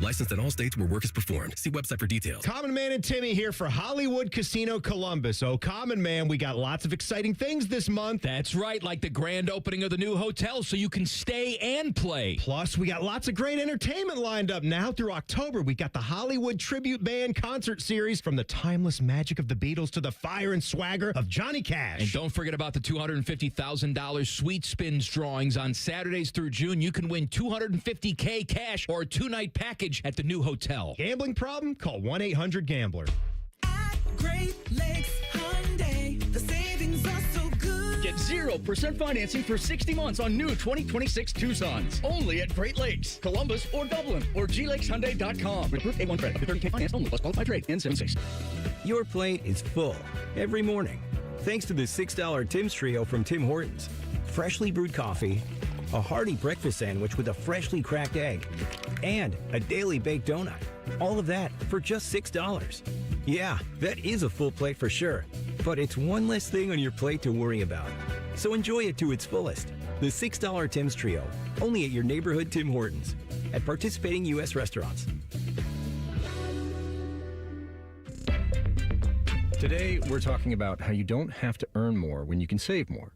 Licensed in all states where work is performed. See website for details. Common Man and Timmy here for Hollywood Casino Columbus. Oh, Common Man, we got lots of exciting things this month. That's right, like the grand opening of the new hotel so you can stay and play. Plus, we got lots of great entertainment lined up now through October. We got the Hollywood Tribute Band concert series, from the timeless magic of the Beatles to the fire and swagger of Johnny Cash. And don't forget about the $250,000 Sweet Spins drawings on Saturdays through June. You can win $250K cash or a 2-night package at the new hotel. Gambling problem? Call 1-800-GAMBLER. Great Lakes Hyundai, the savings are so good. Get 0% financing for 60 months on new 2026 Tucsons. Only at Great Lakes, Columbus, or Dublin, or glakeshyundai.com. With approved A1 credit up to 30K finance only, plus qualified trade in 76. Your plate is full every morning, thanks to the $6 Tim's Trio from Tim Hortons. Freshly brewed coffee, a hearty breakfast sandwich with a freshly cracked egg, and a daily baked donut. All of that for just $6. Yeah, that is a full plate for sure, but it's one less thing on your plate to worry about. So enjoy it to its fullest. The $6 Tim's Trio, only at your neighborhood Tim Hortons, at participating U.S. restaurants. Today, we're talking about how you don't have to earn more when you can save more.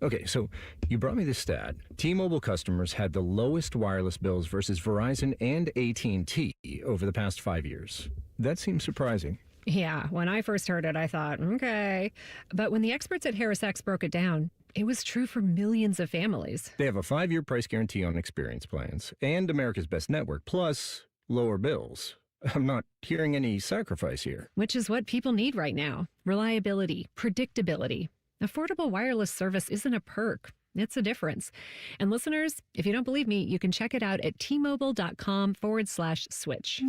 Okay, so you brought me this stat. T-Mobile customers had the lowest wireless bills versus Verizon and AT&T over the past 5 years. That seems surprising. Yeah, when I first heard it, I thought, okay. But when the experts at HarrisX broke it down, it was true for millions of families. They have a 5-year price guarantee on experience plans and America's Best Network, plus lower bills. I'm not hearing any sacrifice here. Which is what people need right now. Reliability, predictability. Affordable wireless service isn't a perk. It's a difference. And listeners, if you don't believe me, you can check it out at tmobile.com/switch.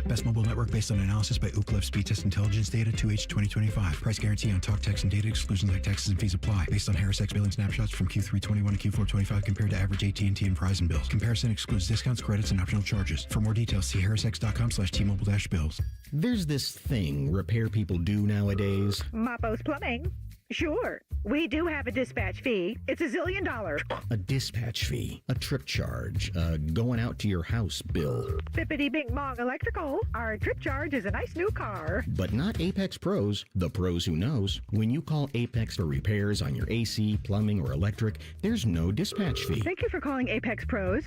Best mobile network based on analysis by Ookla of Speed Test Intelligence data 2H 2025. Price guarantee on talk, text, and data. Exclusions like taxes and fees apply. Based on HarrisX billing snapshots from Q3 21 to Q4 25 compared to average AT&T and Verizon bills. Comparison excludes discounts, credits, and optional charges. For more details, see harrisx.com/T-Mobile-bills. There's this thing repair people do nowadays. Mappo's Plumbing. Sure, we do have a dispatch fee. It's $1 zillion. A dispatch fee, a trip charge, going out to your house bill. Bippity Bing Bong Electrical. Our trip charge is a nice new car. But not Apex Pros, the pros who knows. When you call Apex for repairs on your AC, plumbing, or electric, there's no dispatch fee. Thank you for calling Apex Pros.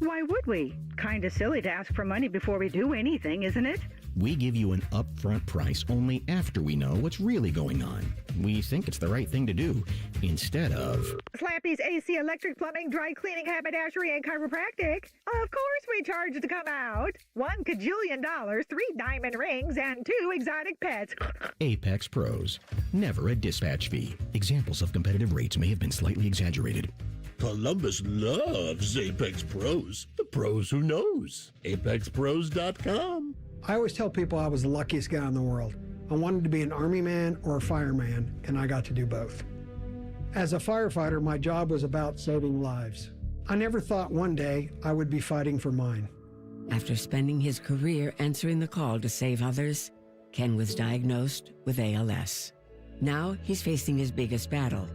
Why would we? Kinda silly to ask for money before we do anything, isn't it? We give you an upfront price only after we know what's really going on. We think it's the right thing to do, instead of Slappy's AC, electric, plumbing, dry cleaning, haberdashery, and chiropractic. Of course we charge to come out. $1 kajillion, 3 diamond rings, and 2 exotic pets. Apex Pros. Never a dispatch fee. Examples of competitive rates may have been slightly exaggerated. Columbus loves Apex Pros. The pros who knows. ApexPros.com. I always tell people I was the luckiest guy in the world. I wanted to be an army man or a fireman, and I got to do both. As a firefighter, my job was about saving lives. I never thought one day I would be fighting for mine. After spending his career answering the call to save others, Ken was diagnosed with ALS. Now he's facing his biggest battle,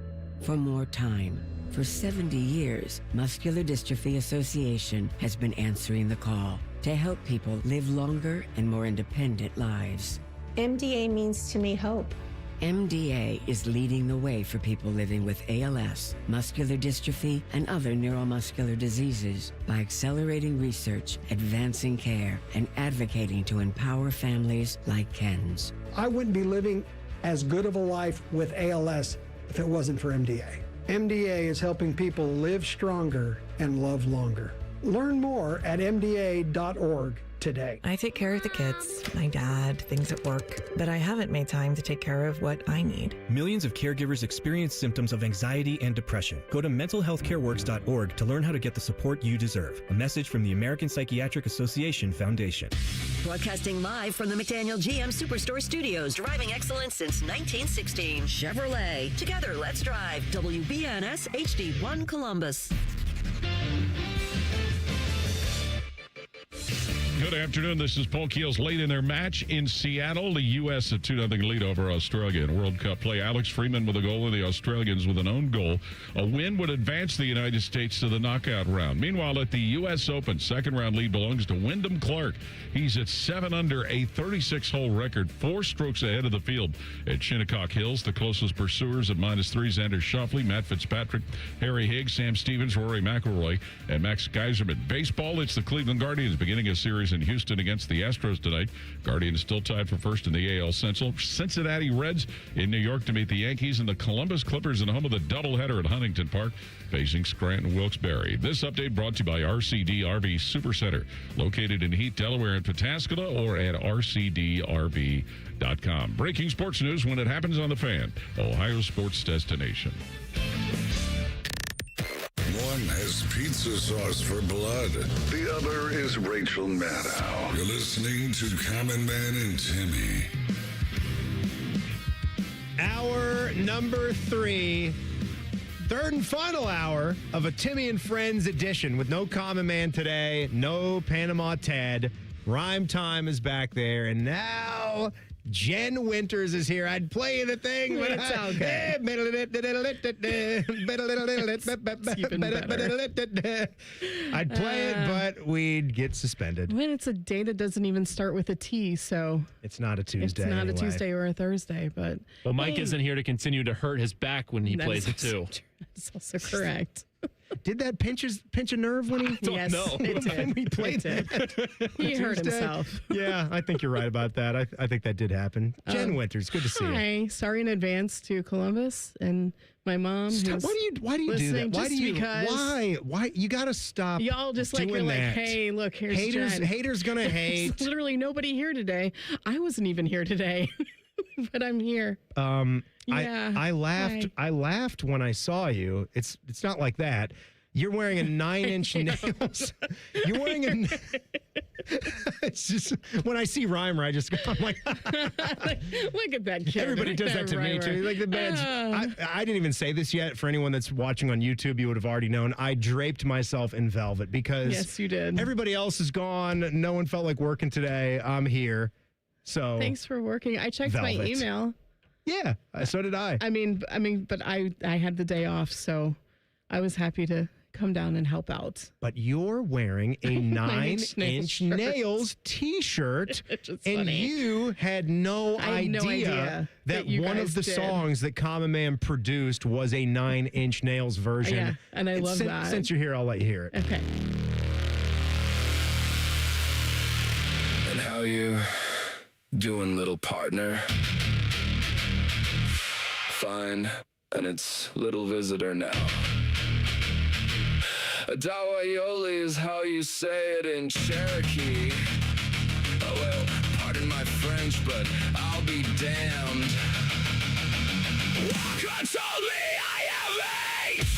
for more time. For 70 years, Muscular Dystrophy Association has been answering the call to help people live longer and more independent lives. MDA means to me hope. MDA is leading the way for people living with ALS, muscular dystrophy, and other neuromuscular diseases by accelerating research, advancing care, and advocating to empower families like Ken's. I wouldn't be living as good of a life with ALS if it wasn't for MDA. MDA is helping people live stronger and love longer. Learn more at MDA.org today. I take care of the kids, my dad, things at work, but I haven't made time to take care of what I need. Millions of caregivers experience symptoms of anxiety and depression. Go to mentalhealthcareworks.org to learn how to get the support you deserve. A message from the American Psychiatric Association Foundation. Broadcasting live from the McDaniel GM Superstore Studios, driving excellence since 1916. Chevrolet. Together, let's drive. WBNS HD1 Columbus. Good afternoon. This is Polk Heels late in their match in Seattle. The U.S. a 2-0 lead over Australia in World Cup play. Alex Freeman with a goal and the Australians with an own goal. A win would advance the United States to the knockout round. Meanwhile, at the U.S. Open, second-round lead belongs to Wyndham Clark. He's at 7 under, a 36-hole record, 4 strokes ahead of the field at Shinnecock Hills. The closest pursuers at -3, Xander Schauffele, Matt Fitzpatrick, Harry Higgs, Sam Stevens, Rory McIlroy, and Max Geiserman. Baseball, it's the Cleveland Guardians beginning a series in Houston against the Astros tonight. Guardians still tied for first in the AL Central. Cincinnati Reds in New York to meet the Yankees, and the Columbus Clippers in the home of the doubleheader at Huntington Park facing Scranton Wilkes-Barre. This update brought to you by RCD RV Supercenter, located in Heath, Delaware, and Pataskala, or at rcdrv.com. Breaking sports news when it happens on The Fan, Ohio sports destination. One has pizza sauce for blood. The other is Rachel Maddow. You're listening to Common Man and Timmy. Hour number 3. Third and final hour of a Timmy and Friends edition with no Common Man today, no Panama Ted. Rhyme time is back there, and now Jen Winters is here. I'd play the thing, but it's all good. I'd play it, but we'd get suspended. When it's a day that doesn't even start with a T, so it's not a Tuesday. It's not anyway. a Tuesday or a Thursday, but well, Mike isn't here to continue to hurt his back when he plays it too. That's also correct. Did that pinch a nerve when he? Yes, it did. When we played it. He hurt himself. Yeah, I think you're right about that. I think that did happen. Jen Winters, good to see you. Hi, sorry in advance to Columbus and my mom. Stop. Why do you do that? Why you got to stop? Y'all just like you're that. like, hey, look, here's haters. Jen. Haters gonna hate. There's literally nobody here today. I wasn't even here today, but I'm here. Yeah, I laughed. Hi. I laughed when I saw you. It's not like that. You're wearing a 9-inch nails. You're wearing a. It's just when I see Rhymer, I'm like, look at that kid. Everybody does that to me too. Like the man's. I didn't even say this yet. For anyone that's watching on YouTube, you would have already known. I draped myself in velvet because yes, you did. Everybody else is gone. No one felt like working today. I'm here. So thanks for working. I checked my email. Yeah, so did I. I mean, but I had the day off, so I was happy to come down and help out. But you're wearing a 9-inch nails T-shirt, and funny. you had no idea that one of the songs that Common Man produced was a 9-inch nails version. Yeah, and I love that. Since you're here, I'll let you hear it. Okay. And how you doing, little partner? Fine, and it's little visitor now. Adawayoli is how you say it in Cherokee. Oh well, pardon my French, but I'll be damned. Walker told me I have AIDS!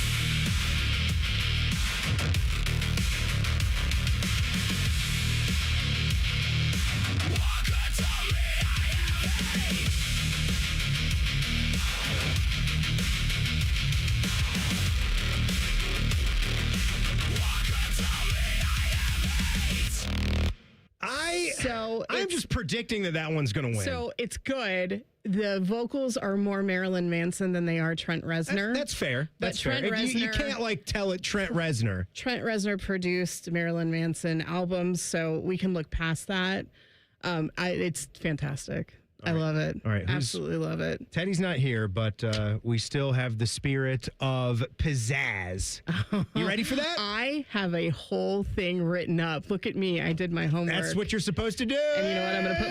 Walker told me I have AIDS! I'm just predicting that one's going to win. So it's good. The vocals are more Marilyn Manson than they are Trent Reznor. That's fair. That's Trent fair. Reznor, you can't tell it Trent Reznor. Trent Reznor produced Marilyn Manson albums, so we can look past that. It's fantastic. I love it. All right. Absolutely love it. Teddy's not here, but we still have the spirit of pizzazz. You ready for that? I have a whole thing written up. Look at me. I did my homework. That's what you're supposed to do. And you know what? I'm going to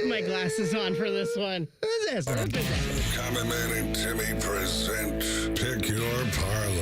put my glasses on for this one. Pizzazz. Common Man and Timmy present Pick Your Parlay.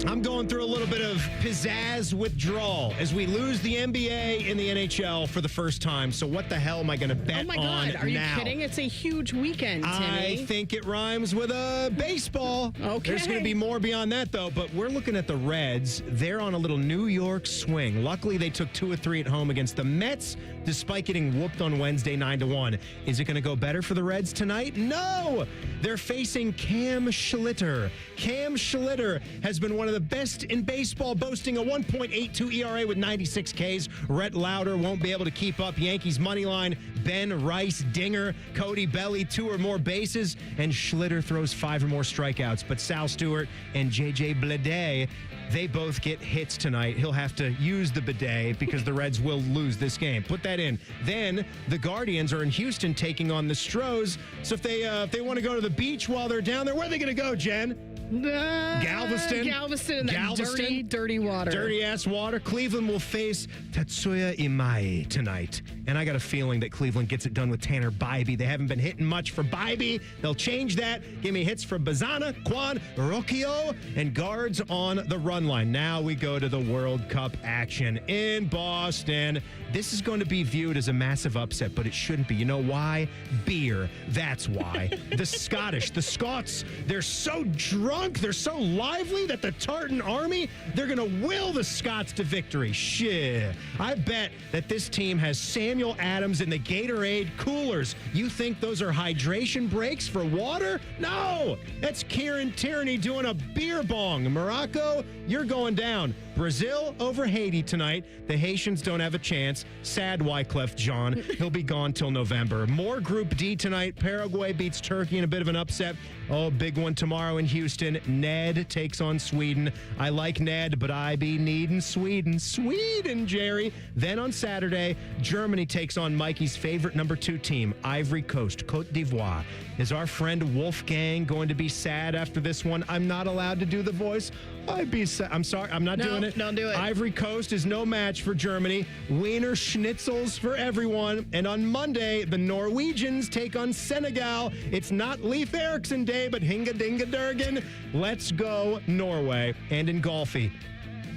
I'm going through a little bit of pizzazz withdrawal as we lose the NBA and the NHL for the first time. So what the hell am I going to bet on now? Oh my God, are you kidding? It's a huge weekend, Timmy. I think it rhymes with a baseball. Okay. There's going to be more beyond that, though. But we're looking at the Reds. They're on a little New York swing. Luckily, they took 2 of 3 at home against the Mets despite getting whooped on Wednesday 9-1. Is it going to go better for the Reds tonight? No! They're facing Cam Schlitter. Cam Schlitter has been one of the best in baseball, boasting a 1.82 ERA with 96 Ks. Rhett Lauder won't be able to keep up. Yankees money line, Ben Rice, Dinger, Cody Belly, 2 or more bases, and Schlitter throws 5 or more strikeouts. But Sal Stewart and J.J. Bleday, they both get hits tonight. He'll have to use the bidet because the Reds will lose this game. Put that in. Then the Guardians are in Houston taking on the Stros. So if they want to go to the beach while they're down there, where are they going to go, Jen? Galveston. Galveston in that dirty water. Dirty-ass water. Cleveland will face Tatsuya Imai tonight. And I got a feeling that Cleveland gets it done with Tanner Bybee. They haven't been hitting much for Bybee. They'll change that. Give me hits for Bazana, Kwan, Rocchio, and guards on the run line. Now we go to the World Cup action in Boston. This is going to be viewed as a massive upset, but it shouldn't be. You know why? Beer. That's why. The Scottish, the Scots, they're so drunk, they're so lively that the Tartan Army, they're going to will the Scots to victory. Shit. I bet that this team has Samuel Adams in the Gatorade coolers. You think those are hydration breaks for water? No! That's Kieran Tierney doing a beer bong. Morocco, you're going down. Brazil over Haiti tonight. The Haitians don't have a chance. Sad Wyclef Jean. He'll be gone till November. More Group D tonight. Paraguay beats Turkey in a bit of an upset. Oh, big one tomorrow in Houston. Ned takes on Sweden. I like Ned, but I be needing Sweden. Sweden, Jerry. Then on Saturday, Germany takes on Mikey's favorite number 2 team, Ivory Coast, Côte d'Ivoire. Is our friend Wolfgang going to be sad after this one? I'm not allowed to do the voice. I'd be sad. I'm sorry. I'm not doing it. Don't do it. Ivory Coast is no match for Germany. Wiener Schnitzels for everyone. And on Monday, the Norwegians take on Senegal. It's not Leif Erikson Day, but Hinga Dinga Durgan. Let's go Norway. And in golfy,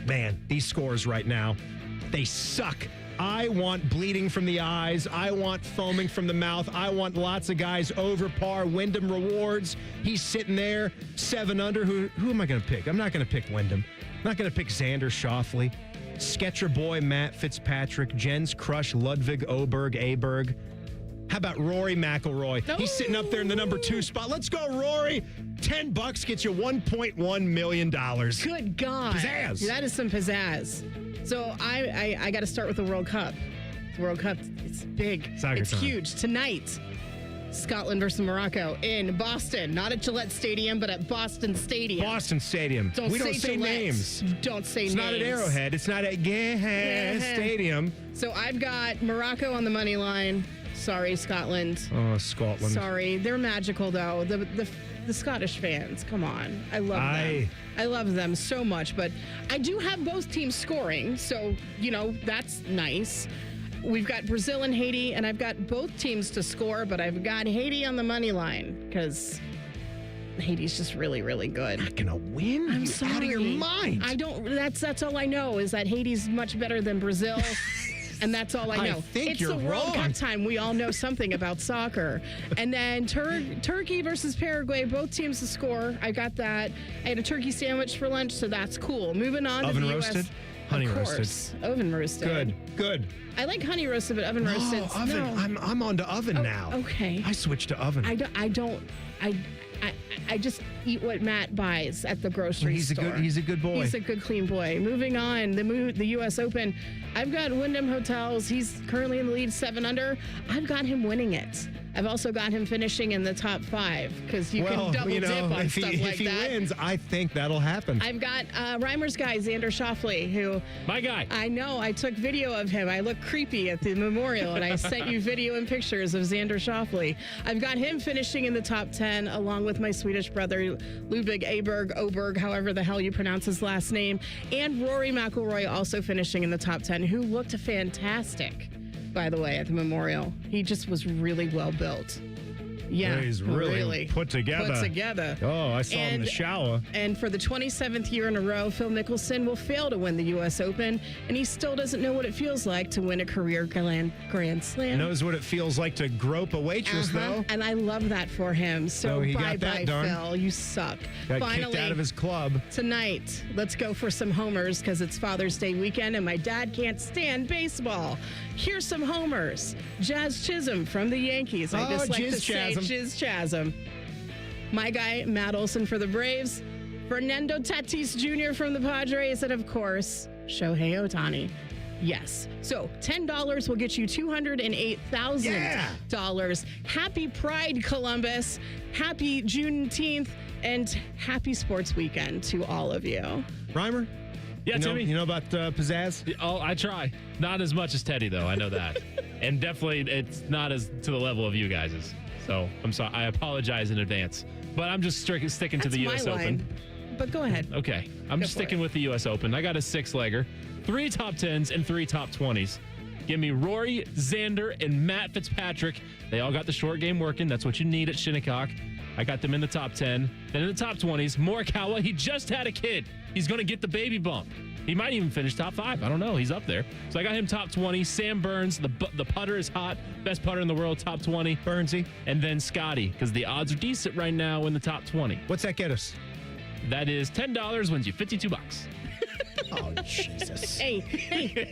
man, these scores right now, they suck. I want bleeding from the eyes. I want foaming from the mouth. I want lots of guys over par. Wyndham Rewards. He's sitting there, 7 under. Who am I going to pick? I'm not going to pick Wyndham. I'm not going to pick Xander Schauffele. Sketcher boy Matt Fitzpatrick. Jen's crush Ludwig Aberg. How about Rory McIlroy? He's sitting up there in the number 2 spot. Let's go, Rory. $10 gets you $1.1 million. Good God. Pizzazz. That is some pizzazz. So I got to start with the World Cup. The World Cup, it's big. Soccer it's time. Huge. Tonight, Scotland versus Morocco in Boston. Not at Gillette Stadium, but at Boston Stadium. Boston Stadium. We don't say names. Don't say names. It's not at Arrowhead. It's not at Stadium. So I've got Morocco on the money line. Sorry, Scotland. Oh, Scotland. Sorry. They're magical, though. The Scottish fans, come on. I love them. I love them so much, but I do have both teams scoring, so, that's nice. We've got Brazil and Haiti, and I've got both teams to score, but I've got Haiti on the money line because Haiti's just really, really good. Not gonna win? I'm sorry. Out of your mind. I don't. That's all I know is that Haiti's much better than Brazil. And that's all I know. I think it's you're the World wrong. Cup time. We all know something about soccer. And then Turkey versus Paraguay, both teams to score. I got that. I had a turkey sandwich for lunch, so that's cool. Moving on Oven to the roasted? U.S. Honey of course. roasted. Oven roasted. Good. I like honey roasted, but oven roasted. Oven. No. I'm on to oven now. Okay. I switched to oven. I just eat what Matt buys at the grocery store. He's a good boy. He's a good, clean boy. Moving on, the U.S. Open. I've got Wyndham Hotels. He's currently in the lead, 7 under. I've got him winning it. I've also got him finishing in the top 5 because you can double dip on stuff like that. If he wins, I think that'll happen. I've got Rhymer's guy, Xander Schauffele, who... My guy. I know. I took video of him. I look creepy at the memorial, and I sent you video and pictures of Xander Schauffele. I've got him finishing in the top 10, along with my Swedish brother, Ludwig Oberg, however the hell you pronounce his last name, and Rory McIlroy also finishing in the top 10, who looked fantastic, by the way, at the memorial. He just was really well built. Yeah, he's really put together. Oh, I saw him in the shower. And for the 27th year in a row, Phil Mickelson will fail to win the U.S. Open, and he still doesn't know what it feels like to win a career Grand Slam. Knows what it feels like to grope a waitress, though. And I love that for him. So he bye-bye, got that done. Phil. You suck. Got Finally, kicked out of his club. Tonight, let's go for some homers because it's Father's Day weekend, and my dad can't stand baseball. Here's some homers. Jazz Chisholm from the Yankees. I just like to say Jizz Chasm. My guy, Matt Olson for the Braves. Fernando Tatis Jr. from the Padres. And, of course, Shohei Ohtani. Yes. So $10 will get you $208,000. Happy Pride, Columbus. Happy Juneteenth. And happy sports weekend to all of you. Rhymer? Yeah, Timmy. You know about pizzazz? Oh, I try. Not as much as Teddy, though. I know that. And definitely it's not as to the level of you guys'. So I'm sorry. I apologize in advance. But I'm just sticking to the U.S. Open. But go ahead. Okay. I'm just sticking with the U.S. Open. I got a 6-legger, 3 top 10s, and 3 top 20s. Give me Rory, Xander, and Matt Fitzpatrick. They all got the short game working. That's what you need at Shinnecock. I got them in the top 10. Then in the top 20s, Morikawa, he just had a kid. He's going to get the baby bump. He might even finish top 5. I don't know. He's up there. So I got him top 20. Sam Burns, the putter is hot. Best putter in the world, top 20. Burnsy. And then Scotty, because the odds are decent right now in the top 20. What's that get us? That is $10 wins you $52. Oh, Jesus. Hey,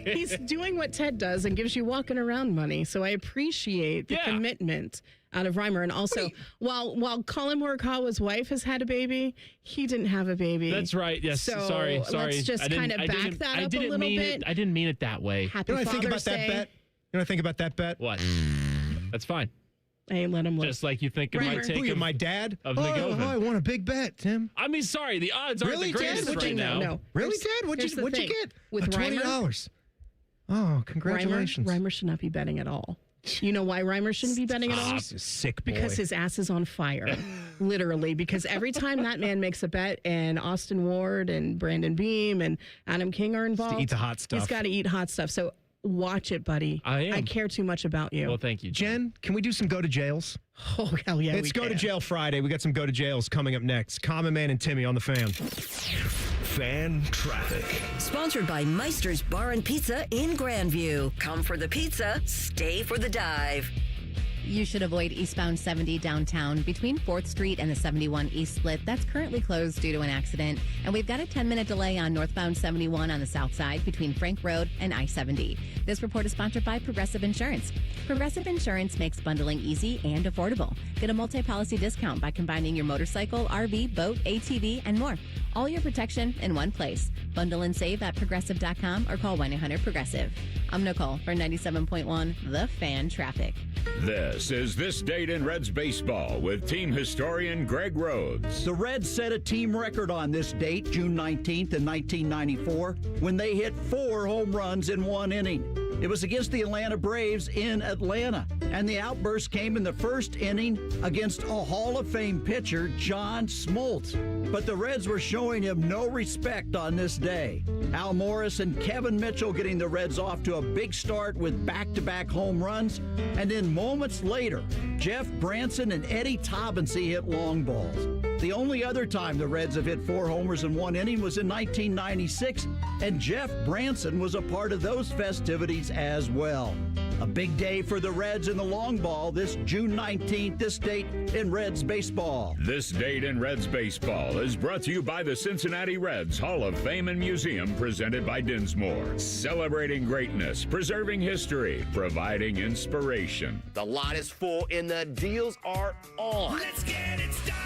he's doing what Ted does and gives you walking around money. So I appreciate the commitment out of Rhymer. And also, while Colin Morikawa's wife has had a baby, he didn't have a baby. That's right. Yes. So sorry. let's just kind of back that up a little bit. I didn't mean it that way. Happy I think about Father's Day. that bet? You know what I think about that bet? What? That's fine. Hey, let him look. Just like you think of my take of my dad? Of McGovern. I won a big bet, Tim. I mean, sorry, the odds aren't the greatest right now. No. Really, Dad? What'd you get? With $20. Oh, congratulations. Rhymer should not be betting at all. You know why Rhymer shouldn't be betting at all? Sick boy. Because his ass is on fire. Literally. Because every time that man makes a bet and Austin Ward and Brandon Beam and Adam King are involved, to eat the hot stuff. He's got to eat hot stuff. So watch it, buddy. I care too much about you. Well, thank you, Jen. Can we do some go to jails? Oh, hell yeah. It's Go to Jail Friday. We got some go to jails coming up next. Common Man and Timmy on the Fan. Fan Traffic. Sponsored by Meister's Bar and Pizza in Grandview. Come for the pizza, stay for the dive. You should avoid eastbound 70 downtown between 4th Street and the 71 East split. That's currently closed due to an accident. And we've got a 10-minute delay on northbound 71 on the south side between Frank Road and I-70. This report is sponsored by Progressive Insurance. Progressive Insurance makes bundling easy and affordable. Get a multi-policy discount by combining your motorcycle, RV, boat, ATV, and more. All your protection in one place. Bundle and save at Progressive.com or call 1-800-PROGRESSIVE. I'm Nicole for 97.1 The Fan Traffic. This is This Date in Reds Baseball with team historian Greg Rhodes. The Reds set a team record on this date, June 19th in 1994, when they hit 4 home runs in 1 inning. It was against the Atlanta Braves in Atlanta, and the outburst came in the first inning against a Hall of Fame pitcher, John Smoltz. But the Reds were showing him no respect on this day. Al Morris and Kevin Mitchell getting the Reds off to a big start with back-to-back home runs, and then moments later, Jeff Branson and Eddie Taubensee hit long balls. The only other time the Reds have hit 4 homers in 1 inning was in 1996, and Jeff Branson was a part of those festivities as well. A big day for the Reds in the long ball this June 19th, this date in Reds baseball. This Date in Reds Baseball is brought to you by the Cincinnati Reds Hall of Fame and Museum, presented by Dinsmore. Celebrating greatness, preserving history, providing inspiration. The lot is full and the deals are on. Let's get it started.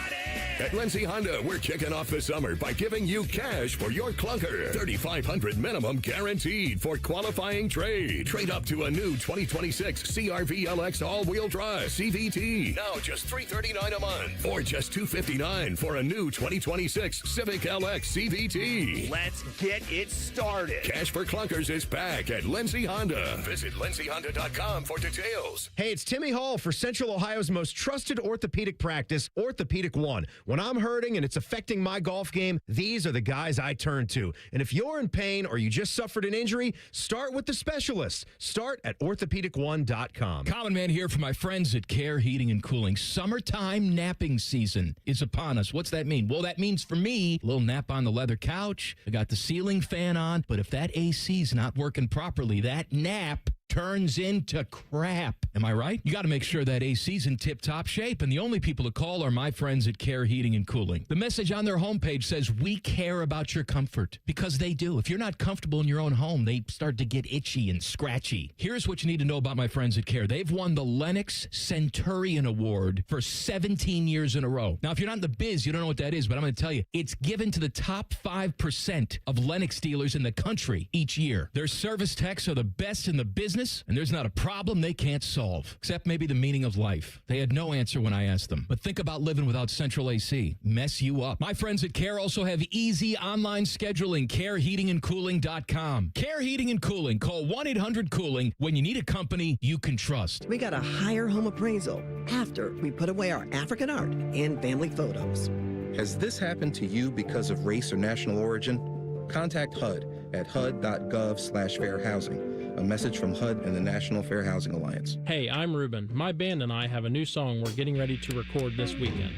At Lindsay Honda, we're kicking off the summer by giving you cash for your clunker. $3,500 minimum guaranteed for qualifying trade. Trade up to a new 2026 CR-V LX all-wheel drive CVT. Now just $339 a month. Or just $259 for a new 2026 Civic LX CVT. Let's get it started. Cash for clunkers is back at Lindsay Honda. Visit lindsayhonda.com for details. Hey, it's Timmy Hall for Central Ohio's most trusted orthopedic practice, Orthopedic One. When I'm hurting and it's affecting my golf game, these are the guys I turn to. And if you're in pain or you just suffered an injury, start with the specialists. Start at orthopedic1.com. Common Man here for my friends at Care Heating and Cooling. Summertime napping season is upon us. What's that mean? Well, that means for me, a little nap on the leather couch. I got the ceiling fan on, but if that AC's not working properly, that nap turns into crap. Am I right? You got to make sure that AC's in tip-top shape, and the only people to call are my friends at Care Heating and Cooling. The message on their homepage says, we care about your comfort, because they do. If you're not comfortable in your own home, they start to get itchy and scratchy. Here's what you need to know about my friends at Care. They've won the Lennox Centurion Award for 17 years in a row. Now, if you're not in the biz, you don't know what that is, but I'm going to tell you, it's given to the top 5% of Lennox dealers in the country each year. Their service techs are the best in the business, and there's not a problem they can't solve, except maybe the meaning of life. They had no answer when I asked them. But think about living without central AC. Mess you up. My friends at Care also have easy online scheduling. CareHeatingandCooling.com. Care Heating and Cooling. Call 1-800-COOLING when you need a company you can trust. We got a higher home appraisal after we put away our African art and family photos. Has this happened to you because of race or national origin? Contact HUD at hud.gov/fair housing. A message from HUD and the National Fair Housing Alliance. Hey, I'm Ruben. My band and I have a new song we're getting ready to record this weekend.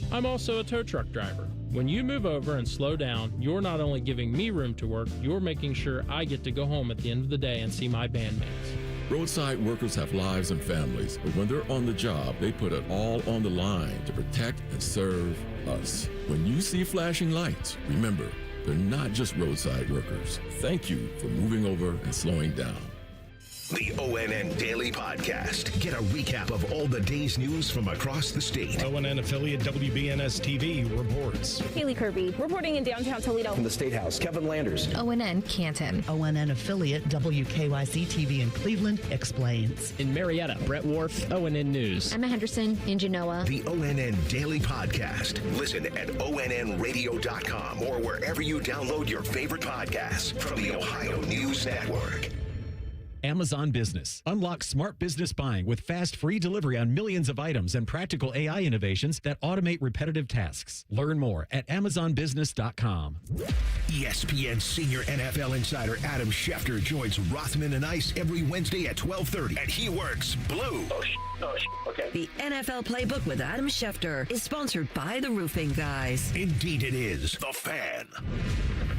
I'm also a tow truck driver. When you move over and slow down, you're not only giving me room to work, you're making sure I get to go home at the end of the day and see my bandmates. Roadside workers have lives and families, but when they're on the job, they put it all on the line to protect and serve us. When you see flashing lights, remember, they're not just roadside workers. Thank you for moving over and slowing down. The ONN Daily Podcast. Get a recap of all the day's news from across the state. ONN affiliate WBNS TV reports. Haley Kirby reporting in downtown Toledo. From the State House, Kevin Landers. ONN Canton. ONN affiliate WKYC TV in Cleveland explains. In Marietta, Brett Wharf, ONN News. Emma Henderson in Genoa. The ONN Daily Podcast. Listen at ONNradio.com or wherever you download your favorite podcasts from the Ohio News Network. Amazon Business. Unlock smart business buying with fast free delivery on millions of items and practical AI innovations that automate repetitive tasks. Learn more at AmazonBusiness.com. ESPN senior NFL insider Adam Schefter joins Rothman and Ice every Wednesday at 12:30, and he works blue. Okay. The NFL Playbook with Adam Schefter is sponsored by the Roofing Guys. Indeed it is. The Fan.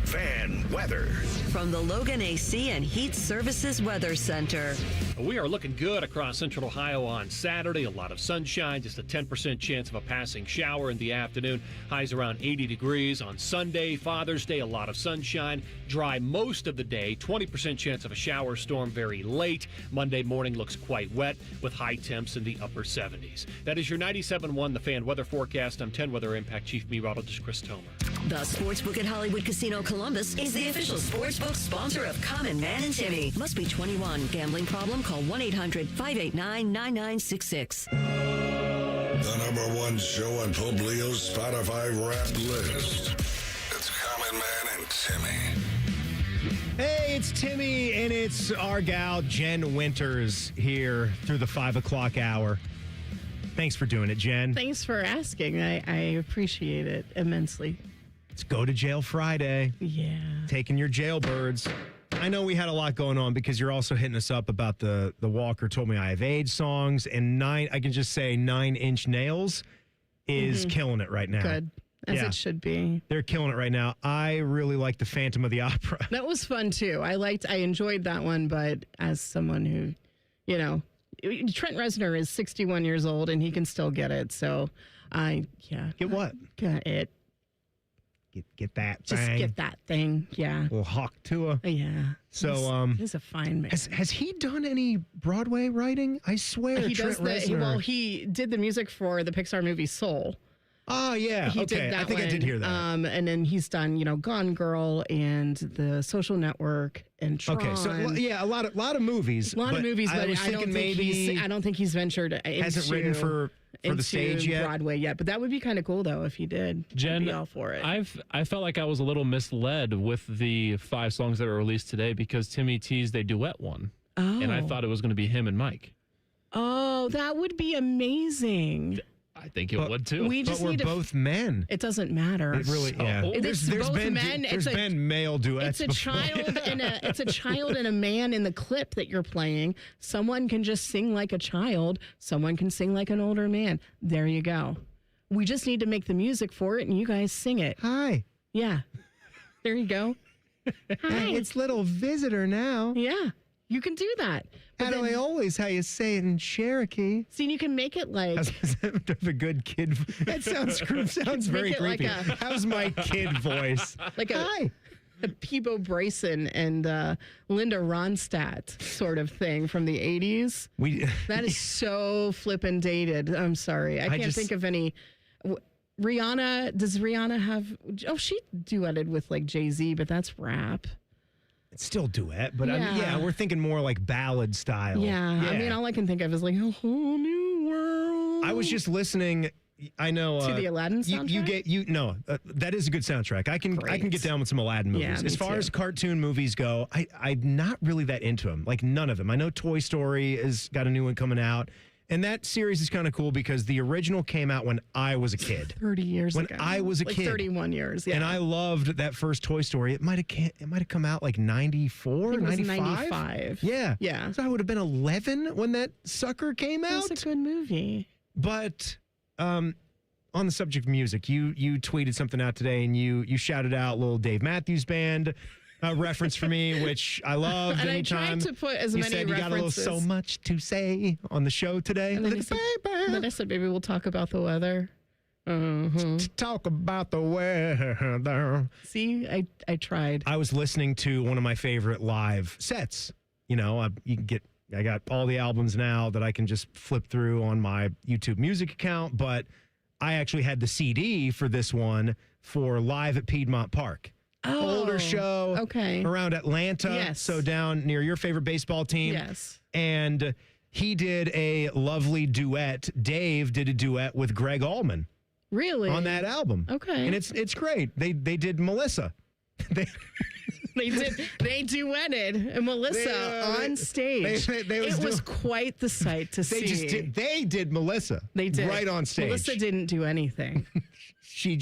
Fan weather. From the Logan AC and Heat Services Weather Center. We are looking good across central Ohio on Saturday. A lot of sunshine, just a 10% chance of a passing shower in the afternoon. Highs around 80 degrees. On Sunday, Father's Day, a lot of sunshine. Dry most of the day. 20% chance of a shower storm very late. Monday morning looks quite wet with high temps in the upper 70s. That is your 97.1 The Fan weather forecast. I'm 10 Weather Impact Chief Meteorologist Chris Tomer. The Sportsbook at Hollywood Casino Columbus is the official sportsbook sponsor of Common Man and Timmy. Must be 21. Gambling problem? Call 1-800-589-9966. The number one show on Pope Leo's Spotify rap list. It's Common Man and Timmy. Hey, it's Timmy, and it's our gal, Jen Winters, here through the 5 o'clock hour. Thanks for doing it, Jen. Thanks for asking. I appreciate it immensely. It's Go to Jail Friday. Yeah. Taking your jailbirds. I know we had a lot going on because you're also hitting us up about the Walker Told Me I Have AIDS songs, and I can just say 9 Inch Nails is killing it right now. Good. As it should be. They're killing it right now. I really like the Phantom of the Opera. That was fun too. I enjoyed that one, but as someone who, Trent Reznor is 61 years old and he can still get it. So Get what? Get it. Get that Just thing. get that thing. Yeah. Little hawk to a. Yeah. So he's a fine man. Has he done any Broadway writing? I swear He Trent does Reznor. he did the music for the Pixar movie Soul. Oh, yeah. He okay. did that I think I did hear that. And then he's done, Gone Girl and The Social Network and Tron. Okay, so a lot of movies. A lot of movies, but I don't think he's ventured hasn't written for the stage yet. Broadway yet, but that would be kind of cool though if he did. Jen, I'd be all for it. I felt like I was a little misled with the 5 songs that were released today because Timmy teased a duet one, and I thought it was going to be him and Mike. Oh, that would be amazing. I think it would too. But we're both men. It doesn't matter. It really, yeah. There's both men. There's been male duets. It's a child it's a child and a man in the clip that you're playing. Someone can just sing like a child. Someone can sing like an older man. There you go. We just need to make the music for it, and you guys sing it. Hi. Yeah. There you go. Hi. It's little visitor now. Yeah. You can do that. Adelaide, always how you say it in Cherokee. See, you can make it like a good kid. That sounds very creepy. How's my kid voice? Like a Peebo Bryson and Linda Ronstadt sort of thing from the 80s. That is so flippin' dated. I'm sorry. I can't think of any. Rihanna, does Rihanna have? Oh, she duetted with like Jay-Z, but that's rap. It's still duet, but I mean, we're thinking more like ballad style. Yeah. I mean, all I can think of is like a whole new world. I was just listening. I know to the Aladdin soundtrack. That is a good soundtrack. I can get down with some Aladdin movies. Yeah, as far as cartoon movies go, I'm not really that into them. Like none of them. I know Toy Story has got a new one coming out. And that series is kind of cool because the original came out when I was a kid. 30 years ago. When I was a kid. 31 years, yeah. And I loved that first Toy Story. It might have come out like 94, 95? 95. Yeah. Yeah. So I would have been 11 when that sucker came out. That's a good movie. But on the subject of music, you tweeted something out today and you shouted out little Dave Matthews Band reference for me, which I loved. And anytime I tried to put as many said you references. got a little so much to say on the show today. And then I said, maybe we'll talk about the weather. Talk about the weather. See, I tried. I was listening to one of my favorite live sets. You know, I got all the albums now that I can just flip through on my YouTube Music account, but I actually had the CD for this one for Live at Piedmont Park. Older show around Atlanta. Yes. So down near your favorite baseball team. Yes. And he did a lovely duet. Dave did a duet with Greg Allman. Really? On that album. Okay. And it's great. They did Melissa. They duetted and Melissa on stage. It was quite the sight to see. They did Melissa. They did. Right on stage. Melissa didn't do anything. She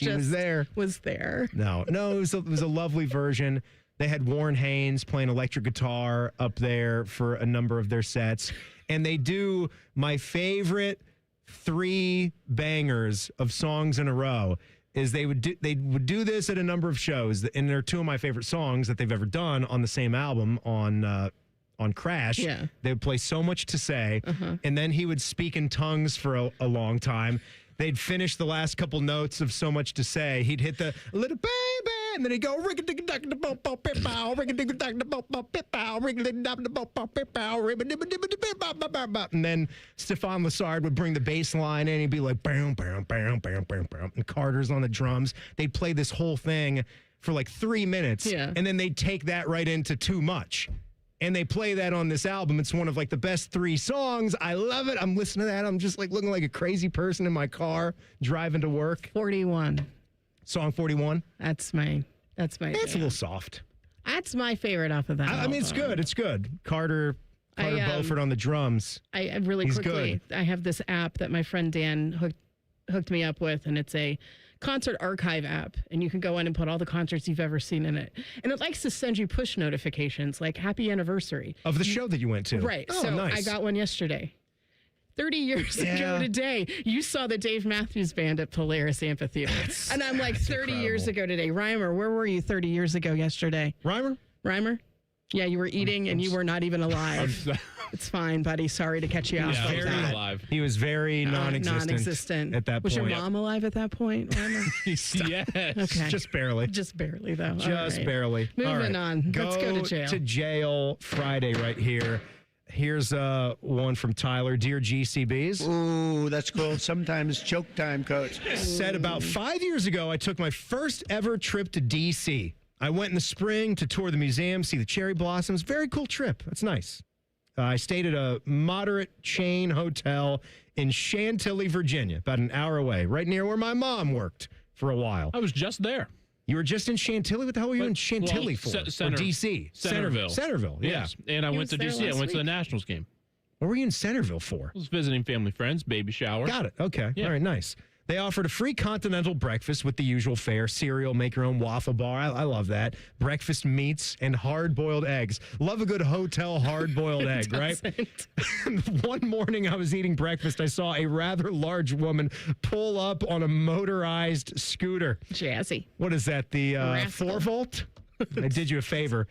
was there. Was there. No, it was a lovely version. They had Warren Haynes playing electric guitar up there for a number of their sets. And they do my favorite 3 bangers of songs in a row. Is they would do this at a number of shows, and they're 2 of my favorite songs that they've ever done on the same album on Crash. Yeah. They would play So Much to Say, and then he would speak in tongues for a long time. They'd finish the last couple notes of So Much to Say. He'd hit the little baby, and then he'd go and then Stefan Lessard would bring the bass line in, and he'd be like bam, bam, bam, bam, bam, bam, and Carter's on the drums. They'd play this whole thing for like 3 minutes, and then they'd take that right into Too Much. And they play that on this album. It's one of like the best 3 songs. I love it. I'm listening to that. I'm just like looking like a crazy person in my car driving to work. 41. Song 41. That's a little soft. That's my favorite off of that. I mean, it's good. It's good. Carter Beauford on the drums. I really He's quickly. good. I have this app that my friend Dan hooked me up with, and it's a concert archive app, and you can go in and put all the concerts you've ever seen in it, and it likes to send you push notifications like happy anniversary of the show that you went to. Right. Oh, so nice. I got one yesterday. 30 years ago today, you saw the Dave Matthews Band at Polaris Amphitheater. And I'm like, 30 years ago today. Rhymer, where were you 30 years ago yesterday? Rhymer? Yeah, you were eating and you were not even alive. It's fine, buddy. Sorry to catch you off. Yeah, like very that. alive. He was very non-existent at that Was point. your mom alive at that point, Rhymer? Yes. Okay. Just barely. Just barely, though. Just barely. Moving on. Let's go to jail. Go to jail Friday right here. Here's one from Tyler. Dear GCBs. Ooh, that's cool. Sometimes choke time, Coach. Said about 5 years ago, I took my first ever trip to D.C. I went in the spring to tour the museum, see the cherry blossoms. Very cool trip. That's nice. I stayed at a moderate chain hotel in Chantilly, Virginia, about an hour away, right near where my mom worked for a while. I was just there. You were just in Chantilly? What the hell were you in Chantilly for? Or D.C.? Centerville. Centerville, yeah. Yes. And I went to D.C. I went to the Nationals game. What were you in Centerville for? I was visiting family friends, baby shower. Got it. Okay. Yeah. All right, nice. They offered a free continental breakfast with the usual fare, cereal, make your own waffle bar. I love that. Breakfast meats and hard-boiled eggs. Love a good hotel hard-boiled egg, right? One morning I was eating breakfast. I saw a rather large woman pull up on a motorized scooter. Jazzy. What is that, the 4-volt? I did you a favor.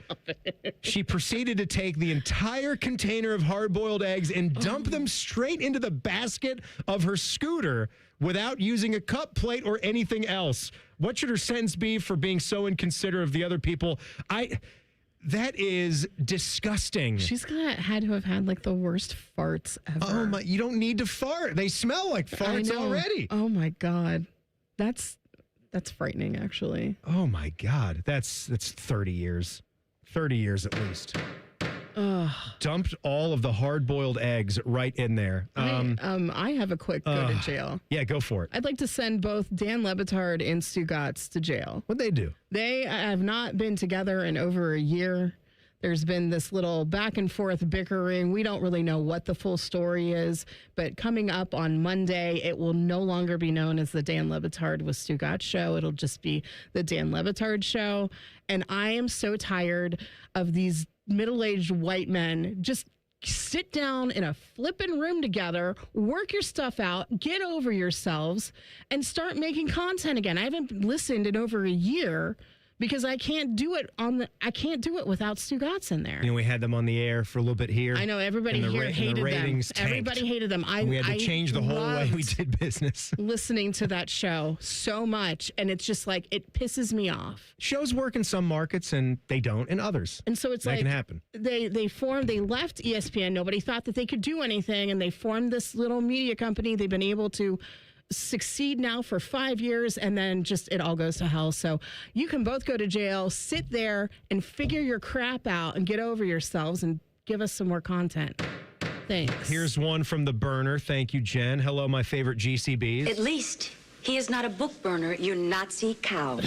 She proceeded to take the entire container of hard-boiled eggs and dump them straight into the basket of her scooter without using a cup, plate, or anything else. What should her sentence be for being so inconsiderate of the other people? That is disgusting. She's had to have had like the worst farts ever. Oh my! You don't need to fart. They smell like farts already. Oh my God, that's frightening, actually. Oh my God, that's 30 years. 30 years at least. Dumped all of the hard-boiled eggs right in there. I have a quick go to jail. Yeah, go for it. I'd like to send both Dan Lebitard and Stu Gatz to jail. What'd they do? They have not been together in over a year. There's been this little back and forth bickering. We don't really know what the full story is, but coming up on Monday, it will no longer be known as the Dan Lebitard with Stu Gatz show. It'll just be the Dan Lebitard show. And I am so tired of these middle-aged white men just sit down in a flippin' room together, work your stuff out, get over yourselves, and start making content again. I haven't listened in over a year because I can't do it without Stu Gatz in there. You know, we had them on the air for a little bit here. I know everybody here hated them. Tanked. Everybody hated them. We had to change the whole way we did business. Listening to that show so much, and it's just like it pisses me off. Shows work in some markets and they don't in others. And so it's that like can happen. They left ESPN. Nobody thought that they could do anything, and they formed this little media company. They've been able to succeed now for 5 years, and then just it all goes to hell. So you can both go to jail, sit there and figure your crap out and get over yourselves and give us some more content. Thanks. Here's one from the burner. Thank you, Jen. Hello, my favorite GCBs. At least he is not a book burner, you Nazi cow.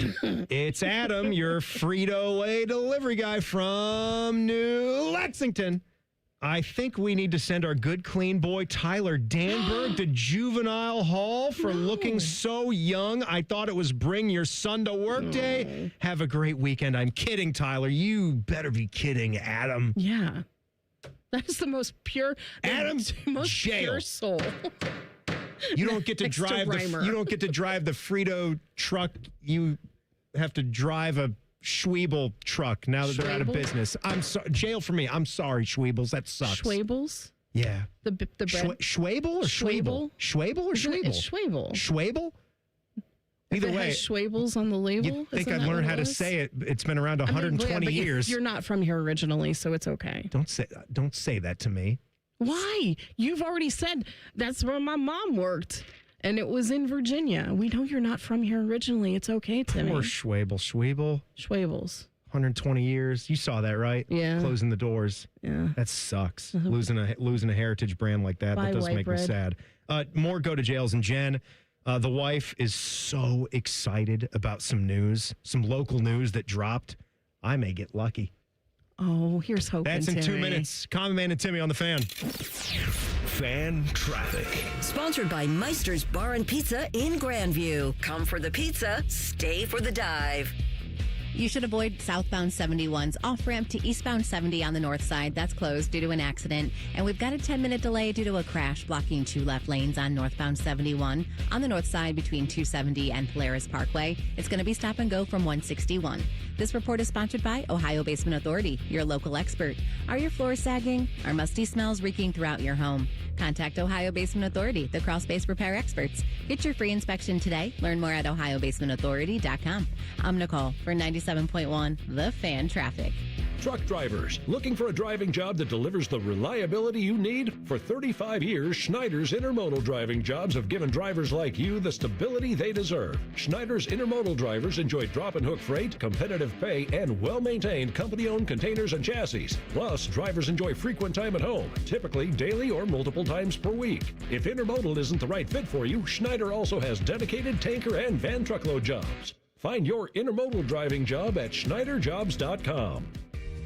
It's Adam, your Frito-Lay delivery guy from New Lexington. I think we need to send our good, clean boy, Tyler Danburg, to juvenile hall for looking so young. I thought it was bring your son to work day. Have a great weekend. I'm kidding, Tyler. You better be kidding, Adam. Yeah. That is the most pure, pure soul. You don't get to drive the Frito truck. You have to drive a Schwebel truck now that they're out of business. I'm sorry. Jail for me. I'm sorry, Schwebels. That sucks. Schwebels? Yeah. The bread? Schwebel or Schwebel? Schwebel or Schwebel? It's Schwebel. Schwebel? Either way. Has Schwebels on the label? You think I'd learn how to say it. It's been around 120 years. You're not from here originally, so it's okay. Don't say that to me. Why? You've already said that's where my mom worked. And it was in Virginia. We know you're not from here originally. It's okay, Timmy. Poor Schwebel. Schwebels. 120 years. You saw that, right? Yeah. Closing the doors. Yeah. That sucks. Losing a heritage brand like that. That does make me sad. More go to jails. And Jen, the wife is so excited about some news, some local news that dropped. I may get lucky. Oh, here's hoping. That's in Timmy. 2 minutes. Common Man and Timmy on the Fan. Fan traffic. Sponsored by Meister's Bar and Pizza in Grandview. Come for the pizza, stay for the dive. You should avoid southbound 71's off-ramp to eastbound 70 on the north side. That's closed due to an accident. And we've got a 10-minute delay due to a crash blocking 2 left lanes on northbound 71. On the north side between 270 and Polaris Parkway, it's going to be stop and go from 161. This report is sponsored by Ohio Basement Authority, your local expert. Are your floors sagging? Are musty smells reeking throughout your home? Contact Ohio Basement Authority, the crawl space repair experts. Get your free inspection today. Learn more at ohiobasementauthority.com. I'm Nicole for 97.1 The Fan Traffic. Truck drivers looking for a driving job that delivers the reliability you need? For 35 years, Schneider's Intermodal driving jobs have given drivers like you the stability they deserve. Schneider's Intermodal drivers enjoy drop and hook freight, competitive pay, and well-maintained company-owned containers and chassis. Plus, drivers enjoy frequent time at home, typically daily or multiple times per week. If Intermodal isn't the right fit for you, Schneider also has dedicated tanker and van truckload jobs. Find your intermodal driving job at schneiderjobs.com.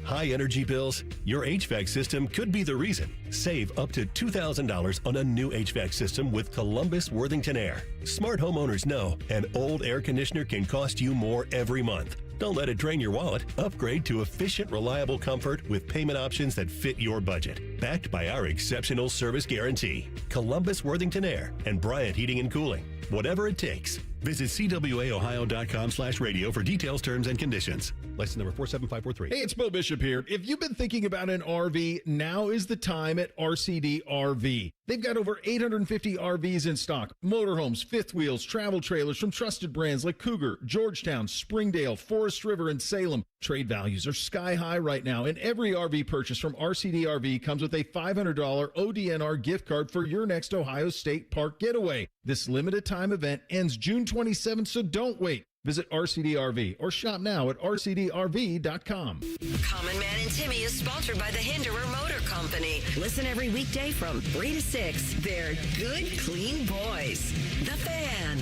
High energy bills? Your HVAC system could be the reason. Save up to $2,000 on a new HVAC system with Columbus Worthington Air. Smart homeowners know an old air conditioner can cost you more every month. Don't let it drain your wallet. Upgrade to efficient, reliable comfort with payment options that fit your budget. Backed by our exceptional service guarantee. Columbus Worthington Air and Bryant Heating and Cooling. Whatever it takes. Visit cwaohio.com/radio for details, terms, and conditions. License number 47543. Hey, it's Bo Bishop here. If you've been thinking about an RV, now is the time at RCD RV. They've got over 850 RVs in stock. Motorhomes, fifth wheels, travel trailers from trusted brands like Cougar, Georgetown, Springdale, Forest River, and Salem. Trade values are sky high right now, and every RV purchase from RCD RV comes with a $500 ODNR gift card for your next Ohio State Park getaway. This limited time event ends June 27th, so don't wait. Visit RCD RV or shop now at rcdrv.com. Common Man and Timmy is sponsored by the Hinderer Motor Company. Listen every weekday from 3 to 6. They're good, clean boys. The Fan.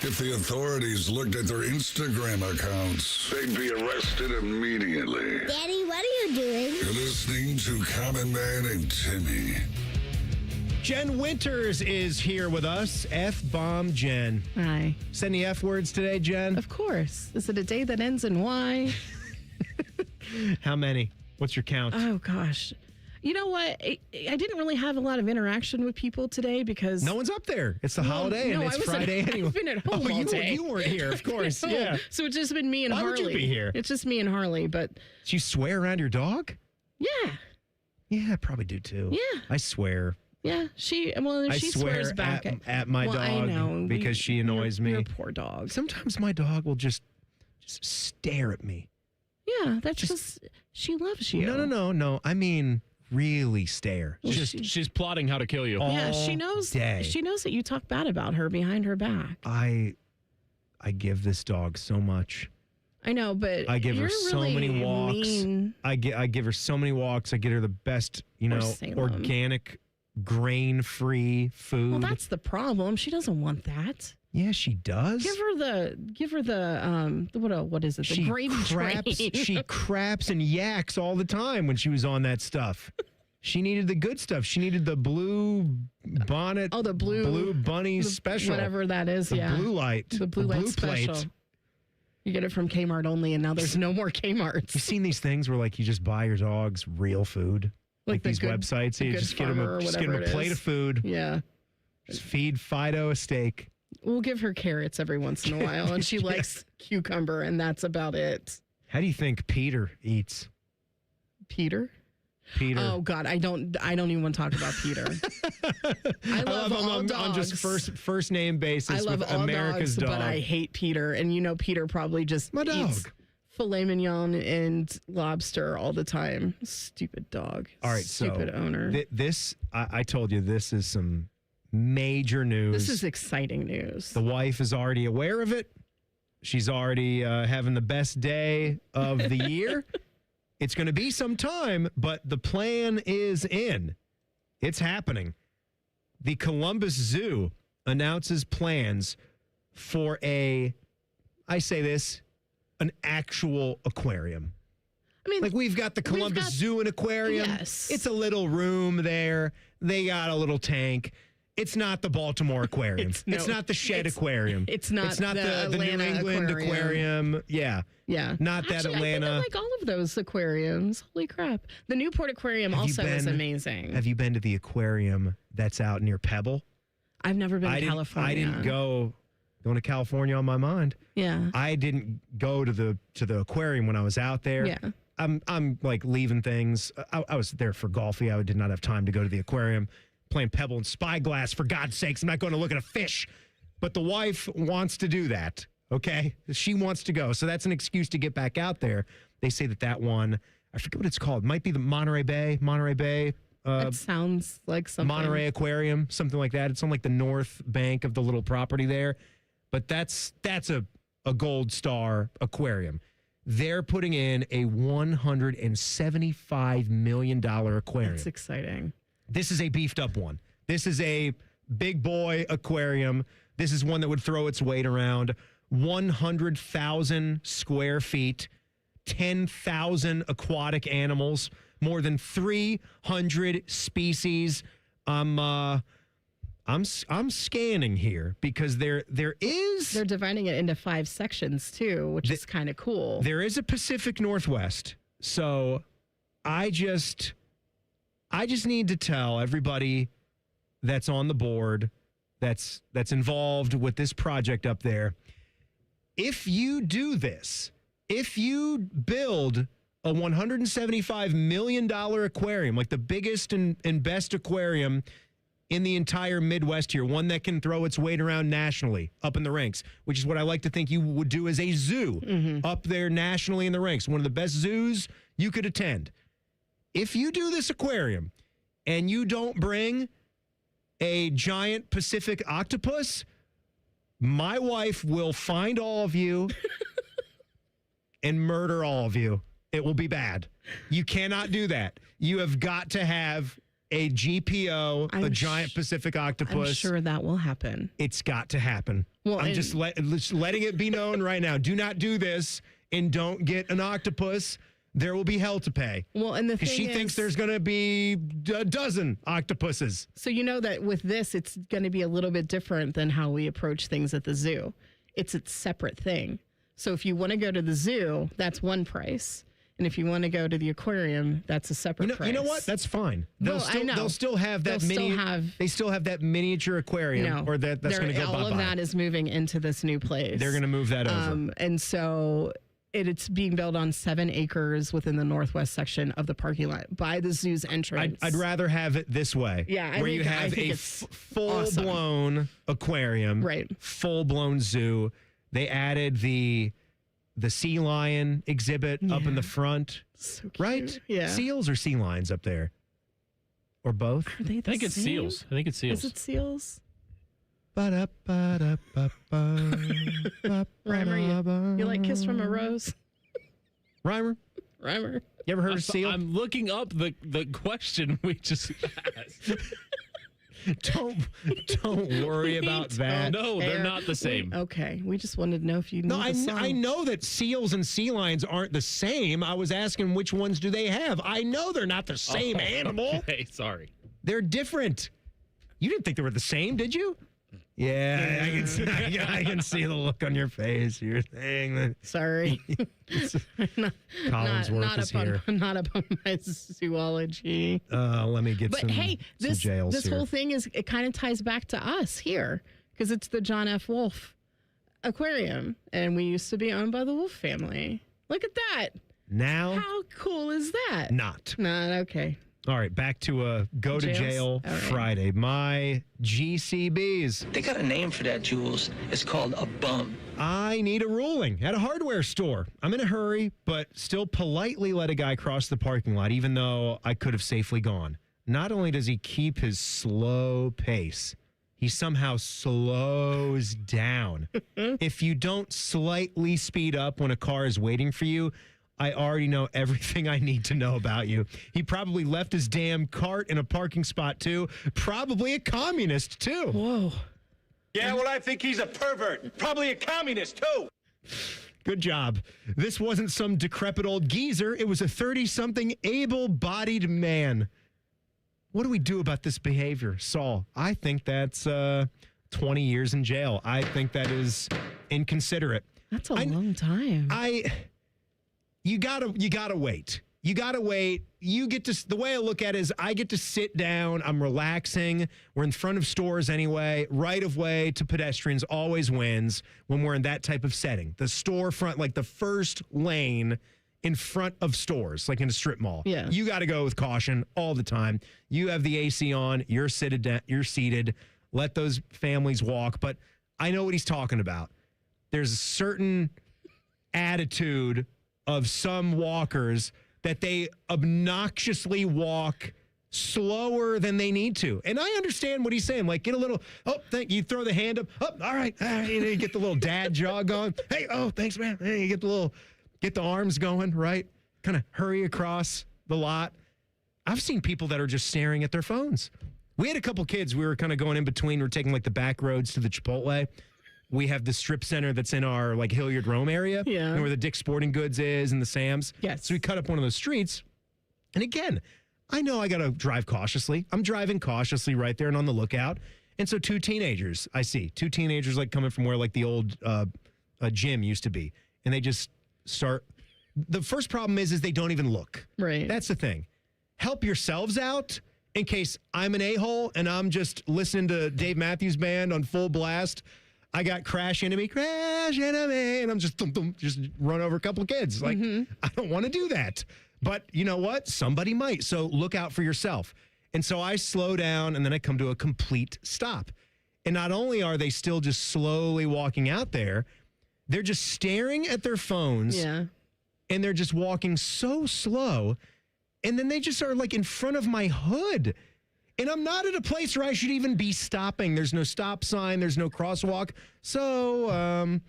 If the authorities looked at their Instagram accounts, they'd be arrested immediately. Daddy, what are you doing? You're listening to Common Man and Timmy. Jen Winters is here with us. F-bomb Jen. Hi. Send the F words today, Jen? Of course. Is it a day that ends in Y? How many? What's your count? Oh, gosh. You know what? I didn't really have a lot of interaction with people today because... No one's up there. It's the holiday and it's Friday anyway. I've been at home all day. You weren't here, of course. Yeah. So it's just been me and Harley. Why would you be here? It's just me and Harley, but... Do you swear around your dog? Yeah. Yeah, I probably do too. Yeah. I swear. Yeah, she swears back at my dog I know. because she annoys me. Your poor dog. Sometimes my dog will just stare at me. Yeah, that's just she loves you. No. I mean, really stare. Well, she's plotting how to kill you. Yeah, she knows. Day. She knows that you talk bad about her behind her back. I give this dog so much. I know, but I give her you're so really many walks. mean. I give her so many walks. I get her the best, organic, grain-free food. Well, that's the problem. She doesn't want that. Yeah, she does. Give her the what is it? The gravy train. She craps and yaks all the time when she was on that stuff. She needed the good stuff. She needed the blue bonnet. Oh, the blue bunny special. Whatever that is, the blue light. The blue light plate. special. You get it from Kmart only, and now there's no more Kmarts. You've seen these things where, like, you just buy your dogs real food? Like these websites. You just get them a plate of food. Yeah. Just feed Fido a steak. We'll give her carrots every once in a while, and she likes cucumber, and that's about it. How do you think Peter eats? Peter? Oh God, I don't even want to talk about Peter. I love all dogs. On just first name basis. I love with all America's dogs, dog. but I hate Peter, and Peter probably just eats filet mignon and lobster all the time. Stupid dog. All right, stupid owner. I told you this is some major news. This is exciting news. The wife is already aware of it. She's already having the best day of the year. It's going to be some time, but the plan is in. It's happening. The Columbus Zoo announces plans for an actual aquarium. I mean, like we've got the Columbus Zoo and Aquarium. Yes. It's a little room there. They got a little tank. It's not the Baltimore Aquarium. It's not the Shed Aquarium. It's not the New England Aquarium. Yeah. Yeah. Not that Atlanta. I think I like all of those aquariums. Holy crap. The Newport Aquarium also is amazing. Have you been to the aquarium that's out near Pebble? I've never been to California. I didn't go. Going to California on my mind. Yeah. I didn't go to the aquarium when I was out there. Yeah. I'm like leaving things. I was there for golfing. I did not have time to go to the aquarium. Playing Pebble and Spyglass, for God's sakes. I'm not going to look at a fish. But the wife wants to do that, okay? She wants to go. So that's an excuse to get back out there. They say that one, I forget what it's called. It might be the Monterey Bay. That sounds like something. Monterey Aquarium, something like that. It's on like the north bank of the little property there. But that's a Gold Star aquarium. They're putting in a $175 million aquarium. That's exciting. This is a beefed up one. This is a big boy aquarium. This is one that would throw its weight around 100,000 square feet, 10,000 aquatic animals, more than 300 species. I'm scanning here because there is. They're dividing it into 5 sections too, which is kind of cool. There is a Pacific Northwest, so I just need to tell everybody that's on the board, that's involved with this project up there. If you do this, if you build a $175 million aquarium, like the biggest and best aquarium in the entire Midwest here, one that can throw its weight around nationally up in the ranks, which is what I like to think you would do as a zoo up there nationally in the ranks, one of the best zoos you could attend. If you do this aquarium and you don't bring a giant Pacific octopus, my wife will find all of you and murder all of you. It will be bad. You cannot do that. You have got to have a GPO, a giant Pacific octopus. I'm sure that will happen. It's got to happen. Well, I'm just letting it be known right now. Do not do this and don't get an octopus. There will be hell to pay. Well, and the thing she thinks there's going to be a dozen octopuses. So you know that with this, it's going to be a little bit different than how we approach things at the zoo. It's a separate thing. So if you want to go to the zoo, that's one price. And if you want to go to the aquarium, that's a separate price. You know what? That's fine. They'll still have that they still have that miniature aquarium, or that's going to go bye-bye. All of that is moving into this new place. They're going to move that over. And so it's being built on 7 acres within the northwest section of the parking lot by the zoo's entrance. I'd rather have it this way. Yeah, where you have a full-blown aquarium, right? Full-blown zoo. They added the sea lion exhibit up in the front. So cute. Right? Yeah. Seals or sea lions up there? Or both? Are they the I think it's same? seals. I think it's seals. Is it seals? Rhymer, you like Kiss from a Rose? Rhymer? Rhymer. You ever heard of seal? I'm looking up the question we just asked. Don't worry about that. No, they're not the same. Okay, we just wanted to know if you knew the song. I know that seals and sea lions aren't the same. I was asking which ones do they have. I know they're not the same animal. Okay, sorry. They're different. You didn't think they were the same, did you? Yeah, I can see the look on your face. You're saying that. Sorry. Collinsworth is here. Not upon my zoology. Let me get some. But hey, this here. whole thing it kind of ties back to us here because it's the John F. Wolfe Aquarium, and we used to be owned by the Wolfe family. Look at that. Now, how cool is that? Not okay. All right, back to go to jail Friday. My GCBs. They got a name for that, Jules. It's called a bum. I need a ruling at a hardware store. I'm in a hurry, but still politely let a guy cross the parking lot, even though I could have safely gone. Not only does he keep his slow pace, he somehow slows down. If you don't slightly speed up when a car is waiting for you, I already know everything I need to know about you. He probably left his damn cart in a parking spot, too. Probably a communist, too. Whoa. Yeah, well, I think he's a pervert. Probably a communist, too. Good job. This wasn't some decrepit old geezer. It was a 30-something able-bodied man. What do we do about this behavior, Saul? I think that's 20 years in jail. I think that is inconsiderate. That's a long time. You gotta wait. You gotta wait. The way I look at it is I get to sit down. I'm relaxing. We're in front of stores anyway. Right of way to pedestrians always wins when we're in that type of setting. The storefront, like the first lane in front of stores, like in a strip mall. Yeah. You got to go with caution all the time. You have the AC on. You're seated. Let those families walk. But I know what he's talking about. There's a certain attitude of some walkers that they obnoxiously walk slower than they need to. And I understand what he's saying. Like, get a little, you throw the hand up. Oh, all right. You get the little dad jog going. Hey, thanks, man. Hey, you get the arms going, right? Kind of hurry across the lot. I've seen people that are just staring at their phones. We had a couple kids. We were kind of going in between. We're taking like the back roads to the Chipotle. we have the strip center that's in our like Hilliard Rome area. Yeah. You know, where the Dick's Sporting Goods is and the Sam's. Yes. So we cut up one of those streets. And again, I know I got to drive cautiously. I'm driving cautiously right there and on the lookout. And so two teenagers like coming from where like the old gym used to be. And they just start. The first problem is they don't even look. Right. That's the thing. Help yourselves out in case I'm an a-hole and I'm just listening to Dave Matthews Band on full blast. I got Crash Into Me, and I'm just run over a couple of kids. Like, I don't want to do that. But you know what? Somebody might. So look out for yourself. And so I slow down and then I come to a complete stop. And not only are they still just slowly walking out there, they're just staring at their phones. Yeah. And they're just walking so slow. And then they just are like in front of my hood. And I'm not at a place where I should even be stopping. There's no stop sign. There's no crosswalk. So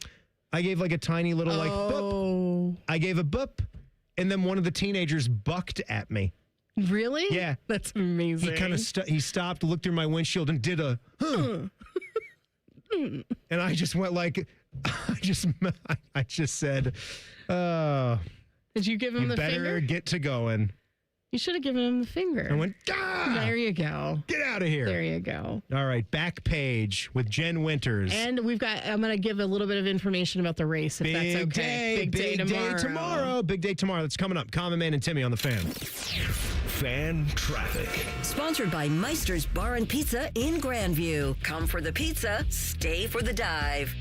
I gave like a tiny little like boop. I gave a boop. And then one of the teenagers bucked at me. Really? Yeah. That's amazing. He kind of he stopped, looked through my windshield and did a and I just went like, I just said, did you give him the better finger? Get to going. You should have given him the finger. I went, There you go. Get out of here. There you go. All right, back page with Jen Winters. And I'm going to give a little bit of information about the race, if that's okay. Big day tomorrow. Big day tomorrow. That's coming up. Common Man and Timmy on the Fan. Fan traffic. Sponsored by Meister's Bar and Pizza in Grandview. Come for the pizza, stay for the dive.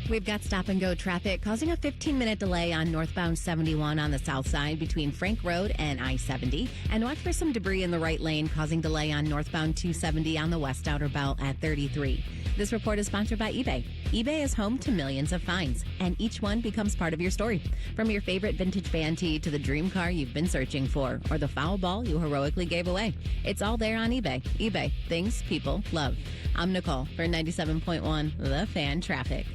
We've got stop-and-go traffic causing a 15-minute delay on northbound 71 on the south side between Frank Road and I-70. And watch for some debris in the right lane causing delay on northbound 270 on the west outer belt at 33. This report is sponsored by eBay. eBay is home to millions of finds, and each one becomes part of your story. From your favorite vintage band tee to the dream car you've been searching for, or the foul ball you heroically gave away. It's all there on eBay. eBay, things people love. I'm Nicole for 97.1 The Fan Traffic.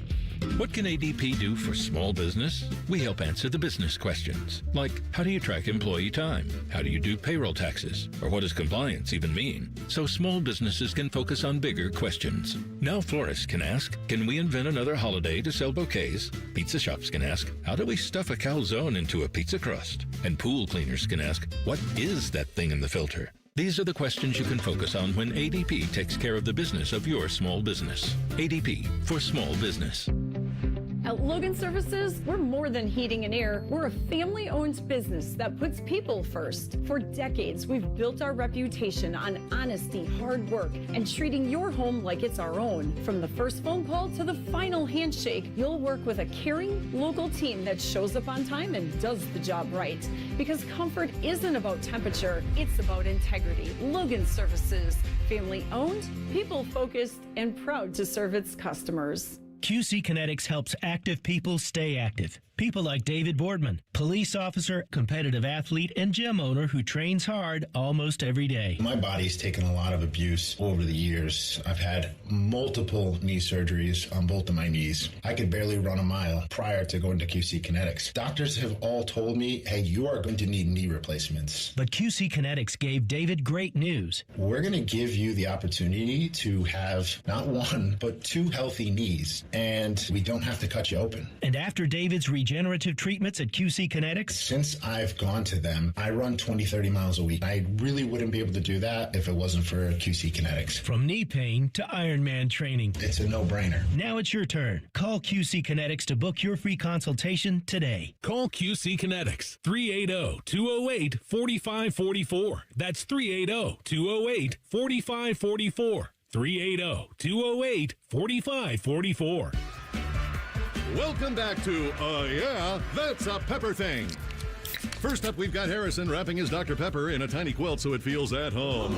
What can ADP do for small business? We help answer the business questions, like how do you track employee time? How do you do payroll taxes? Or what does compliance even mean? So small businesses can focus on bigger questions. Now florists can ask, can we invent another holiday to sell bouquets? Pizza shops can ask, how do we stuff a calzone into a pizza crust? And pool cleaners can ask, what is that thing in the filter? These are the questions you can focus on when ADP takes care of the business of your small business. ADP for small business. At Logan Services, we're more than heating and air. We're a family-owned business that puts people first. For decades, we've built our reputation on honesty, hard work, and treating your home like it's our own. From the first phone call to the final handshake, you'll work with a caring, local team that shows up on time and does the job right. Because comfort isn't about temperature, it's about integrity. Logan Services, family-owned, people-focused, and proud to serve its customers. QC Kinetics helps active people stay active. People like David Boardman, police officer, competitive athlete, and gym owner who trains hard almost every day. My body's taken a lot of abuse over the years. I've had multiple knee surgeries on both of my knees. I could barely run a mile prior to going to QC Kinetics. Doctors have all told me, hey, you are going to need knee replacements. But QC Kinetics gave David great news. We're going to give you the opportunity to have not one, but two healthy knees, and we don't have to cut you open. And after David's regenerative treatments at QC Kinetics? Since I've gone to them, I run 20, 30 miles a week. I really wouldn't be able to do that if it wasn't for QC Kinetics. From knee pain to Ironman training. It's a no-brainer. Now it's your turn. Call QC Kinetics to book your free consultation today. Call QC Kinetics, 380-208-4544. That's 380-208-4544. 380-208-4544. Welcome back to Yeah, That's a Pepper Thing. First up, we've got Harrison wrapping his Dr. Pepper in a tiny quilt so it feels at home.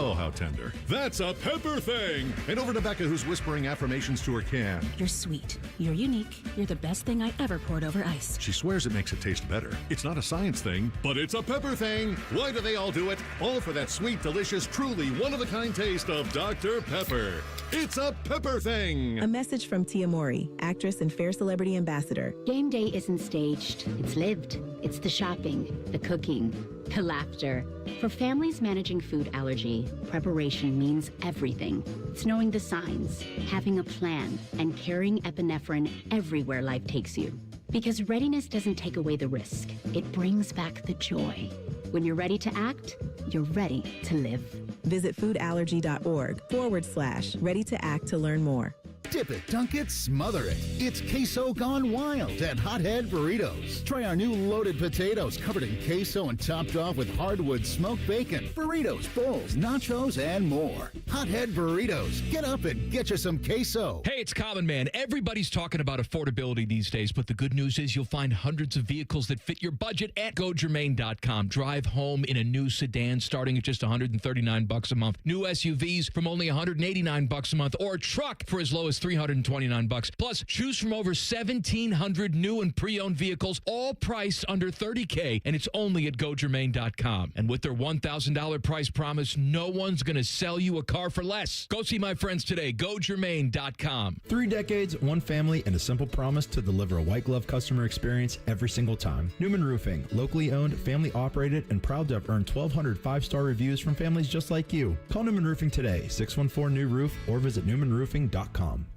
Oh, how tender. That's a pepper thing. And over to Becca, who's whispering affirmations to her can. You're sweet. You're unique. You're the best thing I ever poured over ice. She swears it makes it taste better. It's not a science thing, but it's a pepper thing. Why do they all do it? All for that sweet, delicious, truly one-of-a-kind taste of Dr. Pepper. It's a Pepper Thing. A message from Tia Mori, actress and Fair Celebrity Ambassador. Game day isn't staged, it's lived. It's the shopping, the cooking, the laughter. For families managing food allergy, preparation means everything. It's knowing the signs, having a plan, and carrying epinephrine everywhere life takes you. Because readiness doesn't take away the risk, it brings back the joy. When you're ready to act, you're ready to live. Visit foodallergy.org/ready to act to learn more. Dip it, dunk it, smother it. It's queso gone wild at Hothead Burritos. Try our new loaded potatoes covered in queso and topped off with hardwood smoked bacon, burritos, bowls, nachos, and more. Hothead Burritos. Get up and get you some queso. Hey, it's Common Man. Everybody's talking about affordability these days, but the good news is you'll find hundreds of vehicles that fit your budget at GoGermain.com. Drive home in a new sedan starting at just $139 a month. New SUVs from only $189 a month, or a truck for as low as $329. Plus, choose from over 1,700 new and pre-owned vehicles, all priced under $30K, and it's only at GoGermain.com. And with their $1,000 price promise, no one's going to sell you a car for less. Go see my friends today. GoGermain.com. 3 decades, one family, and a simple promise to deliver a white glove customer experience every single time. Newman Roofing, locally owned, family operated, and proud to have earned 1,200 5-star reviews from families just like you. Call Newman Roofing today, 614-NEW-ROOF, or visit NewmanRoofing.com.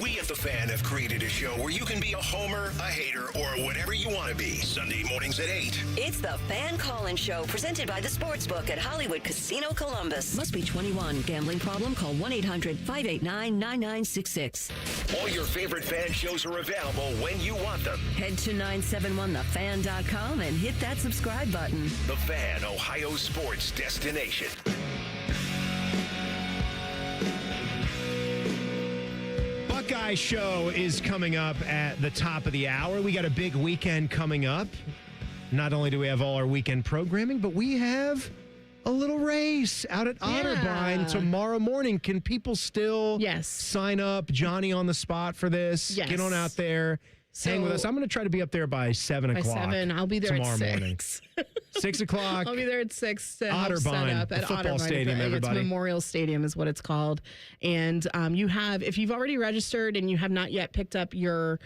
We at The Fan have created a show where you can be a homer, a hater, or whatever you want to be. Sunday mornings at 8. It's the Fan Call-In Show, presented by the Sportsbook at Hollywood Casino Columbus. Must be 21. Gambling problem? Call 1-800-589-9966. All your favorite fan shows are available when you want them. Head to 971thefan.com and hit that subscribe button. The Fan, Ohio sports destination. Buckeye Show is coming up at the top of the hour. We got a big weekend coming up. Not only do we have all our weekend programming, but we have a little race out at Otterbein tomorrow morning. Can people still sign up? Johnny on the spot for this. Yes. Get on out there. Hang with us. I'm going to try to be up there by 7 o'clock. By 7, I'll be there tomorrow at 6. morning. 6 o'clock. I'll be there at 6 to help set Otterbein, up at the football stadium, everybody. It's Memorial Stadium is what it's called. And you have, if you've already registered and you have not yet picked up your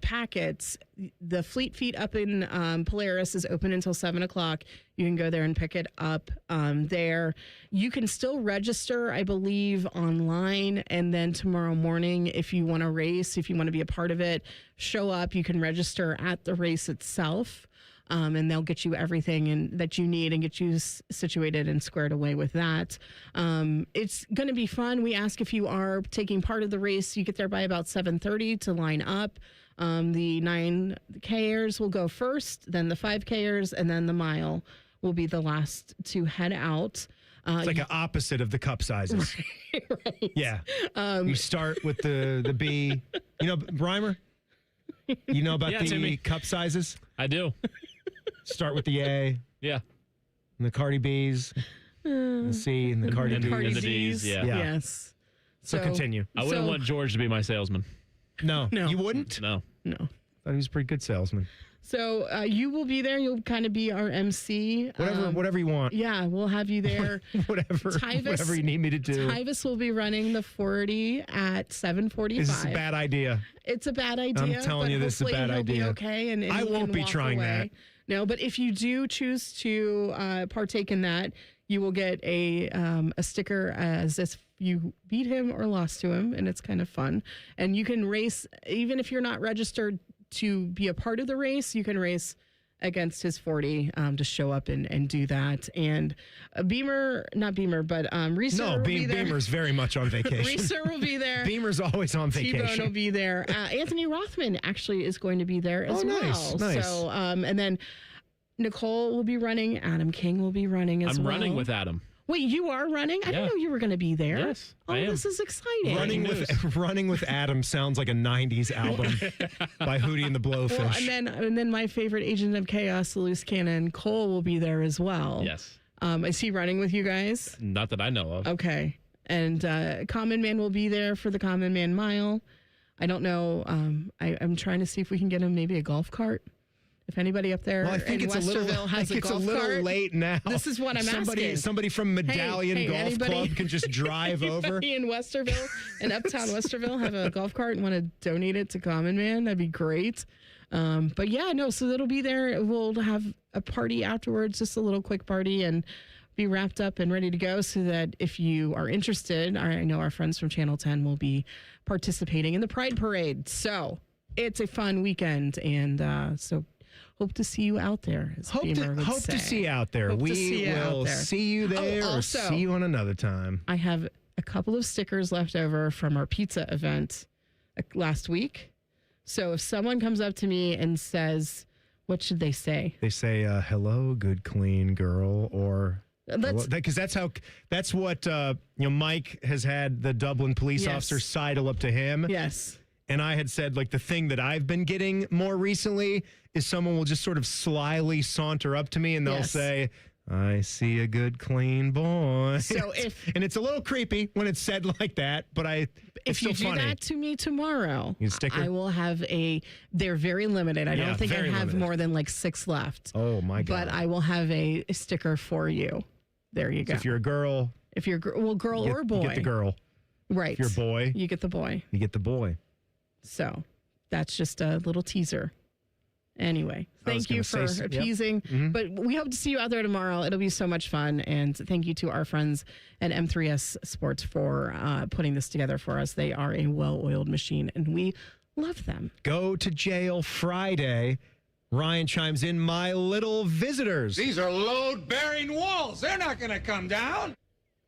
packets, the Fleet Feet up in Polaris is open until 7 o'clock. You can go there and pick it up there. You can still register, I believe, online. And then tomorrow morning, if you want to race, if you want to be a part of it, show up. You can register at the race itself. And they'll get you everything that you need and get you situated and squared away with that. It's going to be fun. We ask if you are taking part of the race. You get there by about 7:30 to line up. The 9Kers will go first, then the 5Kers, and then the mile will be the last to head out. It's like an opposite of the cup sizes. Right. Yeah. You start with the B. You know, Rhymer? You know about the Timmy. cup sizes? I do. Start with the A. Yeah. And the Cardi B's. The C and the Cardi B's. And the D's, yeah. Yes. So continue. I wouldn't want George to be my salesman. No. You wouldn't? No. Thought he was a pretty good salesman. So you will be there. You'll kind of be our MC. Whatever you want. Yeah, we'll have you there. whatever you need me to do. Tyvis will be running the 40 at 7:45. This is a bad idea. It's a bad idea. I'm telling you, this is a bad he'll idea. Be okay, and I he won't can be walk trying away. that. No, but if you do choose to partake in that, you will get a sticker as if you beat him or lost to him, and it's kind of fun. And you can race, even if you're not registered to be a part of the race, you can race against his 40 to show up and do that. And Reeser will be there. Beamer's very much on vacation. Reeser will be there. Beamer's always on vacation. T-Bone will be there. Anthony Rothman actually is going to be there as well. Nice. So, and then Nicole will be running. Adam King will be running as well. I'm running with Adam. Wait, you are running? I didn't know you were going to be there. Yes, I am. This is exciting. Running with Adam sounds like a 90s album by Hootie and the Blowfish. Well, and then my favorite Agent of Chaos, the loose cannon, Cole will be there as well. Yes. Is he running with you guys? Not that I know of. Okay. And Common Man will be there for the Common Man Mile. I don't know. I'm trying to see if we can get him maybe a golf cart. If anybody up there I think in Westerville has a golf little cart, late now. this is what I'm asking. Somebody from Medallion Golf Club can just drive over. Anybody in Westerville, in Uptown Westerville, have a golf cart and want to donate it to Common Man? That'd be great. But yeah, no, so it'll be there. We'll have a party afterwards, just a little quick party, and be wrapped up and ready to go, so that if you are interested, I know our friends from Channel 10 will be participating in the Pride Parade. So it's a fun weekend, and so hope to see you out there. Hope to see you out there. We will see you there or see you on another time. I have a couple of stickers left over from our pizza event last week. So if someone comes up to me and says, what should they say? They say, hello, good, clean girl, or... Because that's what Mike has had the Dublin police officer sidle up to him. Yes. And I had said, like, the thing that I've been getting more recently is someone will just sort of slyly saunter up to me and they'll say, I see a good, clean boy. So and it's a little creepy when it's said like that, but if you do that to me tomorrow, I will have they're very limited. I don't think I have more than like 6 left. Oh my God. But I will have a sticker for you. There you go. So if you're a girl. If you're girl or boy. You get the girl. Right. If you're a boy. You get the boy. You get the boy. So that's just a little teaser. Anyway, thank you for appeasing. Yep. Mm-hmm. But we hope to see you out there tomorrow. It'll be so much fun. And thank you to our friends at M3S Sports for putting this together for us. They are a well-oiled machine, and we love them. Go to jail Friday. Ryan chimes in, my little visitors. These are load-bearing walls. They're not going to come down.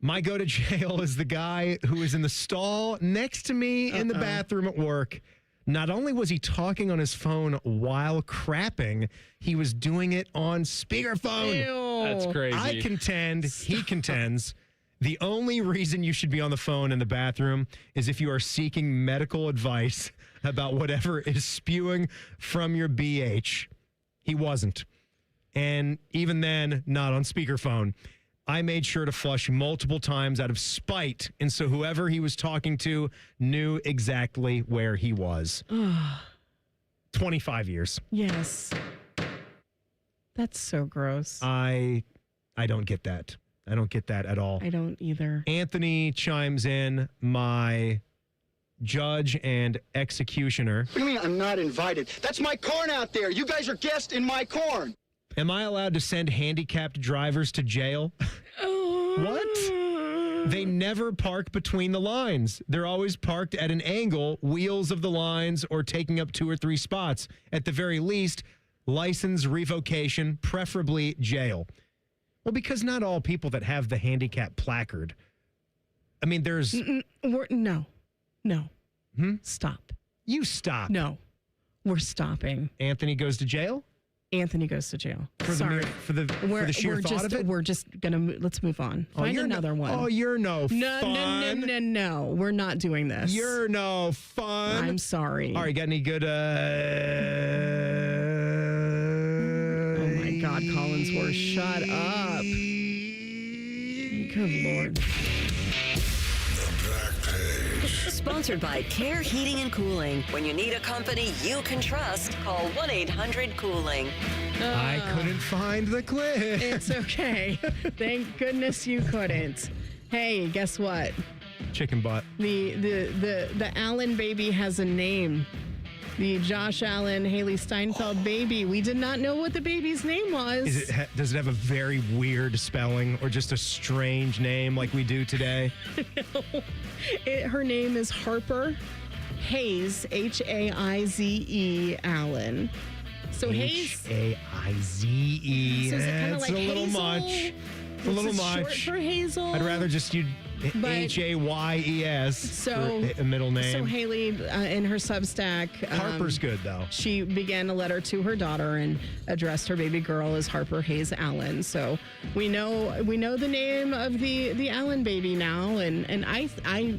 My go to jail is the guy who is in the stall next to me in the bathroom at work. Not only was he talking on his phone while crapping, he was doing it on speakerphone. Ew. That's crazy. I contend, he contends, the only reason you should be on the phone in the bathroom is if you are seeking medical advice about whatever is spewing from your BH. He wasn't. And even then, not on speakerphone. I made sure to flush multiple times out of spite. And so whoever he was talking to knew exactly where he was. 25 years. Yes. That's so gross. I don't get that. I don't get that at all. I don't either. Anthony chimes in, my judge and executioner. What do you mean I'm not invited? That's my corn out there. You guys are guests in my corn. Am I allowed to send handicapped drivers to jail? What? They never park between the lines. They're always parked at an angle, wheels of the lines, or taking up 2 or 3 spots. At the very least, license revocation, preferably jail. Well, because not all people that have the handicap placard. I mean, there's... No. Stop. You stop. No. We're stopping. Anthony goes to jail? Anthony goes to jail. For the sheer thought of it? We're just going to, let's move on. Find another one. Oh, you're no fun. No. We're not doing this. You're no fun. I'm sorry. All right, got any good, Oh my God, Collinsworth, shut up. Good Lord. Sponsored by Care Heating and Cooling. When you need a company you can trust, call 1-800-COOLING. I couldn't find the clip. It's okay. Thank goodness you couldn't. Hey, guess what? Chicken butt. The Allen baby has a name. The Josh Allen, Haley Steinfeld baby. We did not know what the baby's name was. Does it have a very weird spelling or just a strange name like we do today? No. Her name is Harper Hayes, H-A-I-Z-E Allen. So Hayes. H-A-I-Z-E. So is it kind of That's like a little Hazel? much. A little much. Short for Hazel. I'd rather just use Hayes for a middle name. So Haley, in her Substack, Harper's good though. She began a letter to her daughter and addressed her baby girl as Harper Hayes Allen. So we know the name of the Allen baby now, and I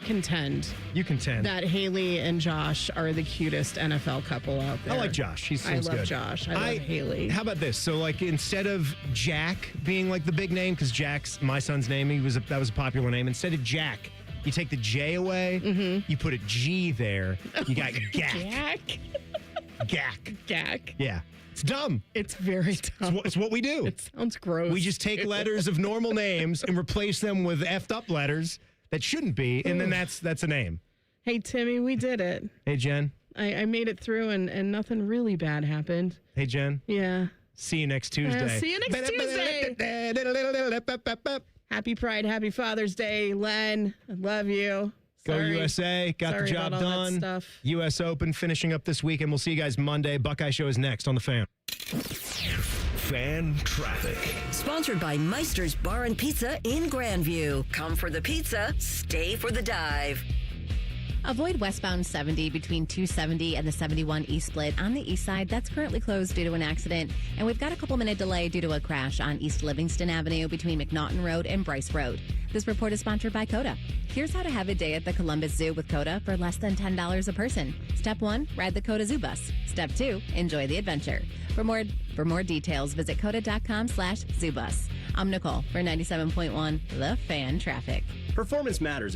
contend. You contend that Haley and Josh are the cutest NFL couple out there. I like Josh. He seems good. I love Josh. I love Haley. How about this? So, like, instead of Jack being like the big name, because Jack's my son's name, that was a popular name. Instead of Jack, you take the J away. Mm-hmm. You put a G there. You got Gak. Gak. Gak. Gak. Yeah. It's dumb. It's very dumb. It's what we do. It sounds gross. We just take letters of normal names and replace them with effed up letters that shouldn't be, and then that's a name. Hey, Timmy, we did it. Hey, Jen. I made it through, and nothing really bad happened. Hey, Jen. Yeah. See you next Tuesday. See you next Tuesday. Happy Pride. Happy Father's Day, Len. I love you. Go USA. Got the job done. U.S. Open finishing up this week, and we'll see you guys Monday. Buckeye Show is next on The Fan. Fan traffic. Sponsored by Meister's Bar and Pizza in Grandview. Come for the pizza, stay for the dive. Avoid westbound 70 between 270 and the 71 East Split on the east side. That's currently closed due to an accident. And we've got a couple-minute delay due to a crash on East Livingston Avenue between McNaughton Road and Bryce Road. This report is sponsored by Coda. Here's how to have a day at the Columbus Zoo with Coda for less than $10 a person. Step 1, ride the Coda Zoo Bus. Step 2, enjoy the adventure. For more details, visit coda.com/zoobus. I'm Nicole for 97.1 The Fan Traffic. Performance matters.